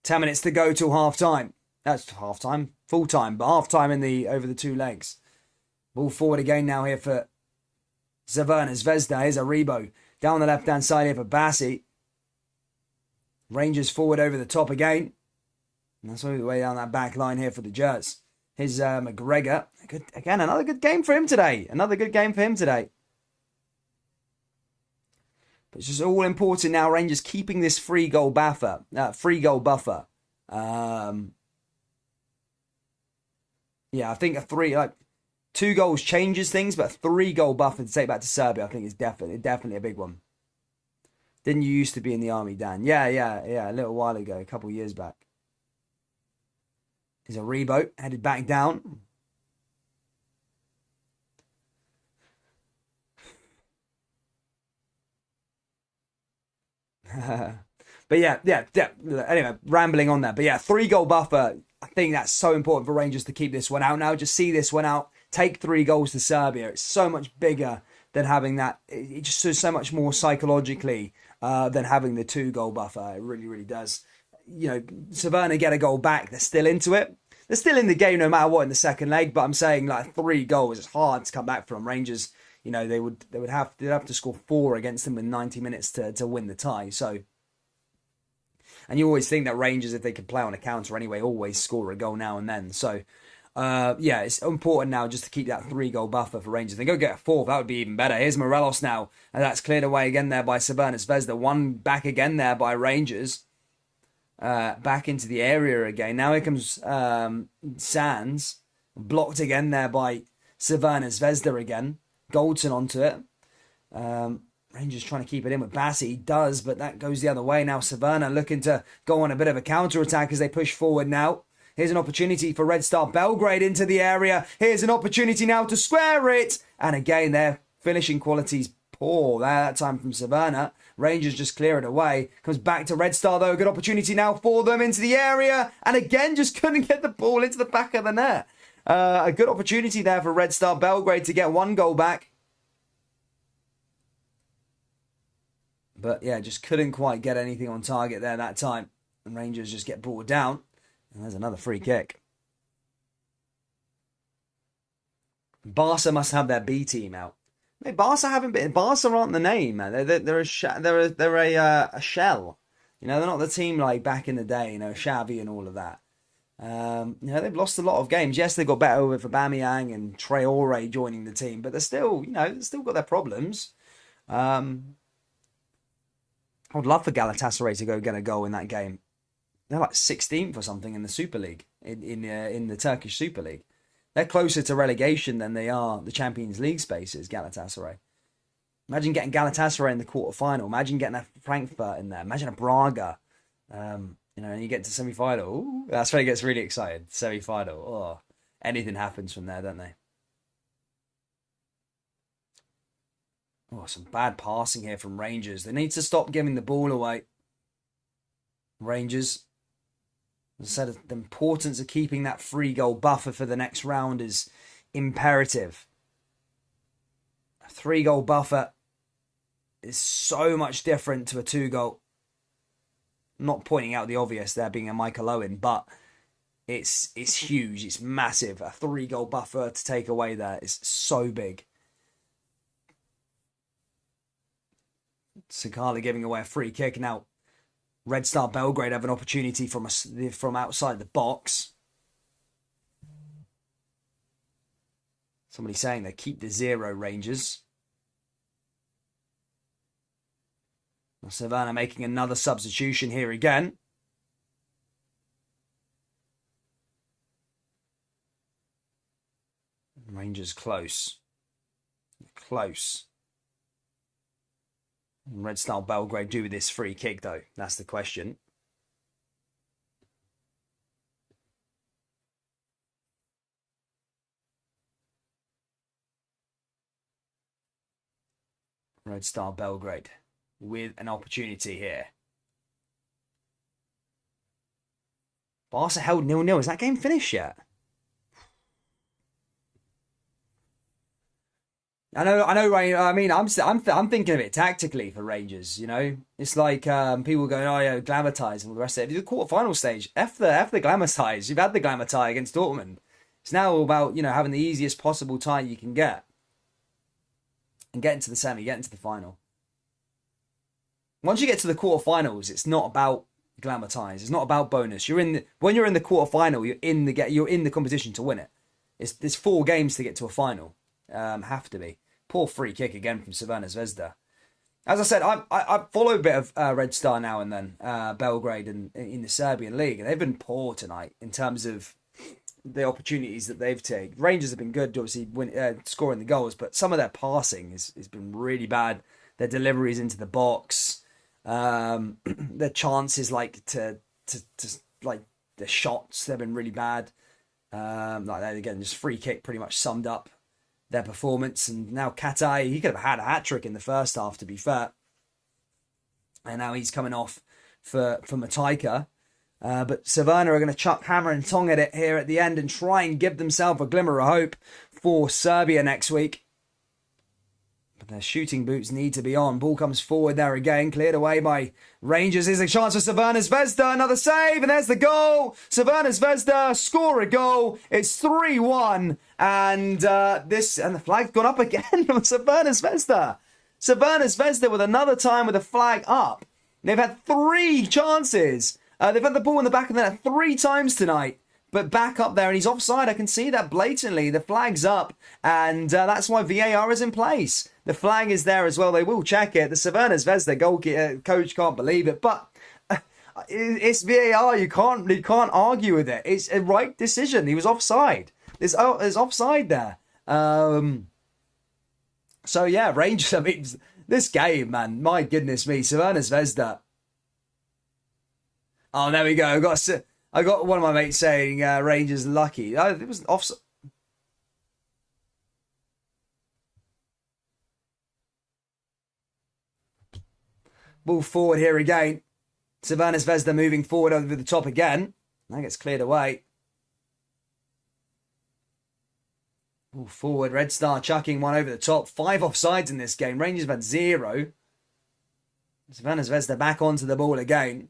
10 minutes to go till half-time. That's half-time, full-time, but half-time over the two legs. Ball forward again now here for Crvena Zvezda. Here's Aribo. Down the left-hand side here for Bassi. Rangers forward over the top again. And that's all the way down that back line here for the Jets. Here's McGregor. Another good game for him today. But it's just all important now. Rangers keeping this free goal buffer. Yeah, I think 2 goals changes things, but a 3-goal buffer to take back to Serbia, I think is definitely a big one. Didn't you used to be in the army, Dan? Yeah, a little while ago, a couple of years back. There's a Rebo headed back down. But yeah. Anyway, rambling on that. But yeah, 3-goal buffer. I think that's so important for Rangers to keep this one out now. Just see this one out. Take 3 goals to Serbia. It's so much bigger than having that. It just does so much more psychologically than having the 2-goal buffer. It really, really does. Crvena get a goal back. They're still into it. They're still in the game no matter what in the second leg. But I'm saying 3 goals. It's hard to come back from. Rangers, they'd have to score 4 against them in 90 minutes to win the tie. So. And you always think that Rangers, if they could play on a counter anyway, always score a goal now and then. So, it's important now just to keep that 3-goal buffer for Rangers. They go get a 4th, that would be even better. Here's Morelos now, and that's cleared away again there by Crvena Zvezda. One back again there by Rangers. Back into the area again. Now here comes Sands. Blocked again there by Crvena Zvezda again. Goldson onto it. Rangers trying to keep it in with Bassey. He does, but that goes the other way. Now Crvena looking to go on a bit of a counter-attack as they push forward now. Here's an opportunity for Red Star Belgrade into the area. Here's an opportunity now to square it. And again, their finishing quality's poor there that time from Crvena. Rangers just clear it away. Comes back to Red Star though. Good opportunity now for them into the area. And again, just couldn't get the ball into the back of the net. A good opportunity there for Red Star Belgrade to get one goal back. But yeah, just couldn't quite get anything on target there that time. And Rangers just get brought down. And there's another free kick. Barca must have their B team out. No, Barca haven't been. Barca aren't the name, man. They're a shell. You know, they're not the team like back in the day. You know, Xavi and all of that. You know, they've lost a lot of games. Yes, they got better with Aubameyang and Traore joining the team, but they're still, you know, they've still got their problems. I would love for Galatasaray to go get a goal in that game. They're like 16th or something in the Super League, in the Turkish Super League. They're closer to relegation than they are the Champions League spaces, Galatasaray. Imagine getting Galatasaray in the quarterfinal. Imagine getting a Frankfurt in there. Imagine a Braga. You know, and you get to semi-final. Ooh, that's when it gets really excited. Semi-final. Oh, anything happens from there, don't they? Oh, some bad passing here from Rangers. They need to stop giving the ball away. Rangers. As I said, the importance of keeping that 3-goal buffer for the next round is imperative. A 3-goal buffer is so much different to a 2-goal. Not pointing out the obvious there being a Michael Owen, but it's huge. It's massive. A 3-goal buffer to take away there is so big. Sakala giving away a free kick. Now, Red Star Belgrade have an opportunity from outside the box. Somebody saying they keep the 0 Rangers. Crvena making another substitution here again. Rangers close. Close. And Red Star Belgrade do with this free kick, though? That's the question. Red Star Belgrade with an opportunity here. Barca held 0-0. Is that game finished yet? I know. I mean, I'm thinking of it tactically for Rangers. You know, it's like people going, "Oh yeah, glamour ties," and all the rest of it. The quarterfinal stage, F the glamour ties. You've had the glamour tie against Dortmund. It's now all about, you know, having the easiest possible tie you can get, and getting to the semi, getting to the final. Once you get to the quarterfinals, it's not about glamour ties. It's not about bonus. When you're in the quarterfinal, you're in the competition to win it. There's 4 games to get to a final. Have to be. Poor free kick again from Crvena Zvezda. As I said, I follow a bit of Red Star now and then, Belgrade in the Serbian league, and they've been poor tonight in terms of the opportunities that they've taken. Rangers have been good, obviously, scoring the goals, but some of their passing has been really bad. Their deliveries into the box, their chances like to like the shots, they've been really bad. Like that again, just free kick pretty much summed up their performance. And now Katai, he could have had a hat-trick in the first half, to be fair. And now he's coming off for Mataika. But Crvena are going to chuck hammer and tong at it here at the end and try and give themselves a glimmer of hope for Serbia next week. But their shooting boots need to be on. Ball comes forward there again, cleared away by Rangers. Here's a chance for Crvena Zvezda. Another save, and there's the goal. Crvena Zvezda score a goal. It's 3-1, and the flag's gone up again from Crvena Zvezda. Crvena Zvezda with another time with the flag up. They've had 3 chances. They've had the ball in the back of the net 3 times tonight. But back up there, and he's offside. I can see that blatantly. The flag's up, and that's why VAR is in place. The flag is there as well. They will check it. The Crvena Zvezda goalkeeper coach can't believe it, but it's VAR. You can't argue with it. It's a right decision. He was offside. There's offside there. So yeah, Rangers. I mean, This game, man, my goodness me, Crvena Zvezda. Oh, there we go. I got one of my mates saying Rangers lucky. Oh, it was offside. Ball forward here again. Crvena Zvezda moving forward over the top again. That gets cleared away. Ball forward. Red Star chucking one over the top. 5 offsides in this game. Rangers have had 0. Crvena Zvezda back onto the ball again.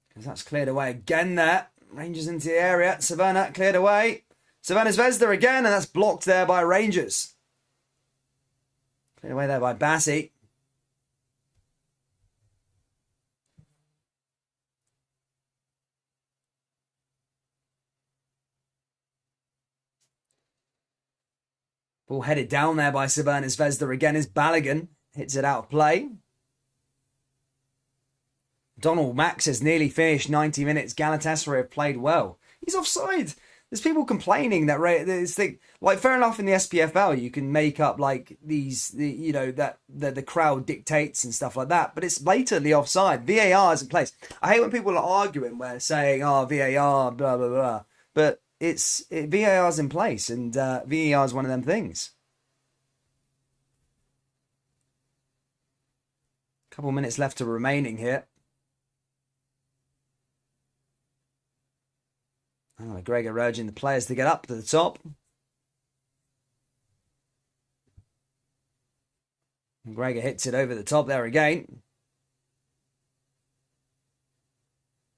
Because that's cleared away again there. Rangers into the area. Crvena cleared away. Crvena Zvezda again, and that's blocked there by Rangers. Cleared away there by Bassi. Ball headed down there by Crvena Zvezda again is Balogun. Hits it out of play. Donald Max has nearly finished 90 minutes. Galatasaray have played well. He's offside. There's people complaining that like fair enough in the SPFL you can make up like that the crowd dictates and stuff like that, but it's blatantly offside. VAR is in place. I hate when people are arguing where saying VAR blah blah blah, but VAR's in place and VAR is one of them things. Couple minutes left to remaining here. McGregor urging the players to get up to the top. McGregor hits it over the top there again.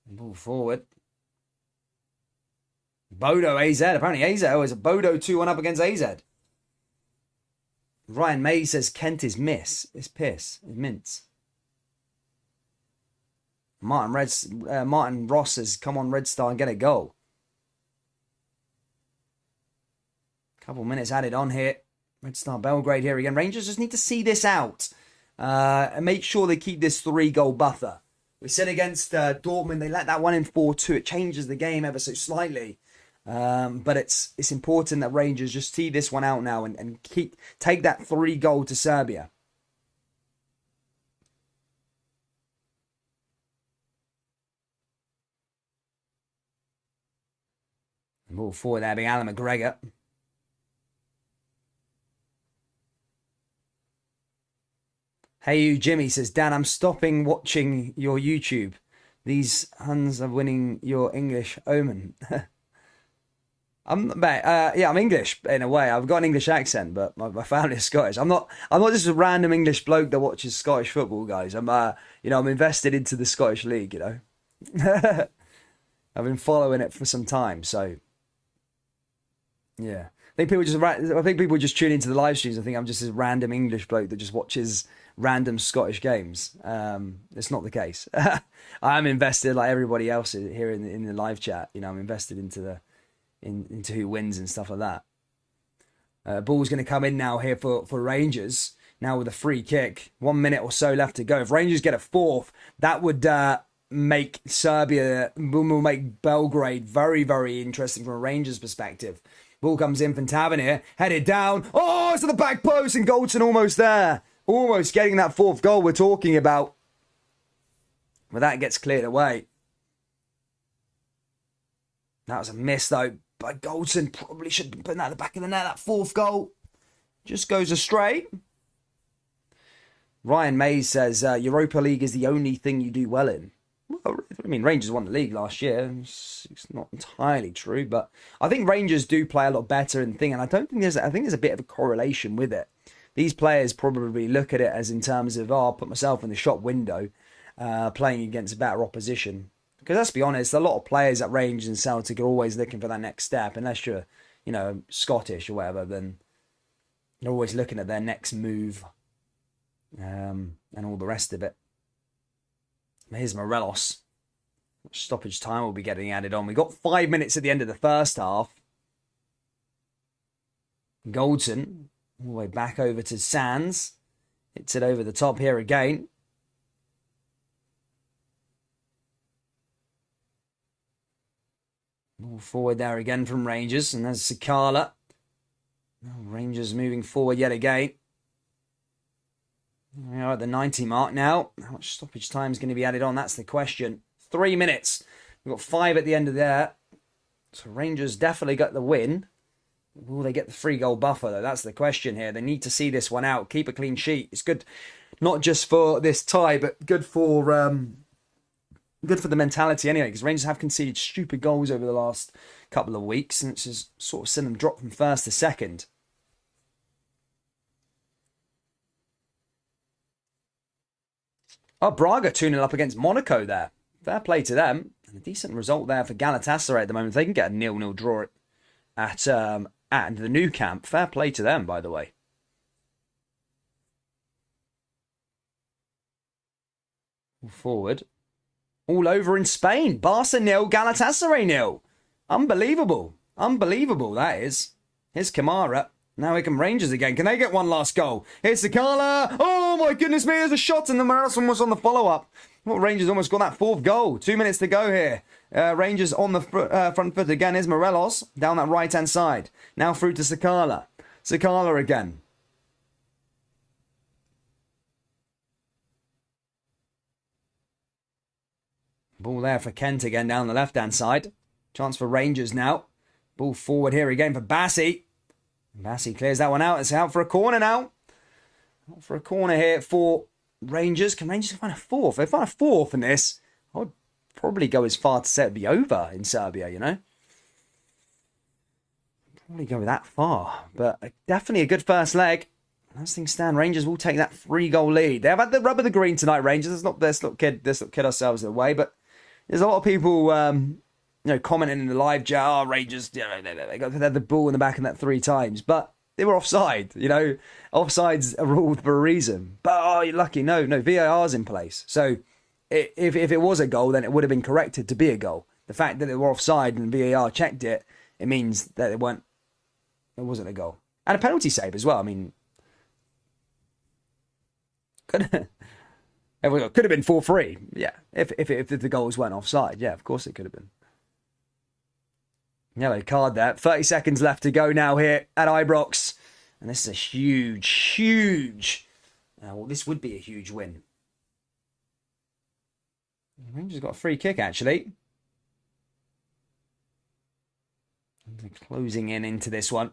Ball forward. Bodo AZ. Apparently AZ is a Bodo 2-1 up against AZ. Ryan May says Kent is miss. It's piss. It's mince. Martin Ross says, come on Red Star and get a goal. Couple minutes added on here. Red Star Belgrade here again. Rangers just need to see this out and make sure they keep this 3-goal buffer. We said against Dortmund, they let that one in 4-2. It changes the game ever so slightly. But it's important that Rangers just see this one out now and take that 3-goal to Serbia. Ball forward there being Alan McGregor. Hey you, Jimmy says, Dan, I'm stopping watching your YouTube. These Huns are winning your English omen. I'm English in a way. I've got an English accent, but my family is Scottish. I'm not just a random English bloke that watches Scottish football, guys. I'm invested into the Scottish League, I've been following it for some time, so yeah. I think people just tune into the live streams. I think I'm just a random English bloke that just watches random Scottish games. It's not the case. I'm invested like everybody else here in the live chat. I'm invested into into who wins and stuff like that. Ball's going to come in now here for Rangers. Now with a free kick. 1 minute or so left to go. If Rangers get a 4th, that would make will make Belgrade very, very interesting from a Rangers perspective. Ball comes in from Tavernier, headed down. Oh, it's to the back post and Goldson almost there. Almost getting that 4th goal we're talking about. But that gets cleared away. That was a miss though by Goldson. Probably should have been putting that at the back of the net. That 4th goal just goes astray. Ryan Mays says, Europa League is the only thing you do well in. Well, I mean, Rangers won the league last year. It's not entirely true, but I think Rangers do play a lot better in the thing, and I think there's a bit of a correlation with it. These players probably look at it as in terms of, I'll put myself in the shop window, playing against better opposition. Because let's be honest, a lot of players at Rangers and Celtic are always looking for that next step. Unless you're, Scottish or whatever, then they're always looking at their next move, and all the rest of it. Here's Morelos. Stoppage time will be getting added on. We got 5 minutes at the end of the first half. Goldson, all the way back over to Sands. Hits it over the top here again. Ball forward there again from Rangers. And there's Sakala. Rangers moving forward yet again. We are at the 90 mark now. How much stoppage time is going to be added on? That's the question. 3 minutes. We've got 5 at the end of there. So Rangers definitely got the win. Will they get the 3-goal buffer, though? That's the question here. They need to see this one out. Keep a clean sheet. It's good, not just for this tie, but good for the mentality anyway, because Rangers have conceded stupid goals over the last couple of weeks, and it's just sort of seen them drop from first to second. Oh, Braga 2-0 up against Monaco there. Fair play to them. And a decent result there for Galatasaray at the moment. They can get a 0-0 draw at the new camp. Fair play to them, by the way. Forward. All over in Spain. Barca 0, Galatasaray 0. Unbelievable. Unbelievable, that is. Here's Kamara. Now here come Rangers again. Can they get one last goal? Here's Sakala. Oh my goodness me, there's a shot and the Morrison was on the follow-up. Well, Rangers almost got that 4th goal. 2 minutes to go here. Rangers on the front foot again. Here's Morelos down that right-hand side. Now through to Sakala. Sakala again. Ball there for Kent again down the left-hand side. Chance for Rangers now. Ball forward here again for Bassi. Bassi clears that one out. It's out for a corner now. Out for a corner here for Rangers. Can Rangers find a 4th? If they find a 4th in this, I would probably go as far to say it'd be over in Serbia, you know? Probably go that far. But definitely a good first leg. As things stand, Rangers will take that 3-goal lead. They have had the rub of the green tonight, Rangers. Let's not kid ourselves away. But there's a lot of people commenting in the live chat, oh, Rangers, they had the ball in the back of that 3 times. But they were offside, Offsides are ruled for a reason. But, oh, you're lucky. No, VAR's in place. So if it was a goal, then it would have been corrected to be a goal. The fact that they were offside and VAR checked it, it means that it wasn't a goal. And a penalty save as well. I mean, could have been 4-3. Yeah, if the goals weren't offside. Yeah, of course it could have been. Yellow card there. 30 seconds left to go now here at Ibrox. And this is a huge... this would be a huge win. Rangers got a free kick, actually. And they're closing into this one.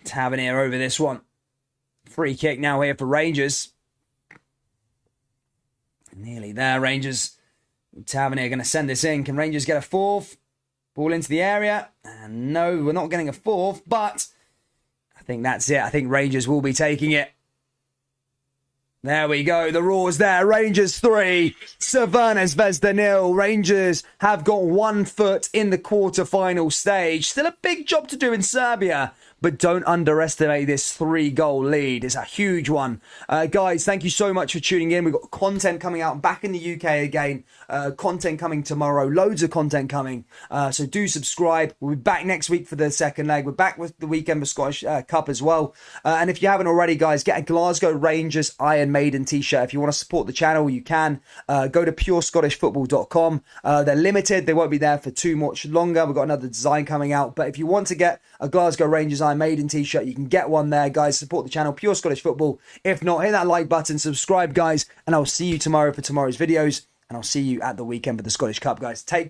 Tavernier over this one. Free kick now here for Rangers. Nearly there, Rangers. Tavernier going to send this in. Can Rangers get a 4th? Ball into the area. And no, we're not getting a 4th, but I think that's it. I think Rangers will be taking it. There we go. The roar's there. Rangers 3, Crvena Zvezda 0. Rangers have got 1 foot in the quarter-final stage. Still a big job to do in Serbia, but don't underestimate this 3-goal lead. It's a huge one. Guys, thank you so much for tuning in. We've got content coming out back in the UK again. Content coming tomorrow. Loads of content coming. So do subscribe. We'll be back next week for the second leg. We're back with the weekend for Scottish Cup as well. And if you haven't already, guys, get a Glasgow Rangers Iron Maiden t-shirt. If you want to support the channel, you can. Go to purescottishfootball.com. They're limited. They won't be there for too much longer. We've got another design coming out. But if you want to get a Glasgow Rangers Iron Maiden t-shirt, you can get one there, guys. Support the channel, Pure Scottish Football. If not, hit that like button, subscribe, guys, and I'll see you tomorrow for tomorrow's videos, and I'll see you at the weekend for the Scottish Cup, guys. Take care.